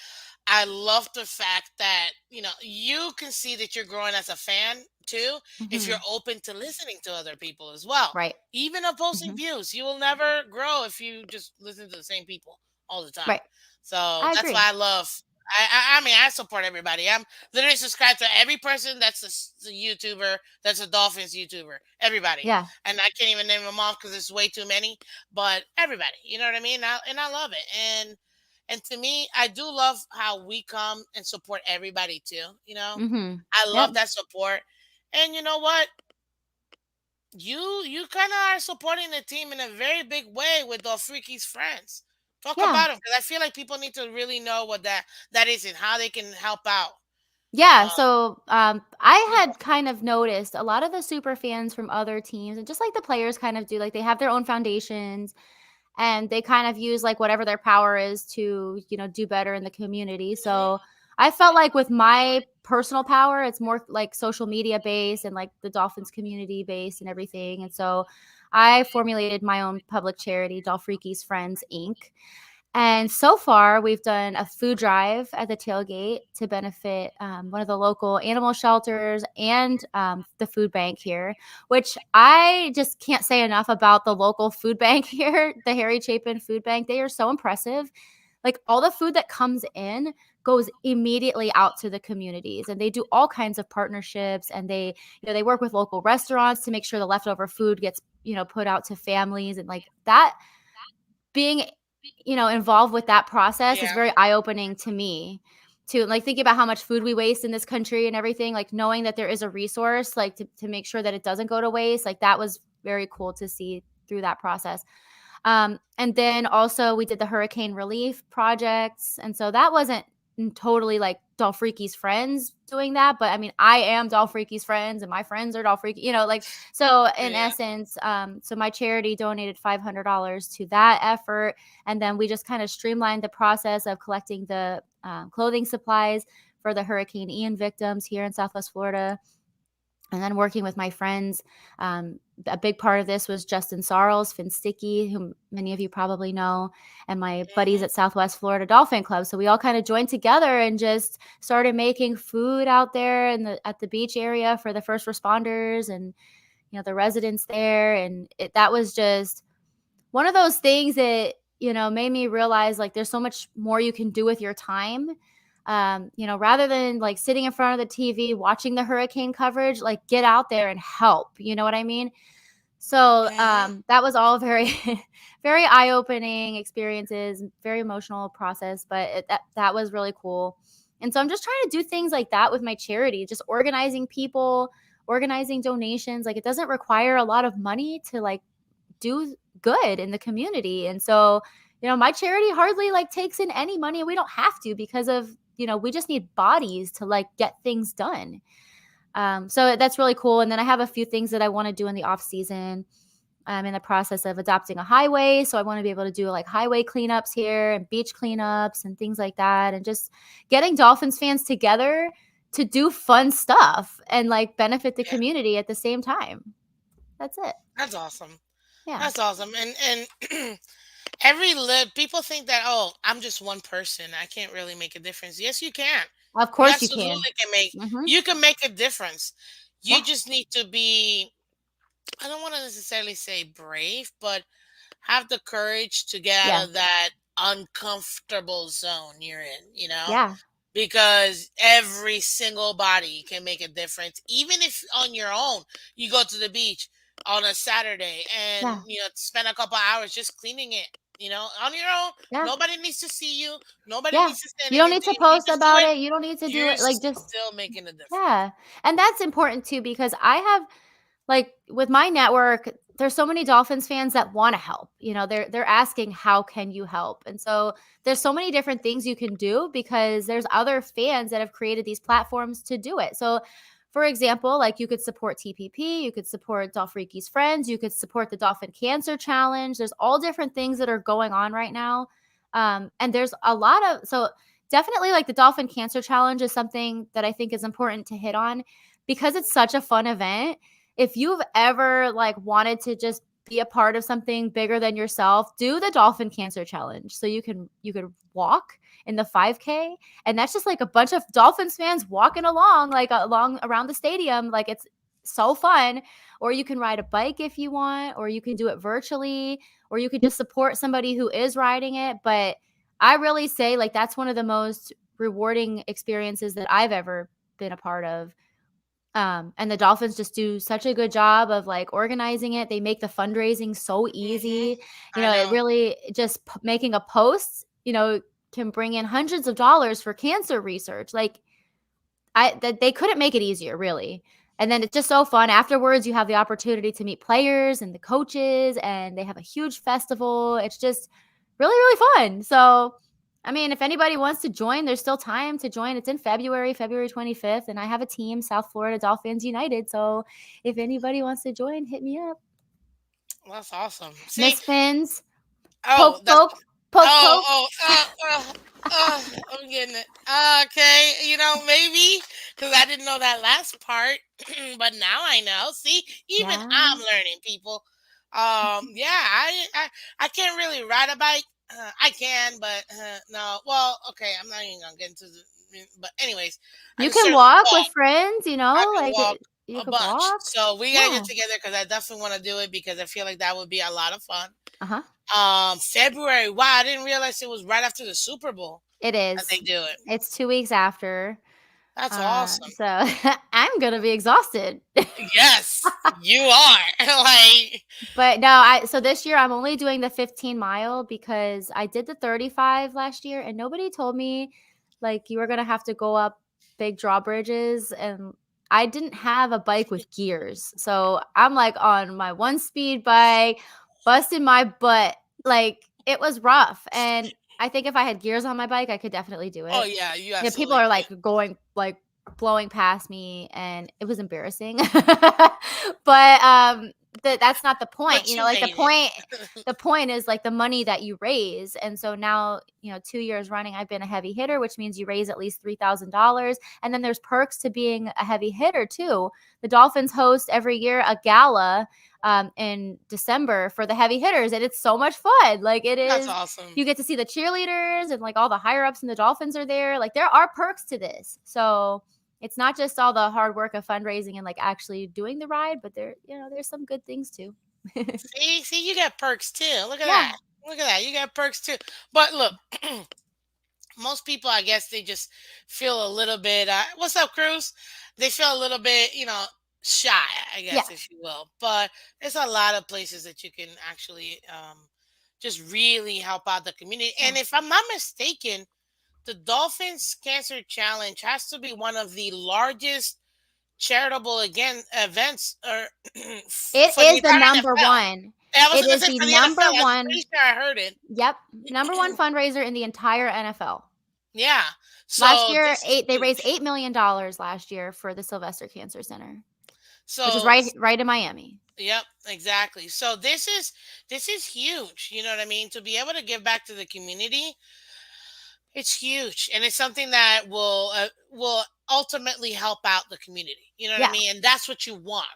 I love the fact that, you can see that you're growing as a fan too, if you're Mhm. open to listening to other people as well. Right. Even opposing Mhm. views. You will never grow if you just listen to the same people all the time. Right. So I that's agree. why I love. I mean, I support everybody. I'm literally subscribed to every person that's a YouTuber, that's a Dolphins YouTuber. Everybody, Yeah. and I can't even name them off because there's way too many. But everybody, you know what I mean? And I love it. And to me, I do love how we come and support everybody too. Mhm. I love Yep. that support. And you know what? You kind of are supporting the team in a very big way with Dolphreaky's friends. Talk Yeah. about them, because I feel like people need to really know what that is and how they can help out. Yeah, Uh, so, I with had kind of noticed a lot of the super fans from other teams, and just like the players kind of do, like, they have their own foundations, and they kind of use, like, whatever their power is to, do better in the community. Mhm. So, I felt like with my personal power, it's more, like, social media based and, like, the Dolphins community based and everything, and so I formulated my own public charity, Dolphreaky's Friends, Inc. And so far, we've done a food drive at the tailgate to benefit one of the local animal shelters and the food bank here, which I just can't say enough about the local food bank here, the Harry Chapin Food Bank. They are so impressive. Like all the food that comes in goes immediately out to the communities, and they do all kinds of partnerships, and they work with local restaurants to make sure the leftover food gets put out to families, and like that being involved with that process is Yeah. very eye-opening to me to like think about how much food we waste in this country and everything, like knowing that there is a resource like to make sure that it doesn't go to waste, like that was very cool to see through that process. And then also we did the hurricane relief projects. And so that wasn't totally like Dolphreaky's friends doing that, but I mean, I am Dolphreaky's friends and my friends are Dolphreaky, like, so in Yeah. essence, so my charity donated $500 to that effort. And then we just kind of streamlined the process of collecting the clothing supplies for the Hurricane Ian victims here in Southwest Florida, and then working with my friends. A big part of this was Justin Sarles, Phins, whom many of you probably know, and my buddies Mhm. at Southwest Florida Dolphin Club. So we all kind of joined together and just started making food out there at the beach area for the first responders and the residents there. And that was just one of those things that made me realize like there's so much more you can do with your time, rather than like sitting in front of the TV watching the hurricane coverage, like get out there and help, you know what I mean? So Mhm. that was all very very eye-opening experiences, very emotional process, but that was really cool. And so I'm just trying to do things like that with my charity, just organizing people, organizing donations. Like it doesn't require a lot of money to like do good in the community. And so, my charity hardly like takes in any money. We don't have to because of, we just need bodies to like get things done. So that's really cool. And then I have a few things that I want to do in the off season. I'm in the process of adopting a highway. So I want to be able to do like highway cleanups here and beach cleanups and things like that. And just getting Dolphins fans together to do fun stuff and like benefit the Yeah. community at the same time. That's it. That's awesome. Yeah. That's awesome. And every lib people think that, oh, I'm just one person, I can't really make a difference. Yes, you can. Of You course you can. absolutely can make. Mhm. You can make a difference. You Yeah. just need to be, I don't want to necessarily say brave, but have the courage to get Yeah. out of that uncomfortable zone you're in. Yeah. Because every single body can make a difference. Even if on your own you go to the beach, on a Saturday and Yeah. spend a couple hours just cleaning it. On your own. Yeah. Nobody needs to see you. Nobody Yeah. needs to say You don't anything need to to you. You post just do about it. it. You don't need to do You're it. Like, just, still making a difference. yeah. And that's important too, because I have, like, with my network, there's so many Dolphins fans that want to help. They're asking, how can you help? And so there's so many different things you can do, because there's other fans that have created these platforms to do it. So, for example, like, you could support TPP, you could support Dolphreaky's Friends, you could support the Dolphin Cancer Challenge. There's all different things that are going on right now. And there's a lot of, so definitely, like, the Dolphin Cancer Challenge is something that I think is important to hit on, because it's such a fun event. If you've ever, like, wanted to just be a part of something bigger than yourself, do the Dolphin Cancer Challenge. So you could walk in the 5K, and that's just like a bunch of Dolphins fans walking along, like, along around the stadium. Like, it's so fun. Or you can ride a bike if you want, or you can do it virtually, or you could just support somebody who is riding it. But I really say, like, that's one of the most rewarding experiences that I've ever been a part of. And the Dolphins just do such a good job of, like, organizing it. They make the fundraising so Hmm. easy. I It know. really just making a post, can bring in hundreds of dollars for cancer research. Like, that they couldn't make it easier, really. And then it's just so fun. Afterwards, you have the opportunity to meet players and the coaches, and they have a huge festival. It's just really, really fun. So, I mean, if anybody wants to join, there's still time to join. It's in February 25th, and I have a team, South Florida Dolphins United. So, if anybody wants to join, hit me up. That's awesome. See, Miss Phins, oh, poke, that's poke, poke, oh, poke. oh, I'm getting it. Okay, maybe because I didn't know that last part, but now I know. See, even I'm Yeah. learning, people. Yeah, I can't really ride a bike. I can, but no. Well, okay, I'm not even gonna get into the. But anyways, I You can can certainly walk with walk. friends, I can like, walk you a could bunch. walk. So we gotta get Yeah. together because I definitely want to do it because I feel like that would be a lot of fun. Uh-huh. February. Wow, I didn't realize it was right after the Super Bowl It that is. they do it. It's 2 weeks after. That's awesome. So I'm gonna be exhausted. Yes, you are. Like, But no, so this year I'm only doing the 15 mile, because I did the 35 last year, and nobody told me, like, you were gonna have to go up big drawbridges, and I didn't have a bike with gears. So I'm, like, on my one speed bike, busting my butt. Like, it was rough. And I think if I had gears on my bike, I could definitely do oh it. yeah, you People absolutely are, can. like, going, like, blowing past me, and it was embarrassing. But that's not the point. But you Like, the made it. point is, like, the money that you raise. And so now, 2 years running, I've been a heavy hitter, which means you raise at least $3,000. And then there's perks to being a heavy hitter too. The Dolphins host every year a gala in December for the heavy hitters, and it's so much fun. Like, it That's is. awesome. You get to see the cheerleaders, and, like, all the higher ups in the Dolphins are there. Like, there are perks to this. So it's not just all the hard work of fundraising and, like, actually doing the ride, but there's some good things too. See, you got perks too. Look at Yeah. that. Look at that. You got perks too. But look, most people, I guess, they just feel a little bit. What's up, Cruz? They feel a little bit, shy, I Yeah. guess, if you will. But there's a lot of places that you can actually just really help out the community. Yeah. And if I'm not mistaken, the Dolphins Cancer Challenge has to be one of the largest charitable events or It for the is the entire number NFL. one. And I It wasn't gonna is say the for the NFL. number I'm one. pretty sure I heard it. Yep. Number one fundraiser in the entire NFL. Yeah. Last So year, this is they raised huge. $8 million last year for the Sylvester Cancer Center, which is So right in Miami. yep, exactly. So this is huge. You know what I mean? To be able to give back to the community, it's huge, and it's something that will ultimately help out the community. You know what I Yeah. mean? And that's what you want.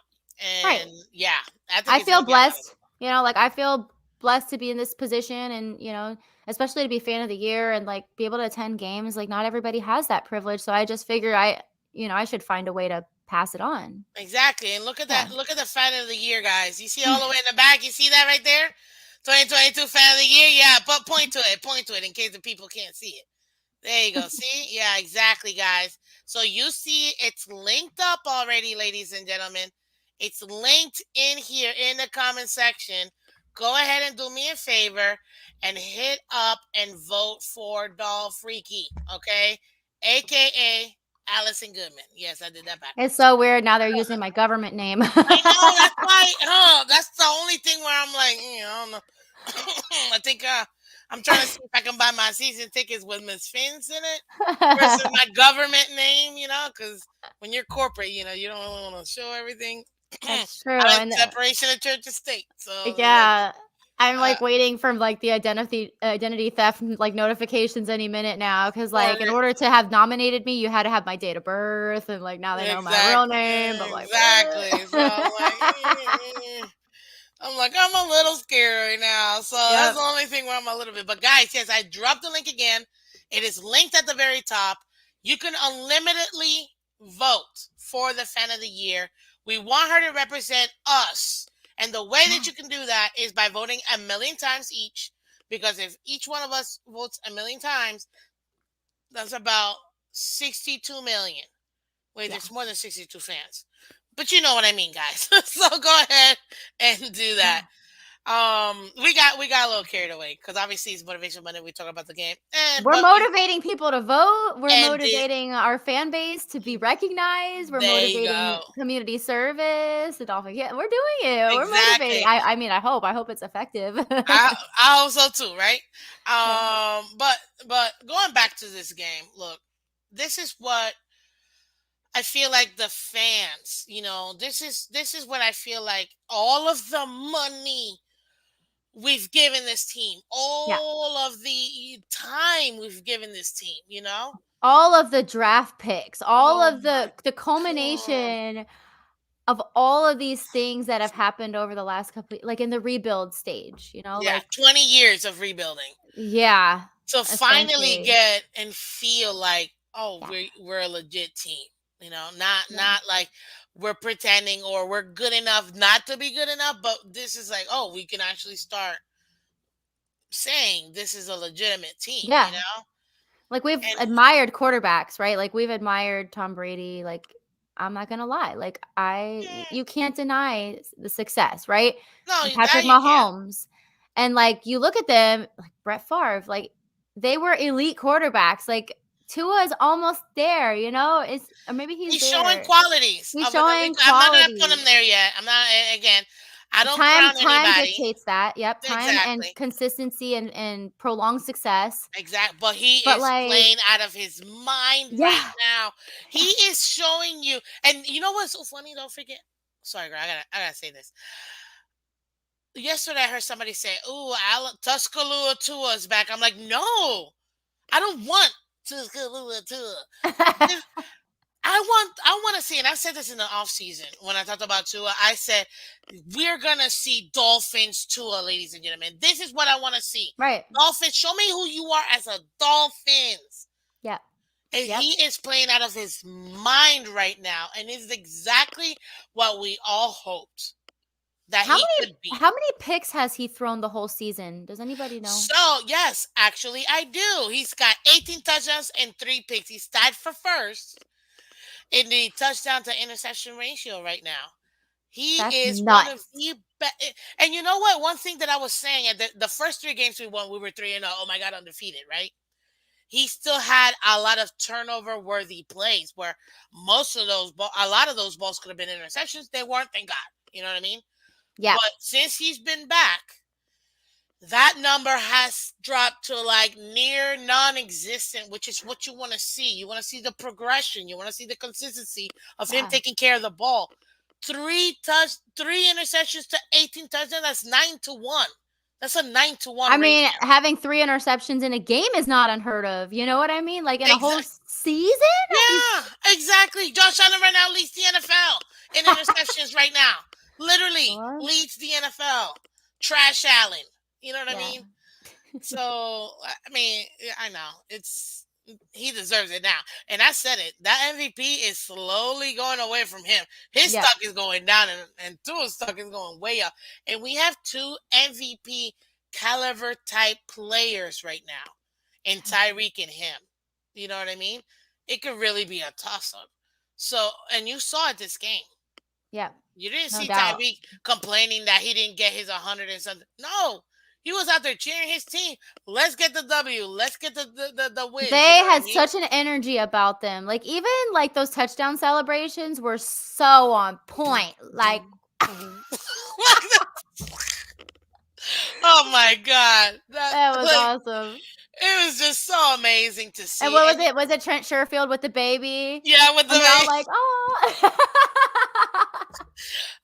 Right. And yeah, I think I it's gonna feel be a lot of blessed, like, I feel blessed to be in this position, and, especially to be fan of the year and, like, be able to attend games. Like, not everybody has that privilege. So I just figure I should find a way to pass it on. exactly. And look at that. Yeah. Look at the fan of the year, guys. You see all the way in the back. You see that right there? 2022 fan of the year. Yeah, but point to it. Point to it in case the people can't see it. There you go. See? Yeah, exactly, guys. So you see it's linked up already, ladies and gentlemen. It's linked in here in the comment section. Go ahead and do me a favor and hit up and vote for Dolphreaky, okay? AKA Allison Goodman. Yes, I did that It's backwards. so weird now they're using my government name. I know that's why. That's the only thing where I'm like, I don't know. I think I'm trying to see if I can buy my season tickets with Miss Phins in it versus my government name. Because when you're corporate, you don't really want to show everything. That's true, I like and separation of church and state. So like, yeah, I'm, uh, like, waiting for, like, the identity theft, like, notifications any minute now, because or like, in order to have nominated me, you had to have my date of birth, and, like, now they know my real name, I'm like, exactly. So I'm like, I'm a little scared right now. So that's Yep. the only thing where I'm a little bit. But guys, yes, I dropped the link again. It is linked at the very top. You can unlimitedly vote for the fan of the year. We want her to represent us. And the way that you can do that is by voting a million times each. Because if each one of us votes a million times, that's about 62 million. Wait, Yeah. there's more than 62 fans. But you know what I mean, guys. So go ahead and do that. We got a little carried away because obviously it's motivation Monday. We talk about the game, and We're but we motivating people to vote. We're and the, motivating our fan base to be recognized. We're there you motivating go. community service. The Dolphin, yeah, we're doing it. We're motivating. Exactly. I mean, I hope it's effective. I hope so too, right? Yeah, But going back to this game, look, this is what I feel like the fans. This is what I feel like all of the money we've given this team, yeah. all of the time we've given this team. All of the draft picks, all Oh of my the god. culmination of all of these things that have happened over the last couple, like in the rebuild stage. Yeah, Like 20 years of rebuilding. yeah, To finally essentially, get and feel like, oh, yeah, we're a legit team. Not yeah, like we're pretending or we're good enough not to be good enough, but this is like, oh, we can actually start saying this is a legitimate team, yeah. Like, we've And admired quarterbacks, right? Like, we've admired Tom Brady, like, I'm not gonna lie, like, eh, you can't deny the success, right? no, And that Patrick you can't. Mahomes, and, like, you look at them, like, Brett Favre, like, they were elite quarterbacks, like, Tua is almost there, It's or maybe he's He's showing there. qualities He's of an elite. showing I'm not gonna put him qualities. there yet. I'm not again. I don't Time crown time anybody. dictates that, yep, time and Exactly. consistency and prolonged success, Exactly. But he but, is like playing out of his mind right yeah, now. He yeah, is showing you. And you know what's so funny? Don't forget. Sorry, girl. I gotta say this. Yesterday, I heard somebody say, "Ooh, Tuscaloosa Tua's back." I'm like, no, I don't want Tuscaloosa Tua. I want to see, and I said this in the off season when I talked about Tua. I said we're gonna see Dolphins Tua, ladies and gentlemen. This is what I want to see. right. Dolphins, show me who you are as a Dolphins. Yep. And Yep. he is playing out of his mind right now, and is exactly what we all hoped that How he many could be. how many picks has he thrown the whole season? Does anybody know? So yes, actually, I do. He's got 18 touchdowns and 3 picks. He's tied for first in the touchdown to interception ratio right now. He That's is one of nuts. the best. And you know what? One thing that I was saying at the first 3 games we won, we were 3-0. Oh my God, undefeated, right? He still had a lot of turnover worthy plays where a lot of those balls could have been interceptions. They weren't, thank God. You know what I mean? Yeah. But since he's been back, that number has dropped to like near non-existent, which is what you want to see. You want to see the progression. You want to see the consistency of him Yeah. taking care of the ball. Three interceptions to 18 touchdowns. That's 9-1. That's a 9-1 I mean, ratio. having 3 interceptions in a game is not unheard of, you know what I mean? Like, in a whole Exactly. season? He's Yeah, exactly. Josh Allen right now leads the NFL in interceptions right now. Literally Sure. leads the NFL. Trash Allen. You know what I Yeah. mean? So I mean, I know he deserves it now, and I said it. That MVP is slowly going away from him. His Yep. stock is going down, and Tua's stock is going way up. And we have two MVP caliber type players right now, in Tyreek and him. You know what I mean? It could really be a toss up. So, and you saw it this game. Yep. You didn't No see doubt. Tyreek complaining that he didn't get his 100 and something. No, he was out there cheering his team. Let's get the W. Let's get the wins. You They know what I had mean? such an energy about them. Like even like those touchdown celebrations were so on Boom, point. Like boom, boom. Oh my God. That, that was like, awesome. it was just so amazing to And see. what was And it? Was it Trent Sherfield with the baby? yeah, with And they're all the, like, "Oh."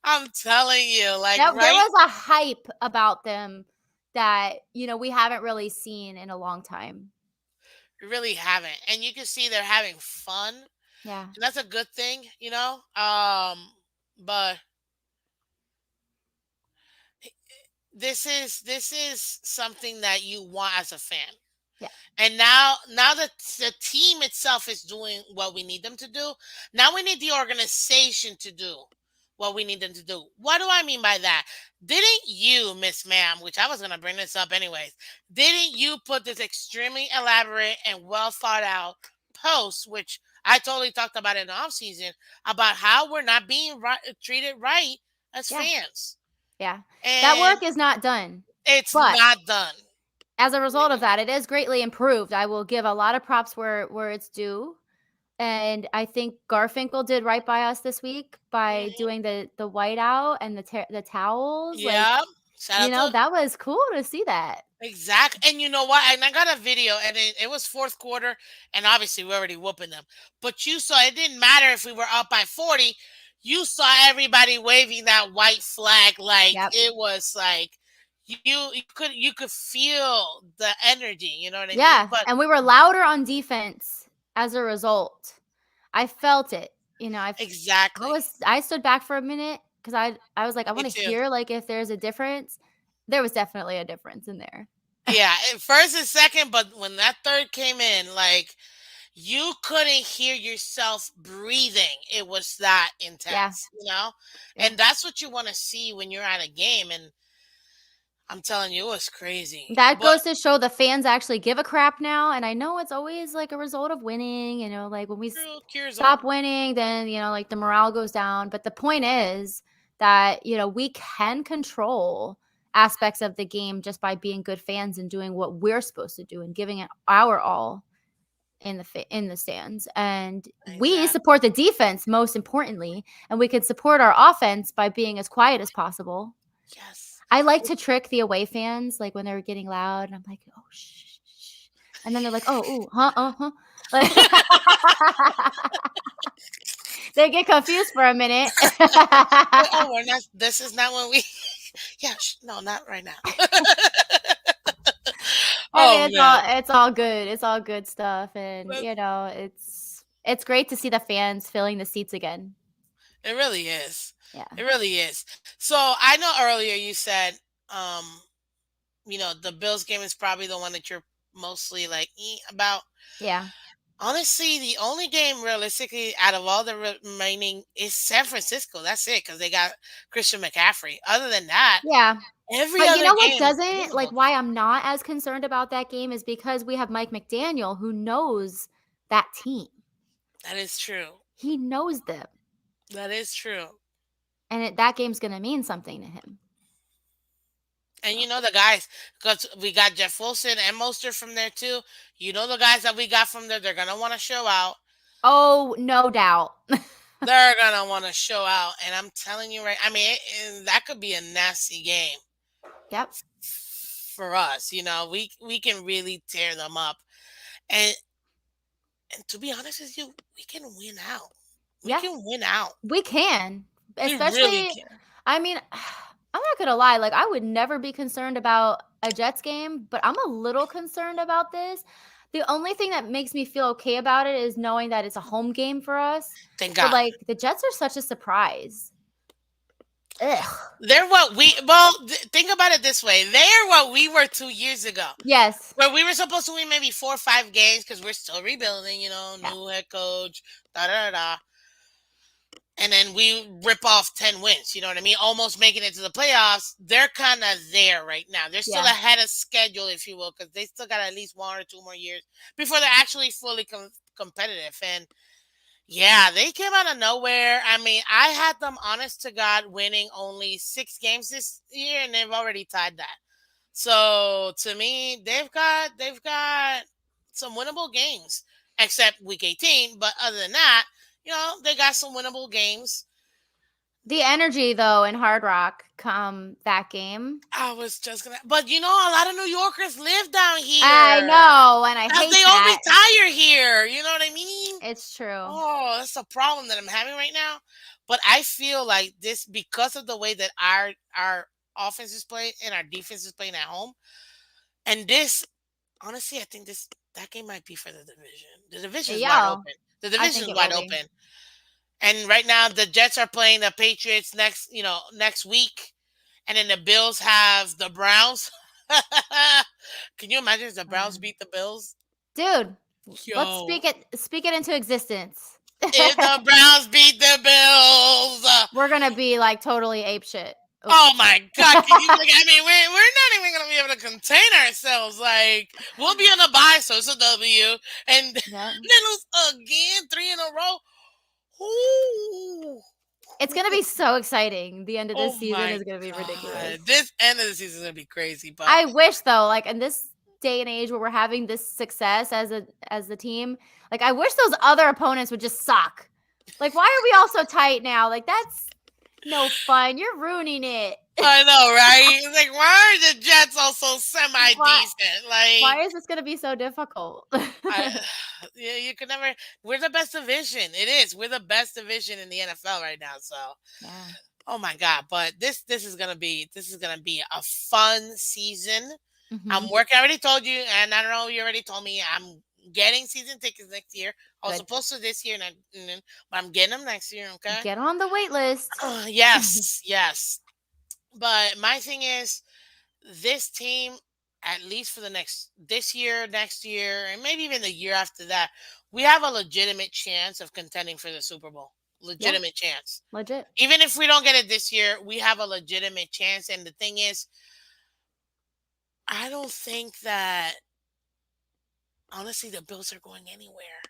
I'm telling you, like, There right? was a hype about them that, we haven't really seen in a long time. You really haven't. And you can see they're having fun. And Yeah. that's a good thing, you know? But this is something that you want as a fan. Yeah. And now that the team itself is doing what we need them to do, now we need the organization to do what we need them to do. What do I mean by that? Didn't you, Miss Ma'am, which I was gonna bring this up anyways, didn't you put this extremely elaborate and well thought out post, which I totally talked about in the off season, about how we're not being treated right as Yeah. fans, Yeah. That and work is not done. it's But not done. as a result of that, it is greatly improved. I will give a lot of props where it's due. And I think Garfinkel did right by us this week by Mhm. doing the whiteout and the towels. Like, Yeah. Shout out to that was cool to see that. exact. And you know what? And I got a video, and it was fourth quarter, and obviously we're already whooping them. But you saw it didn't matter if we were up by 40. You saw everybody waving that white flag, like Yep. it was like you could feel the energy. You know what I mean? Yeah, But and we were louder on defense as a result. I felt it. exactly, I stood back for a minute because I was like, I me want to too. hear like if there's a difference. There was definitely a difference in there. Yeah, at first and second, but when that third came in, like you couldn't hear yourself breathing. It was that Yeah, intense, you know? yeah. And that's what you want to see when you're at a game. And I'm telling you, it was crazy. That But goes to show the fans actually give a crap now, and I know it's always, like, a result of winning, like, when we true, cures all. stop winning, then, like, the morale goes down, but the point is that, we can control aspects of the game just by being good fans and doing what we're supposed to do and giving it our all in the stands, and we Exactly. support the defense most importantly, and we could support our offense by being as quiet as possible. Yes. I like to trick the away fans, like, when they're getting loud, and I'm like, "Oh, shh, shh, shh," and then they're like, "Oh, ooh, huh, huh." Like they get confused for a minute. Oh, we're not, this is not when we, yeah, no, not right now. I Oh, mean, man. it's all good. It's all good stuff, and, But it's great to see the fans filling the seats again. it really is. Yeah. It really is. So I know earlier you said, um, the Bills game is probably the one that you're mostly like about. Yeah. Honestly, the only game realistically out of all the remaining is San Francisco. That's it because they got Christian McCaffrey. Other than that, Yeah. every But you other know what game is doesn't like, winnable. why I'm not as concerned about that game is because we have Mike McDaniel who knows that team. That is true. He knows them, That is true. and that game's gonna mean something to him. And So the guys, because we got Jeff Wilson and Mostert from there too. The guys that we got from there, they're gonna want to show out. oh, no doubt. They're gonna want to show out, and I'm telling you right. I mean, that could be a nasty game Yep. for us. We can really tear them up, and to be honest with you, we can win out. We Yeah, can win out. we can. We really Especially can. I mean, I'm not gonna lie, like, I would never be concerned about a Jets game, but I'm a little concerned about this. The only thing that makes me feel okay about it is knowing that it's a home game for us, Thank but, God. like, the Jets are such a surprise. Ugh. They're what we think about it this way. They're what we were 2 years ago. Yes. Where we were supposed to win maybe 4 or 5 games because we're still rebuilding, Yeah. new head coach, da da da. And then we rip off 10 wins, you know what I mean? Almost making it to the playoffs. They're kind of there right now. They're still Yeah. ahead of schedule, if you will, because they still got at least 1 or 2 more years before they're actually fully competitive. And Yeah, they came out of nowhere. I mean, I had them, honest to God, winning only 6 games this year, and they've already tied that. So to me, they've got some winnable games, except week 18. But other than that, they got some winnable games. The energy though in Hard Rock come that game. I was just gonna, but a lot of New Yorkers live down I here. know, and I As hate they all that. retire here. You know what I mean? It's true. Oh, that's a problem that I'm having right now. But I feel like this, because of the way that our offense is playing and our defense is playing at home. And this, honestly, I think that game might be for the division. The division is wide Yeah, open. The I division think is it wide will be. open. And right now, the Jets are playing the Patriots next week, and then the Bills have the Browns. Can you imagine if the Browns Uh, beat the Bills? Dude, let's Yo, speak it into existence. if the Browns beat the Bills, We're gonna be like totally ape shit. oh Oops. my God! Can you? Like, I mean, we're not even gonna be able to contain ourselves. Like, we'll be on a bye, so it's a W, and Yep. then lose again, 3 in a row. Ooh. It's gonna be so exciting. The end of this Oh season my is gonna be God! ridiculous. This end of the season is gonna be crazy, but I wish though, like in this day and age where we're having this success as the team, like I wish those other opponents would just suck. Like, why are we all so tight now? Like that's no fun. You're ruining it. I know, right? It's like, why are the Jets also semi why decent? why Like, is this gonna be so difficult? I, yeah, you could never. We're the best division. It is. We're the best division in the NFL right now. So, Yeah. oh my God! But this is gonna be a fun season. I'm Mhm. working. I already told you, and I don't know. You already told me I'm getting season tickets next year. I was Good. supposed to this year, but I'm getting them next year. Okay. Get on the wait list. Yes, yes. But my thing is, this team, at least for the this year, next year, and maybe even the year after that, we have a legitimate chance of contending for the Super Bowl. Yeah, Legitimate chance. legit. Even if we don't get it this year, we have a legitimate chance. And the thing is, I don't think that, honestly, the Bills are going anywhere.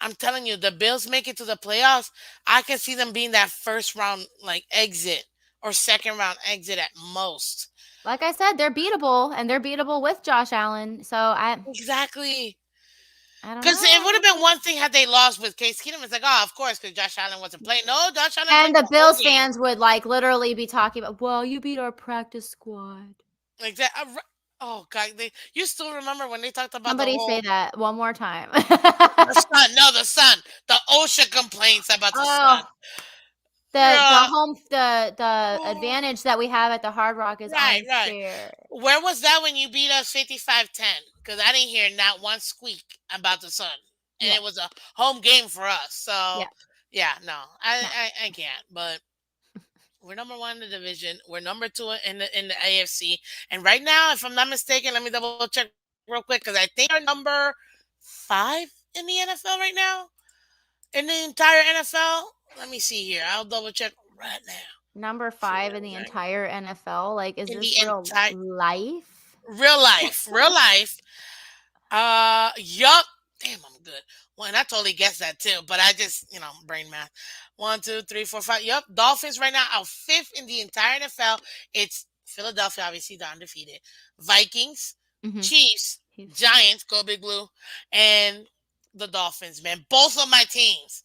I'm telling you, the Bills make it to the playoffs. I can see them being that first round like exit or second round exit at most. Like I said, they're beatable and they're beatable with Josh Allen. So Exactly. I don't Because it know. would have been one thing had they lost with Case Keenum. It's like, oh, of course, because Josh Allen wasn't playing. No, Josh Allen played And the the whole Bills game. fans would like literally be talking about, well, you beat our practice squad. Exactly. Oh God, you still remember when they talked about the Somebody say whole that one more time. the sun? No, the sun. The OSHA complaints about the sun. Oh, the Yeah. home the Oh, advantage that we have at the Hard Rock is right, right. unfair. Where was that when you beat us 55-10? Because I didn't hear not one squeak about the sun, and Yeah. it was a home game for us. So, Yeah. yeah, no, I No. I, I can't. But we're number one in the division. We're number two in the AFC. And right now, if I'm not mistaken, let me double check real quick because I think we are number 5 in the NFL right now. In the entire NFL. Let me see here. I'll double check right now. Number For 5 in the entire NFL. Like, is in the this real entire life? real life, real life. Yup. Damn, I'm good. Well, and I totally guessed that too, but I just, brain math. One, two, three, four, five. Yup. Dolphins right now are fifth in the entire NFL. It's Philadelphia, obviously, they're undefeated. Vikings, Mhm. Chiefs, He's Giants, go Big Blue, and the Dolphins, man. Both of my teams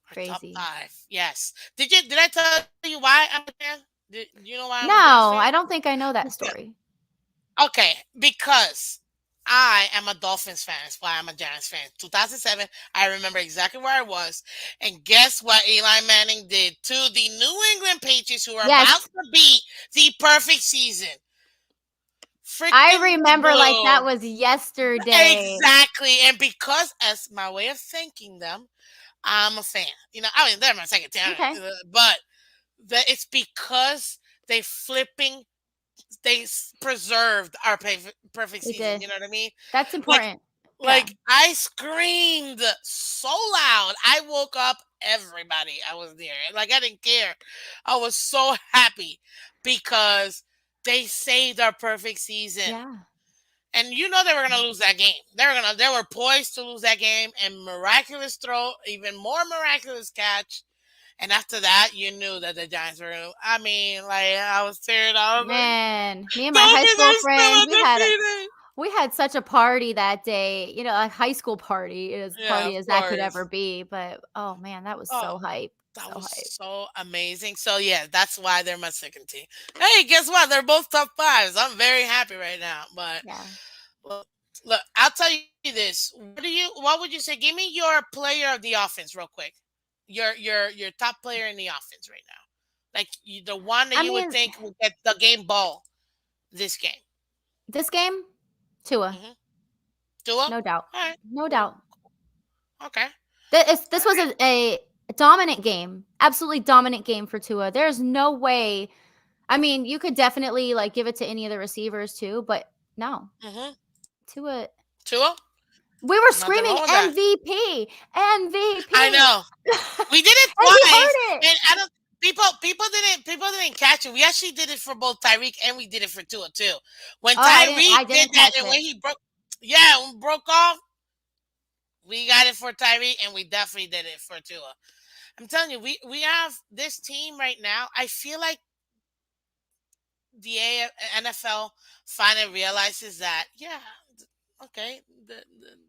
are top crazy. five. Yes. Did I tell you why I'm a fan? Do you know why I'm a Giants fan? No, I don't think I know that story. Okay, because I am a Dolphins fan. That's why I'm a Giants fan. 2007, I remember exactly where I was. And guess what Eli Manning did to the New England Patriots, who are about Yes. to beat the perfect season? I Freaking remember like that blue. was yesterday. Exactly. And because, as my way of thanking them, I'm a fan. I mean, they're my second team, Okay. but it's because they flipping preserved our perfect They season. did. You know what I mean? That's Like, important. Yeah. like I screamed so loud. I woke up everybody. I was there. Like I didn't care. I was so happy because they saved our perfect season. Yeah. and you know they were gonna lose that game. They were poised to lose that game, and miraculous throw, even more miraculous catch. And after that, you knew that the Giants were gonna. I mean, like I was tearing out. I was like, Man, me and my high Dolphins school are still friends, undefeated. we had such a party that day, you know, a high school party, as Yeah, party of as that could ever course. be, but oh man, that was Oh, so hype, that so was hype. so amazing. So yeah, that's why they're my second team. Hey, guess what? They're both top fives. I'm very happy right now. But Yeah. look, look, I'll tell you this. What would you say? Give me your player of the offense, real quick. Your top player in the offense right now. Like the one that I you would mean, think will get the game ball this game. this game, Tua, Mm-hmm. Tua? no doubt. All right. No Cool. doubt. Okay. This All was right. a dominant game. Absolutely dominant game for Tua. There's no way. I mean, you could definitely like give it to any of the receivers too, but no. Mm-hmm. Tua, Tua? we were Nothing screaming wrong with that. MVP, I MVP. know. We did it And you twice, heard it. and I don't. People didn't catch it. We actually did it for both Tyreek and we did it for Tua too. When Oh, Tyreek I did didn't that catch and it. when he broke, yeah, when broke off, we got it for Tyreek and we definitely did it for Tua. I'm telling you, we have this team right now. I feel like the NFL finally realizes that, yeah, okay, the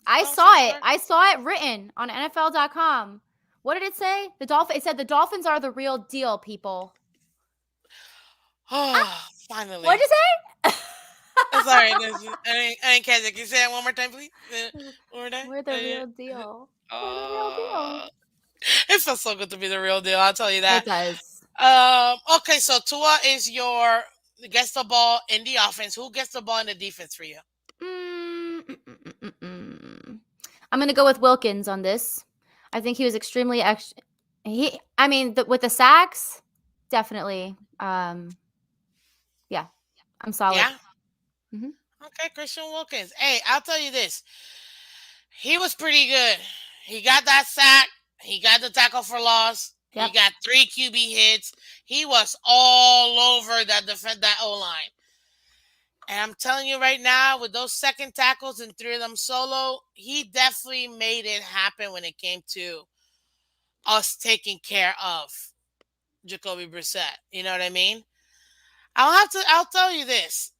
I saw Dolphins it. are. I saw it written on NFL.com. What did it say? It said the Dolphins are the real deal, people. Ah, Oh, what'd finally. you say? Sorry, I didn't catch it. Can you say that one more time, please? One more time. We're the real deal. We're the real Oh, deal. it feels so good to be the real deal. I'll tell you that. It does. Okay, so Tua is your gets the ball in the offense. Who gets the ball in the defense for you? Mm, mm, mm, mm, mm, mm. I'm gonna go with Wilkins on this. I think he was extremely I mean, with the sacks, definitely. Yeah, I'm solid. Yeah. Hmm. Okay, Christian Wilkins. Hey, I'll tell you this. He was pretty good. He got that sack. He got the tackle for loss. He Yep. got three QB hits. He was all over that O line. And I'm telling you right now, with those second tackles and three of them solo, he definitely made it happen when it came to us taking care of Jacoby Brissett. You know what I mean? I'll tell you this.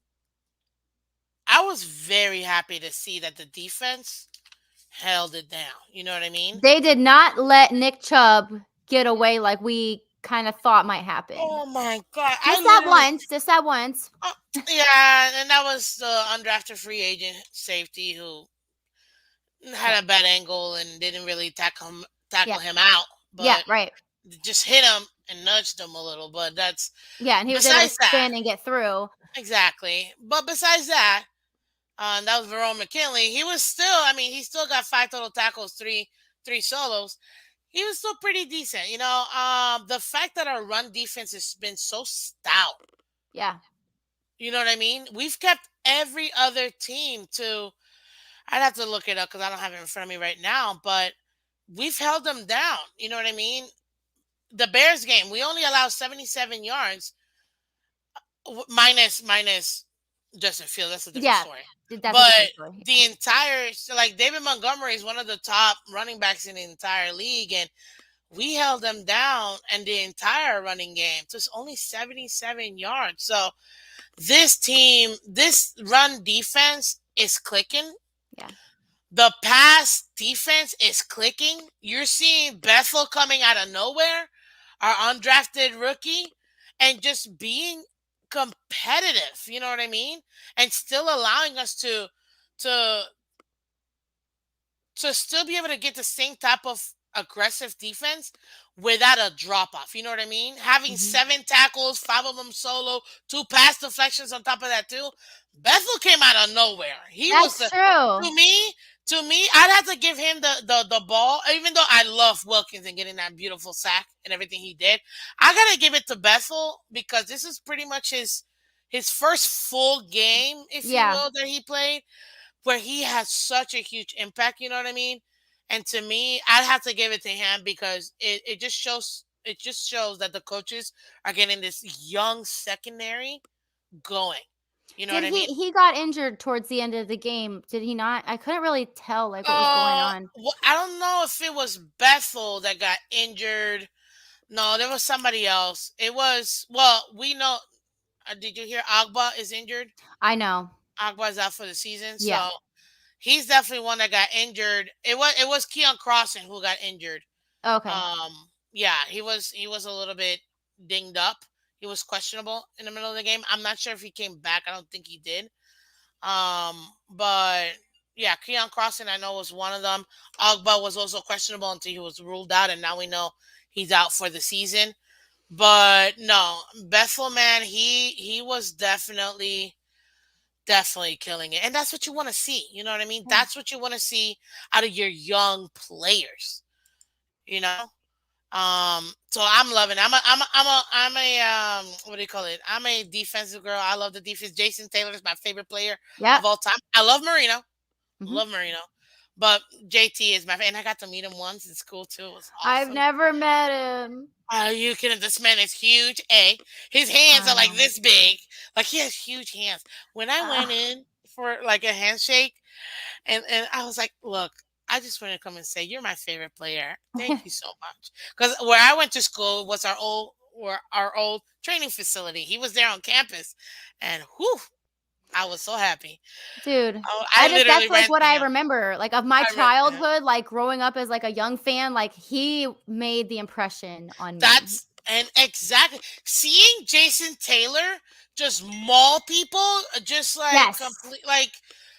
I was very happy to see that the defense held it down. You know what I mean? They did not let Nick Chubb get away like we kind of thought might happen. Oh my god! I Just that literally, once. Just that once. oh, yeah, and that was the undrafted free agent safety who Yep. had a bad angle and didn't really tackle Yep. him out, Yeah. but Right. just hit him and nudged him a little. But that's Yeah, and he was able to besides that. spin and get through. Exactly. But besides that, and that was Verone McKinley. He was still. I mean, he still got five total tackles, three solos. He was still pretty decent. You know, the fact that our run defense has been so stout. Yeah. You know what I mean? We've kept every other team to. I'd have to look it up because I don't have it in front of me right now. But we've held them down. You know what I mean? The Bears game, we only allowed 77 yards, minus Justin Fields. That's a different Yeah. story. That's a But different story. the entire, so like David Montgomery is one of the top running backs in the entire league, and we held them down and the entire running game. So it's only 77 yards. So this team, this run defense is clicking. Yeah. The pass defense is clicking. You're seeing Bethel coming out of nowhere, our undrafted rookie, and just being competitive. You know what I mean? And still allowing us to to still be able to get the same type of aggressive defense without a drop off. You know what I mean? Having Hmm. seven tackles, five of them solo, two pass deflections on top of that too. Bethel came out of nowhere. He was That's the true. to me. To me, I'd have to give him the ball, even though I love Wilkins and getting that beautiful sack and everything he did. I gotta give it to Bethel because this is pretty much his first full game, if you Yeah. will, that he played where he has such a huge impact, you know what I mean? And to me, I'd have to give it to him because it just shows that the coaches are getting this young secondary going. You know what Did I mean? he got injured towards the end of the game, did he not? I couldn't really tell, like, what was going on. I don't know if it was Bethel that got injured. No, there was somebody else. It was, well, we know. Did you hear Agba is injured? I know. Agba is out for the season, Yeah. so he's definitely one that got injured. It was Keon Crossen who got injured. Okay. Yeah, he was a little bit dinged up. He was questionable in the middle of the game. I'm not sure if he came back. I don't think he did. But yeah, Keon Crossen I know was one of them. Ogba was also questionable until he was ruled out, and now we know he's out for the season. But no, Bethel man, he was definitely killing it, and that's what you want to see. You know what I mean? Yeah. That's what you want to see out of your young players. You know. So I'm loving it. What do you call it? I'm a defensive girl. I love the defense. Jason Taylor is my favorite player Yep. of all time. I love Marino. Mhm. Love Marino. But JT is my favorite. And I got to meet him once in school too. It was I've awesome. never met him. Are you kidding? This man is huge. His hands I are like know. this big. Like he has huge hands. When I went Ah, in for like a handshake, and I was like, "Look, I just want to come and say you're my favorite player. Thank you so much." Because where I went to school was our old training facility. He was there on campus, and whew, I was so happy. dude, Oh, I I just literally that's, like, ran what to I him. remember, like, of my I ran to him. childhood, like, growing up as, like, a young fan, like, he made the impression on me. That's and exactly seeing Jason Taylor just maul people, just like Yes. complete, like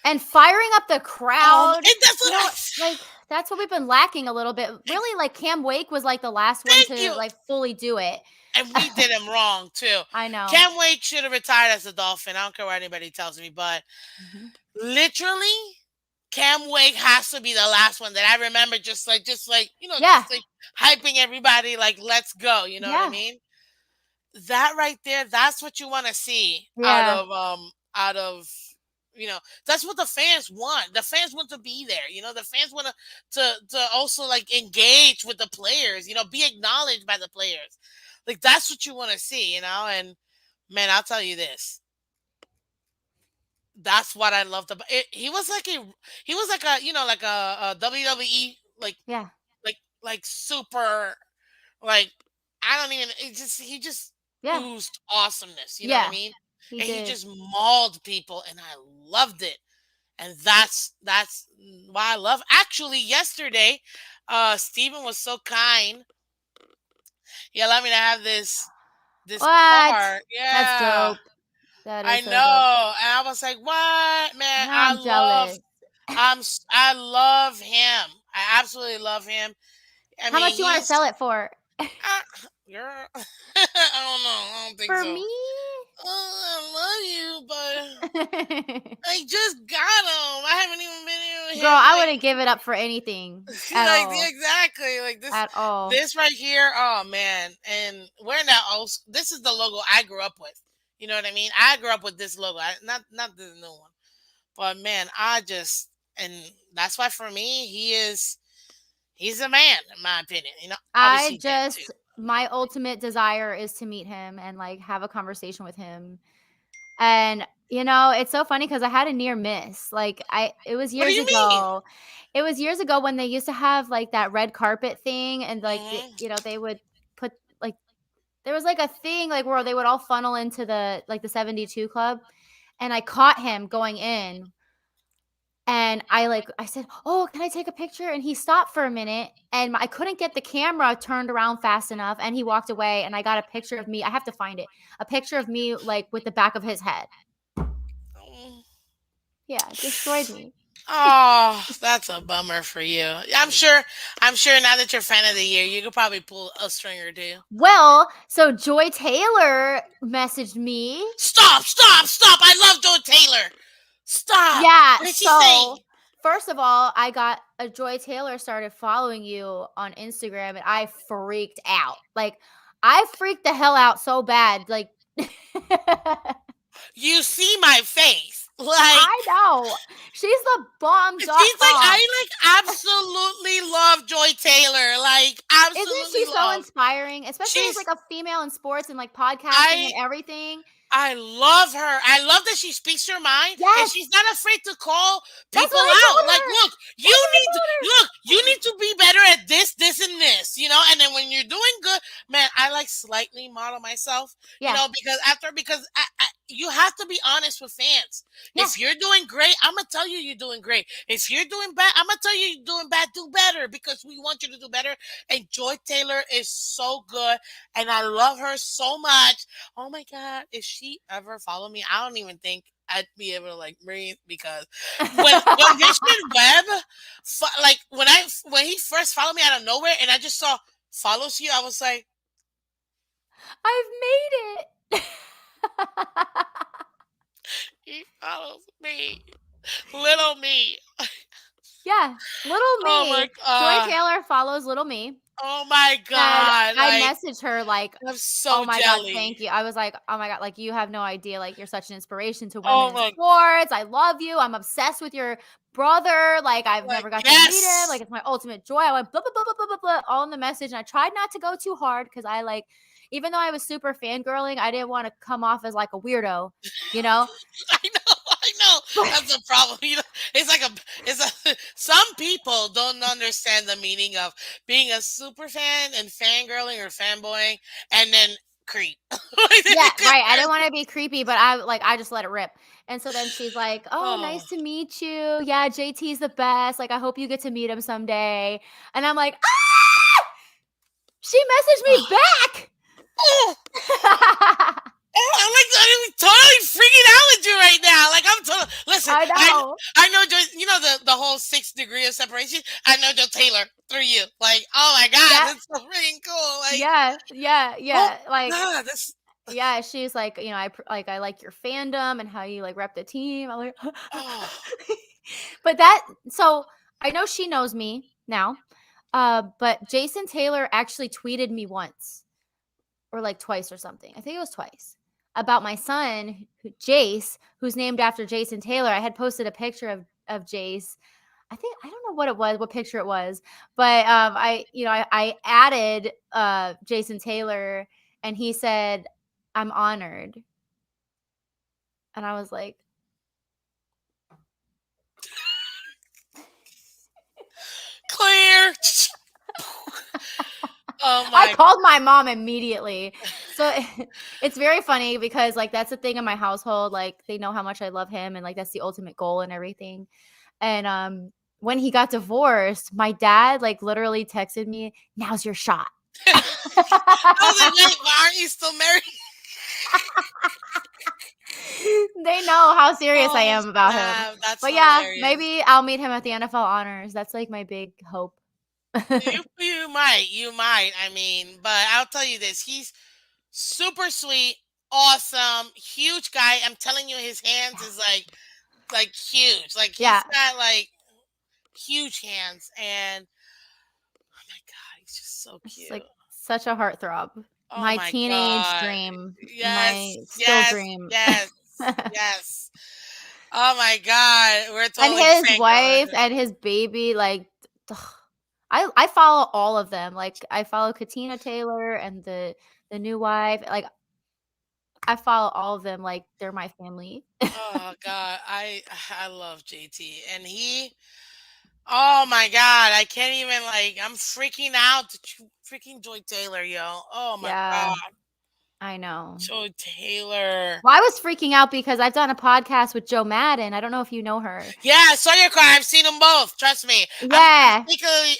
And firing up the crowd. and that's You what know I what? Like, that's what we've been lacking a little bit. Really, like, Cam Wake was, like, the last one thank to, you. like, fully do it. And we did him wrong too. I know. Cam Wake should have retired as a Dolphin. I don't care what anybody tells me, but Mhm. literally, Cam Wake has to be the last one that I remember. Just like Yeah. just like hyping everybody, like let's go. You know what I Yeah. mean? That right there, that's what you want to see Yeah. out of that's what the fans want. The fans want to be there. The fans want to also like engage with the players. Be acknowledged by the players. Like that's what you want to see. And man, I'll tell you this. That's what I loved about it. He was like a WWE Yeah. like super like I don't even he just Yeah. oozed awesomeness, you know what I Yeah. mean? He And he did. just mauled people and I loved it. And that's why I love actually yesterday, Steven was so kind. He allowed me to have this What? part. That's Yeah. dope. That I is so dope. know. And I was like, "What, man? Now I'm jealous. I love him. I absolutely love him. I How mean, much you wanna he's sell it for? uh, girl. I don't know. I don't think For so. me? I love you, but I just got him. I haven't even been here with Girl, him. I Like, wouldn't give it up for anything at like all. exactly. Like this, At all. this right here. Oh man, and wearing that old. This is the logo I grew up with. You know what I mean? I grew up with this logo. Not the new one. But man, and that's why for me he's a man in my opinion. I Obviously Dan too. just my ultimate desire is to meet him and, like, have a conversation with him. And, it's so funny because I had a near miss. Like, I it was What do years you mean? ago. It was years ago when they used to have, like, that red carpet thing and, like, Hmm. they would put, like there was, like, a thing, like, where they would all funnel into the 72 club, and I caught him going in, and I said, "Oh, can I take a picture?" And he stopped for a minute, and I couldn't get the camera turned around fast enough, and he walked away, and I got a picture of me. I have to find it. A picture of me, like, with the back of his head. Yeah, it destroyed me. Oh, that's a bummer for you. I'm sure now that you're fan of the year, you could probably pull a string or two. Well, so Joy Taylor messaged me. Stop, stop, stop. I love Joe Taylor. Stop. Yeah, What did she so say? first of all, I got a Joy Taylor started following you on Instagram and I freaked out. Like, I freaked the hell out so bad. Like, You see my face. I Like know. She's the she's like bomb.com. I absolutely love Joy Taylor. Like Isn't absolutely she so love. inspiring? Especially as She's like a female in sports and like podcasting and I everything. I love her. I love that she speaks her mind and Yes. she's not afraid to call That's people what I out. told Like, her. look, That's what I told her. you need to be better at this, this, and this, And then when you're doing good, man, I like slightly model myself, Yeah. because you have to be honest with fans. Yeah. If you're doing great, I'm gonna tell you you're doing great. If you're doing bad, I'm gonna tell you you're doing bad. Do better because we want you to do better. And Joy Taylor is so good, and I love her so much. Oh my god, if she ever followed me, I don't even think I'd be able to like breathe because when Richmond Webb, like when he first followed me out of nowhere, and I just saw follows you, I was like, I've made it. he follows me, little me. Yeah, little Oh my me. Joy god, Taylor follows little me, oh my and god, I like messaged her like, I'm "Oh so my god, jelly. thank you." I was like, "Oh my god, like you have no idea, like you're such an inspiration to women Oh in my, sports. I love you. I'm obsessed with your brother. Like I've like never got to meet him. Like yes, it's my ultimate joy." I went blah blah blah blah blah blah, blah all in the message, and I tried not to go too hard because I like, even though I was super fangirling, I didn't want to come off as like a weirdo, you know. I know. That's a problem. It's like it's a. Some people don't understand the meaning of being a super fan and fangirling or fanboying, and then creep. Like, Yeah, because right. I didn't there's- want to be creepy, but I just let it rip. And so then she's like, "Oh, oh, nice to meet you. Yeah, JT's the best. Like I hope you get to meet him someday." And I'm like, "Ah!" She messaged me back. oh, I'm like I'm totally freaking out with you right now. Like I'm totally listen. I know. I know Joy. The whole 6 degree of separation. I know Joe Taylor through you. Like oh my god, Yeah, that's so freaking cool. Like yeah, yeah, oh yeah. Like god, that's yeah, she's like, I like your fandom and how you like rep the team. I'm like, oh. but that so I know she knows me now. But Jason Taylor actually tweeted me once or like twice or something. I think it was twice about my son, Jace, who's named after Jason Taylor. I had posted a picture of Jace. I don't know what it was, what picture it was, but I added Jason Taylor, and he said, "I'm honored," and I was like, Clear. Oh I my. called my mom immediately. So it's very funny because like that's the thing in my household. Like they know how much I love him, and like that's the ultimate goal and everything. And when he got divorced, my dad like literally texted me, "Now's your shot." I was like, wait, why aren't you still married? They know how serious I Oh am about him. snap, that's But yeah, hilarious. maybe I'll meet him at the NFL honors. That's like my big hope. You might. I mean, but I'll tell you this: he's super sweet, awesome, huge guy. I'm telling you, his hands Yeah. is like huge. Like Yeah. he's got like huge hands, and oh my god, he's just so It's cute. like such a heartthrob. Oh My my teenage god, dream. yes, My still yes, dream. yes, yes. Oh my god, we're And totally his wife fangirling. and his baby, like, ugh, I follow all of them. Like, I follow Katina Taylor and the new wife. Like, I follow all of them like they're my family. Oh god, I love JT, and he. Oh my god, I can't even like. I'm freaking out. Freaking Joy Taylor, yo. Oh my Yeah, god, I know. Joy Taylor. Well, I was freaking out because I've done a podcast with Joe Madden. I don't know if you know her. Yeah, I saw your car. I've seen them both. Trust me. Yeah.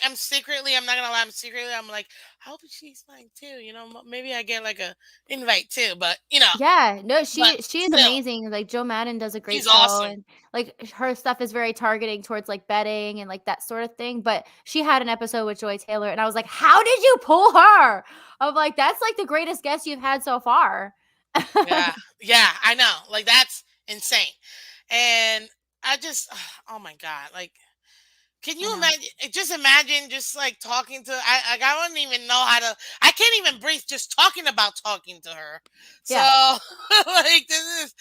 I'm secretly. I'm not gonna lie. I'm secretly. I'm like, I hope she's mine too. Maybe I get like a invite too. But Yeah, no, but she is still, amazing. Like Joe Madden does a great she's show, awesome. and like her stuff is very targeting towards like betting and like that sort of thing. But she had an episode with Joy Taylor, and I was like, "How did you pull her?" I'm like, "That's like the greatest guest you've had so far." Yeah, yeah, I know. Like that's insane. And I just, oh my god, like. Can I you know. imagine? Just imagine, just like talking to. I wouldn't even know how to. I can't even breathe just talking about talking to her. So Yeah. like this is.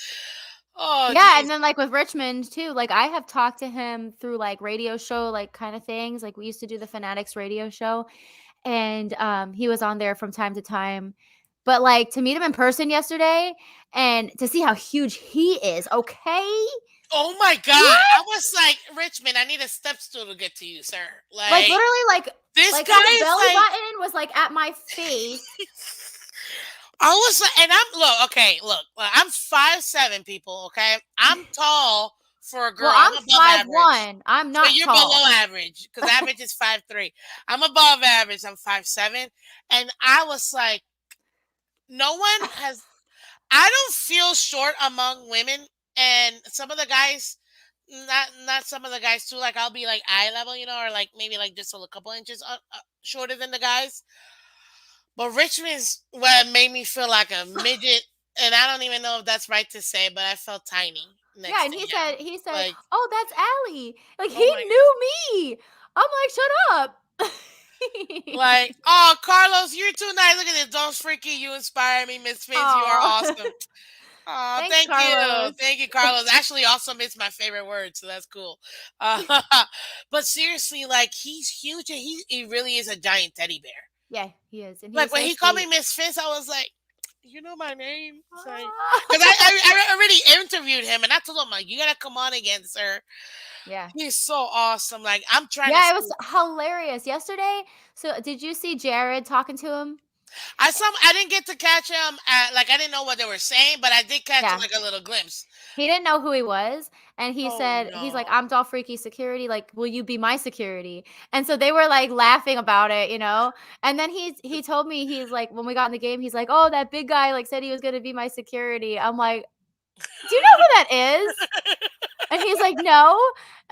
Oh Yeah, and geez. then like with Richmond too, like I have talked to him through like radio show like kind of things. Like we used to do the Fanatics radio show, and he was on there from time to time. But like to meet him in person yesterday and to see how huge he is, okay? Oh my god! I What? was like, Richmond, I need a step stool to get to you, sir. Like Like literally this like his guy is belly like. button was like at my face. I was like, and I'm look, okay, look, I'm 5'7", people. Okay, I'm tall for a Well, girl. I'm I'm above five average. one. I'm So not you're tall. below average because average is 5'3". I'm above average. I'm 5'7", and I was like, no one has. I don't feel short among women, and some of the guys, not some of the guys too. Like I'll be like eye level, or like maybe like just a couple inches shorter than the guys. But Richmond's what made me feel like a midget, and I don't even know if that's right to say, but I felt tiny Yeah, next and to he him. said, Like, "Oh, that's Allie." Like oh he my knew me. I'm like, "Shut up." like, oh, Carlos, you're too nice. Look at this. Don't freaky. You inspire me, Miss Phins. You are Oh, awesome. Oh, thanks, thank you. Carlos. Thank you, Carlos. Actually, awesome is my favorite word, so that's cool. Uh, but seriously, like, he's huge and he really is a giant teddy bear. Yeah, he is, and he Like, is when so he called me sweet. Miss Phins, I was like, you know my name? It's like, because Ah. I already interviewed him and I told him, like, you got to come on again, sir. Yeah. He's so awesome. Like, I'm trying to Yeah, it was see. hilarious yesterday. So, did you see Jared talking to him? I didn't get to catch him like I didn't know what they were saying, but I did catch Yeah. like a little glimpse. He didn't know who he was, and he Oh said he's like, no. "I'm Dolphreaky security, like, will you be my security?" And so they were, like, laughing about it, you know? And then he told me, he's like when we got in the game, he's like, "Oh, that big guy, like, said he was gonna be my security." I'm like, "Do you know who that is?" And he's like, "No."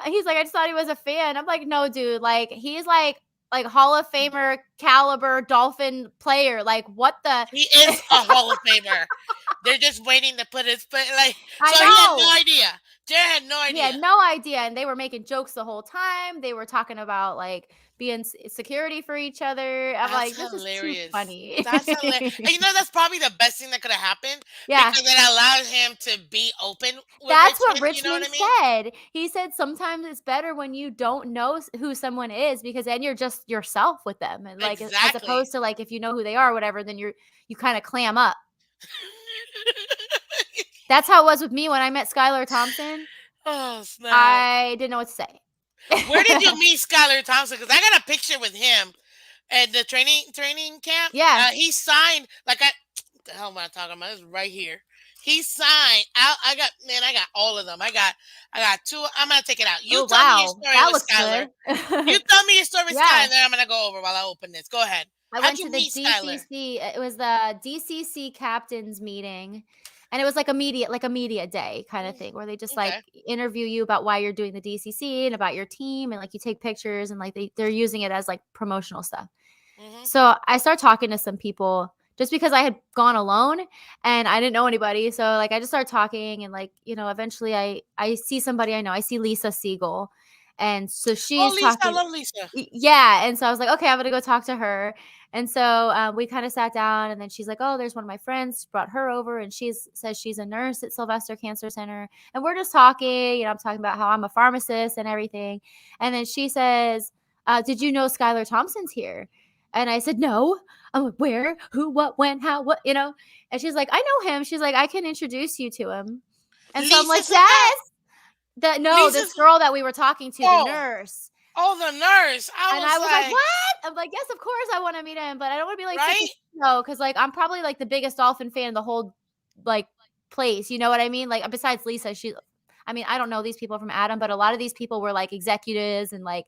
He's like, "I just thought he was a fan." I'm like, "No, dude, like, he's like Hall of Famer caliber Dolphin player, like, what the." He is a Hall of Famer. They're just waiting to put his foot like I so he had no know. idea. Jared had no He had idea. no idea, and they were making jokes the whole time. They were talking about, like, being security for each other. I'm That's like, "This is too hilarious. funny." That's hilarious. And that's probably the best thing that could have happened Yeah, because it allowed him to be open with that's what Richmond. You know what Richmond I mean? said. He said sometimes it's better when you don't know who someone is because then you're just yourself with them, and, like, as Exactly. opposed to, like, if you know who they are or whatever, then you kinda clam up. That's how it was with me when I met Skylar Thompson. Oh snap! I didn't know what to Where did you say. meet Skylar Thompson? Because I got a picture with him at the training camp. Yeah. He signed like I. What the hell am I talking about? It's right here. He signed. I got man. I got all of them. I got two. I'm gonna take it out. You Oh, tell me your wow. story That with looks Skylar. good. You tell me your story with Skylar, Yeah. and then I'm gonna go over while I open this. Go ahead. I How'd went to you the meet Skylar? DCC. It was the DCC captains meeting, and it was like a media day kind of Mm, thing where they just like okay. interview you about why you're doing the DCC and about your team, and like you take pictures and like they're using it as like promotional stuff. Mhm. So I started talking to some people just because I had gone alone and I didn't know anybody. So like I just started talking and like, eventually I see somebody I know. I see Lisa Siegel. And so Oh, she's Lisa, I talking. love Lisa. Yeah, and so I was like, "Okay, I'm gonna go talk to her." And so, we kinda sat down, and then she's like, "Oh, there's one of my friends, brought her over, and says she's a nurse at Sylvester Cancer Center." And we're just talking, I'm talking about how I'm a pharmacist and everything. And then she says, "Did you know Skylar Thompson's here?" And I said, "No." I'm like, "Where? Who? What? When? How? What?" And she's like, "I know him." She's like, "I can introduce you to him." And so I'm Lisa like, said that. "Yes." No, Lisa. this girl that we were talking to, the Oh, nurse. oh, the nurse. I And was I was like, like, "What?" I'm like, "Yes, of course I wanna meet him, but I don't wanna be, like, such a right? because like, I'm probably, like, the biggest Dolphin fan in the whole, like, place, you know what I mean? Like, besides Lisa, I mean, I don't know these people from Adam, but a lot of these people were, like, executives and, like,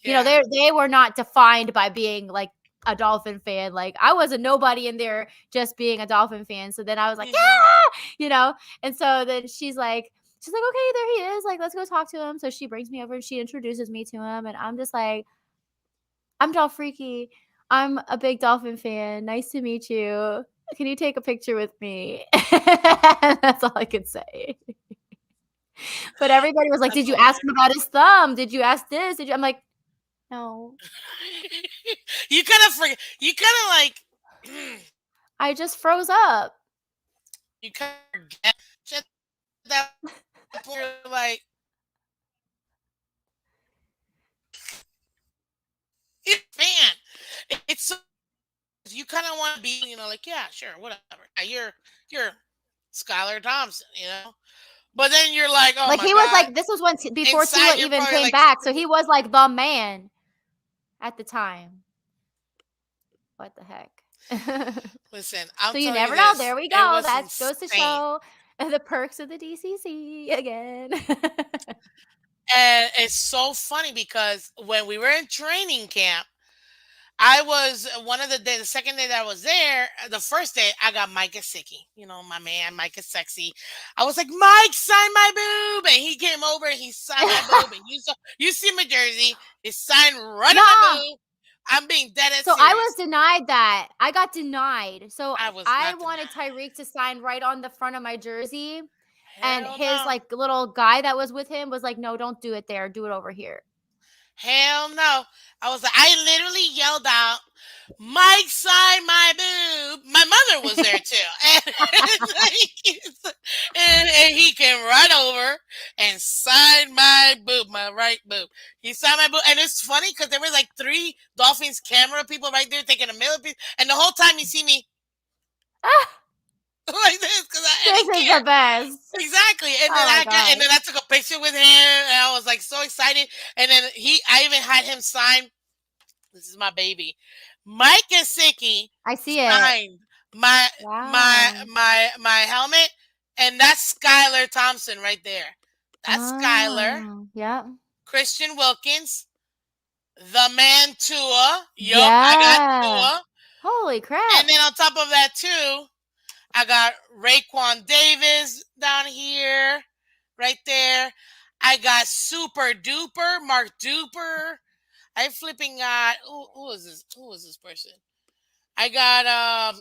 Yeah. they were not defined by being, like, a Dolphin fan, like, I was a nobody in there just being a Dolphin fan, so then I was like, Mhm. "Yeah!" You know? And so then she's like, "Okay, there he is, like, let's go talk to him." So she brings me over and she introduces me to him, and I'm just like, "I'm Dolphreaky. I'm a big Dolphin fan. Nice to meet you. Can you take a picture with me?" That's all I could say. But everybody was like, That's "Did you ask hilarious. him about his thumb? Did you ask this? Did you?" I'm like, "No. You kind of forget. You kind of like. I just froze up." You kind of forget. At that point, you're like, you're a fan. It's so. You kind of want be, like, yeah, sure, whatever. Yeah, you're Skylar Thompson, But then you're like, oh Like, my he was god, like, this was when before inside Tua you're even probably came like, back, so he was like the man at the time. What the heck? listen, I'm So you telling you never know. this, There we it go. was That goes to insane. show the perks of the DCC again. And it's so funny because when we were in training camp, I was one of the second day that I was there, the first day I got Mike Gesicki, my man, Mike is sexy. I was like, Mike, sign my boob. And he came over and he signed my boob. And you see my jersey, it's signed right on my Nah. boob. I'm being dead at So I was serious. denied that. I got denied. So I was I not wanted denied. Tyreek to sign right on the front of my jersey. And Hell his no. like little guy that was with him was like, no, don't do it there. Do it over here. Hell no. I literally yelled out, Mike, sign my boob. My mother was there too. And he came right over and signed my boob, my right boob. He signed my boob. And it's funny because there were like 3 Dolphins camera people right there taking a millipede. And the whole time you see me like this because I This didn't is the care. best. Exactly. And then Oh my and then gosh. I took a picture with him and I was like so excited. And then I even had him sign. This is my baby. Mike Gesicki I see it. signed my Wow. my helmet, and that's Skylar Thompson right there. That's Skylar, Oh, yep. Christian Wilkins, the man Tua. Yup, I got Yeah. Tua. Holy crap. And then on top of that too, I got Raekwon Davis down here, right there. I got Super Duper, Mark Duper. I flipping got who is this? Who is this person? I got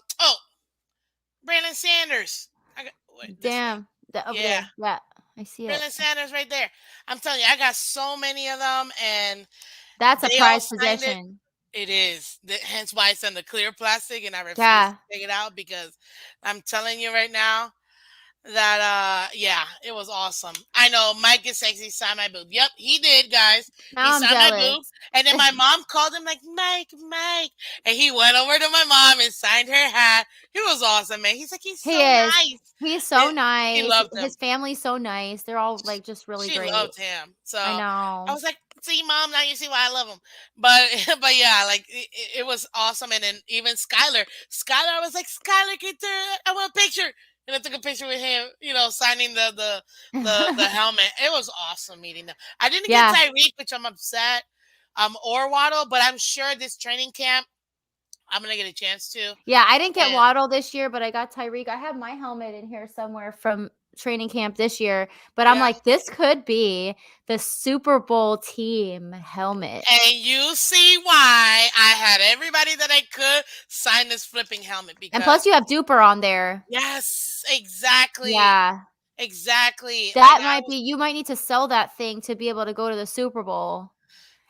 Brandon Sanders. I got this way. Damn. That over Yeah, there. Yeah. I see it. Brandon Sanders right there. I'm telling you, I got so many of them, and That's a they all prized signed it. possession. It is. Hence why it's in the clear plastic, and I refuse to Yeah. take it out because I'm telling you right now, that yeah, it was awesome. I know Mike is sexy, signed my boob. Yep, he did, guys. He Now I'm signed my boob. jealous. And then my mom called him like, Mike. And he went over to my mom and signed her hat. He was awesome, man. He's like, he's so He is. nice. He's so And she nice. loved him. His family's so nice. They're all like just really She great. loved him. So I I know. was like, see, mom, now you see why I love him. But but yeah, like it was awesome. And then even Skylar was like, Skylar, I want a picture. And I took a picture with him, signing the helmet. It was awesome meeting them. I didn't get Yeah. Tyreek, which I'm upset, or Waddle, but I'm sure this training camp I'm gonna get a chance to. Yeah, I didn't get And Waddle this year, but I got Tyreek. I have my helmet in here somewhere from training camp this year, but I'm yeah, like, this could be the Super Bowl team helmet. and you see why I had everybody that I could sign this flipping helmet And plus because you have Duper on there. yes, exactly. Yeah. Exactly. Like That I might was be you might need to sell that thing to be able to go to the Super Bowl.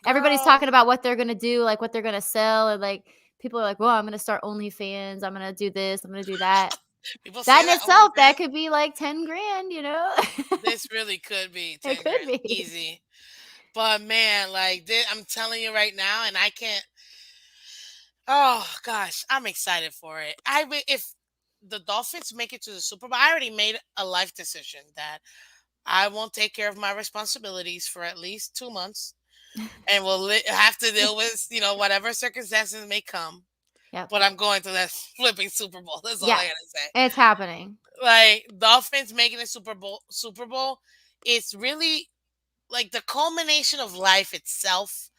Everybody's girl. talking about what they're gonna do, like what they're gonna sell, and like people are like, "Well, I'm gonna start OnlyFans. I'm gonna do this. I'm gonna do that." People That say in that itself, that OnlyFans. could be like 10 grand, you know? This really could be It 10 could grand be. easy. But man, like I'm telling you right now, and I can't. Oh gosh, I'm excited for it. If the Dolphins make it to the Super Bowl, I already made a life decision that I won't take care of my responsibilities for at least 2 months, and will have to deal with whatever circumstances may come. Yep. But I'm going to that flipping Super Bowl. That's all Yeah. I gotta say. It's happening. Like Dolphins making a Super Bowl, it's really like the culmination of life itself,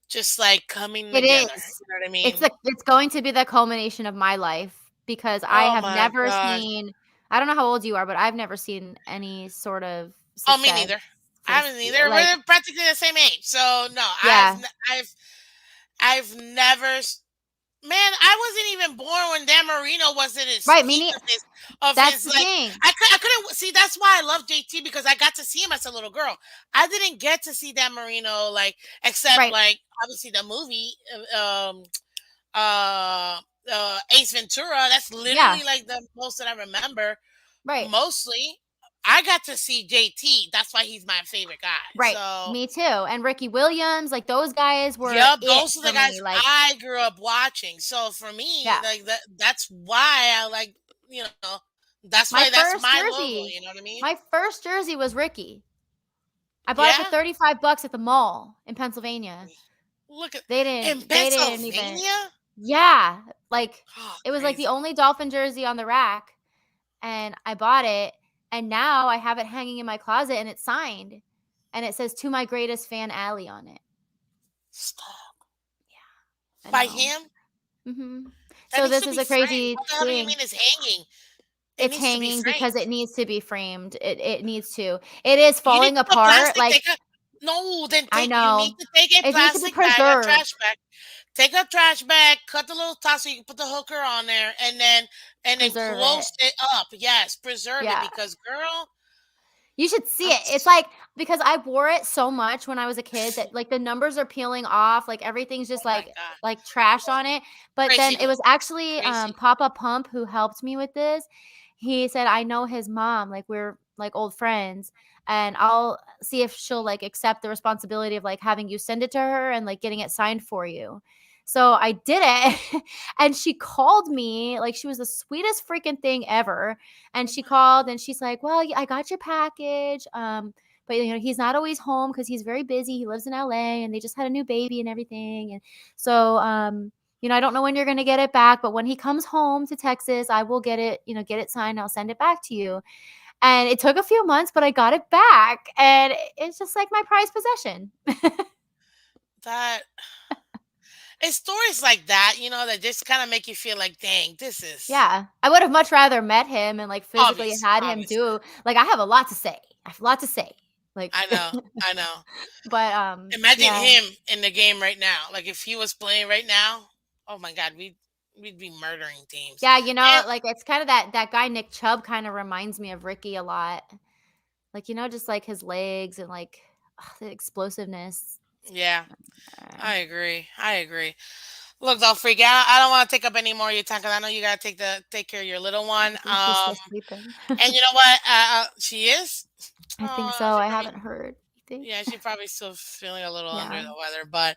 just like coming It together. is. You know what I mean? It's going to be the culmination of my life because I Oh have my never gosh. seen I don't know how old you are, but I've never seen any sort of Oh, me success. neither. I haven't either. Like, We're practically the same age, so no. yeah. I've never. Man, I wasn't even born when Dan Marino was in his Right, peak of that's his the like. thing. I couldn't see. That's why I love JT because I got to see him as a little girl. I didn't get to see Dan Marino like except Right. like obviously the movie, uh, Ace Ventura. That's Yeah. literally like the most that I remember. Right. Mostly. I got to see JT. That's why he's my favorite guy. Right. So, Me too. And Ricky Williams, like those guys were yep, it those are the for guys me. Like, I grew up watching. So for me, yeah. like that's why I like, that's why My that's my first logo. You jersey, know what I mean? my first jersey was Ricky. I bought it for Yeah. $35 at the mall in Pennsylvania. Look at They in didn't even, Pennsylvania. yeah, like Oh, it was like the crazy. only Dolphin jersey on the rack, and I bought it, and now I have it hanging in my closet, and it's signed, and it says "To my greatest fan, Allie" on it. Stop. I By know. him? That So needs this to is be a framed. crazy What the hell do you thing. mean it's hanging? It It's needs to be hanging because framed. it needs to be framed. It needs to. It is You need falling to put apart. plastic. Like, No, then I you need know. to take a It needs to be plastic bag, a preserved. trash bag. Take a trash bag, cut the little top so you can put the hooker on there, and then Preserve it. close it up. Yes, preserve it Yeah. because girl, You should see I'm it. It's like, because I wore it so much when I was a kid that like the numbers are peeling off, like everything's just oh my like god, trash on it. But then crazy it look, was actually crazy. Papa Pump who helped me with this. He said, I know his mom, like we're like old friends, and I'll see if she'll like accept the responsibility of like having you send it to her and like getting it signed for you. So I did it. And she called me, like she was the sweetest freaking thing ever. And Oh she my, called and she's like, "Well, I got your package. But he's not always home because he's very busy. He lives in LA and they just had a new baby and everything. And so I don't know when you're gonna get it back, but when he comes home to Texas, I will get it, get it signed. I'll send it back to you." And it took a few months, but I got it back. And it's just like my prized possession. that it's stories like that, that just kind of make you feel like, dang, this is Yeah. I would have much rather met him and like physically obvious, had him obvious. do, like, I have a lot to say. I have a lot to say. Like, I know, I know. but Imagine yeah. him in the game right now. Like if he was playing right now, oh my god, we'd be murdering teams. Yeah, And like it's kind of that guy Nick Chubb kind of reminds me of Ricky a lot. Like, just like his legs and like the explosiveness. yeah, Uh, I agree. I agree. Look, Dolphreaky, I don't want to take up any more of your time because I know you gotta take care of your little one. I think she's still sleeping. And you know what? She is. I think Oh, so. she I probably haven't heard. You think? yeah, she probably still feeling a little under Yeah. the weather, but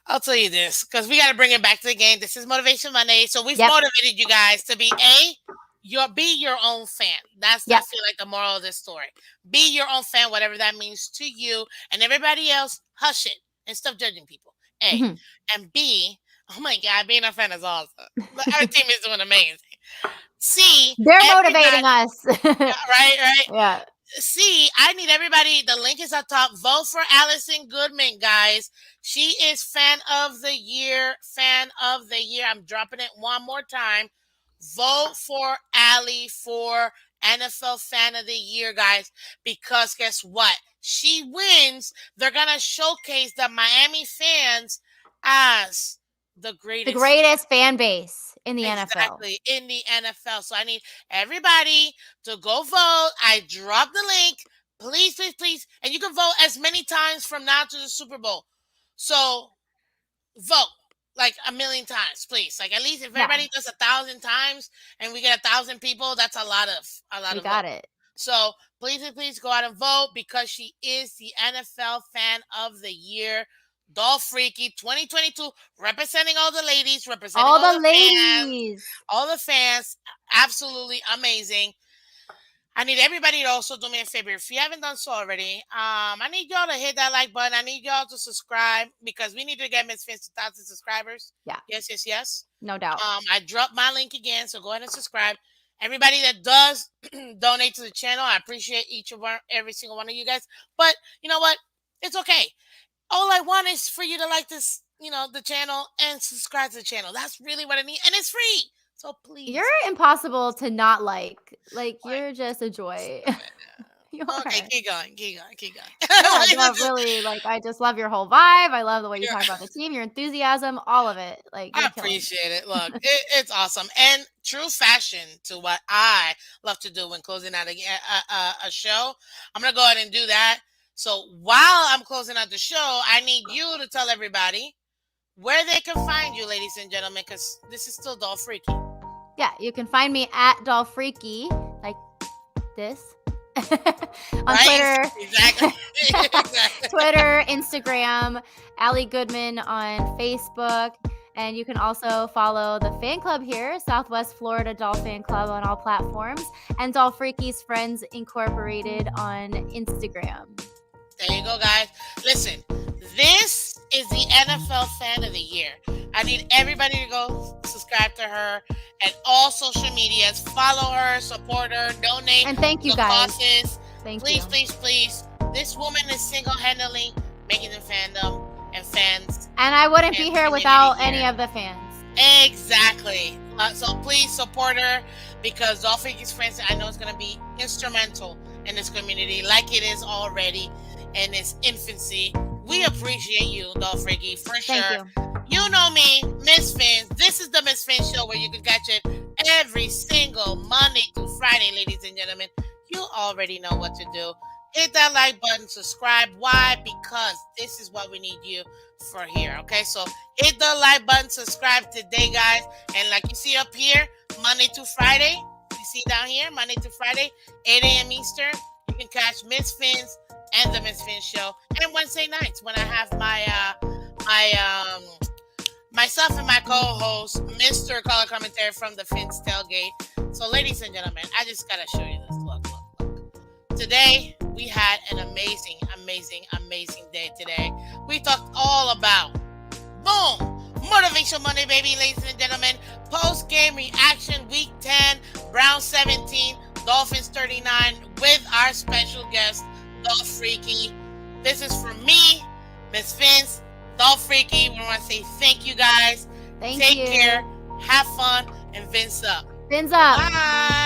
I'll tell you this because we got to bring it back to the game. This is Motivation Monday, so we've Yep. motivated you guys to be your own fan. That's I Yep. feel like the moral of this story. Be your own fan, whatever that means to you, and everybody else. Hush it and stop judging people. A Mhm. and B. Oh my God, being a fan is awesome. Our team is doing amazing. C. They're motivating Everybody, us. right, right. Yeah. See, I need everybody. The link is up top. Vote for Allison Goodman, guys. She is fan of the year. Fan of the year. I'm dropping it one more time. Vote for Allie for NFL fan of the year, guys. Because guess what? She wins. They're gonna showcase the Miami fans as the The greatest fan. greatest fan base in the NFL. Exactly, in the NFL. So I need everybody to go vote. I dropped the link. Please, please, please. And you can vote as many times from now to the Super Bowl. So vote like a million times, please. Like at least if Yeah. everybody does 1,000 times and we get 1,000 people, that's a lot We of vote. got it. So please, please, please go out and vote because she is the NFL fan of the year. Dolphreaky 2022, representing all the ladies, representing All all the the fans, ladies. all the fans. Absolutely amazing. I need everybody to also do me a favor. If you haven't done so already, I need y'all to hit that like button. I need y'all to subscribe because we need to get Miss Phins to 1,000 subscribers. Yeah. Yes, yes, yes. No doubt. I dropped my link again, so go ahead and subscribe. Everybody that does donate to the channel, I appreciate every single one of you guys. But you know what? It's okay. All I want is for you to like this, the channel and subscribe to the channel. That's really what I need, and it's free. So please, You're impossible to not like. Like, like, you're just a joy. stop it. You Okay, are. keep going, keep going, keep going. Yeah, Like, no, really, like, I just love your whole vibe. I love the way you talk you're- about the team, your enthusiasm, all of it. Like, I you're killing appreciate it. Look, it's awesome and true fashion to what I love to do when closing out a show. I'm gonna go ahead and do that. So while I'm closing out the show, I need you to tell everybody where they can find you, ladies and gentlemen, because this is still Dolph Freaky. it. Yeah, you can find me at Dolphreaky, like this. On Right? Twitter. Exactly. Exactly. Twitter, Instagram, Allie Goodman on Facebook. And you can also follow the fan club here, Southwest Florida Dolphin Club, on all platforms, and Dolphreaky's Friends Incorporated on Instagram. There you go, guys. Listen, this is the NFL Fan of the Year. I need everybody to go subscribe to her and all social medias. Follow her, support her, donate And thank you, to guys. causes. Thank Please, you. please, please. This woman is single-handedly making the fandom and fans. And I wouldn't be and here community without here. any of the fans. Exactly. So please support her because Dolphreaky's Friends, I know, is going to be instrumental in this community like it is already in its infancy. We appreciate you, Dolphreaky, for Thank sure. you. You know me, Miss Phins. This is the Miss Phins Show where you can catch it every single Monday through Friday, ladies and gentlemen. You already know what to do. Hit that like button, subscribe. Why? Because this is what we need you for here. Okay, so hit the like button, subscribe today, guys. And like you see up here, Monday to Friday, you see down here, Monday to Friday, 8 a.m. Eastern, you can catch Miss Phins and the Miss Phins Show. And Wednesday nights when I have myself and my co-host, Mr. Color Commentary from the Phins Tailgate. So, ladies and gentlemen, I just gotta show you this. Look. Today, we had an amazing, amazing, amazing day today. We talked all about, boom, Motivation Monday, baby, ladies and gentlemen. Post-game reaction, Week 10, Browns 17, Dolphins 39, with our special guest, Dolphreaky. This is for me, Miss Phins, Dolphreaky. We want to say thank you, guys. Thank Take you. care, have fun, and Vince up. Fins up. Bye.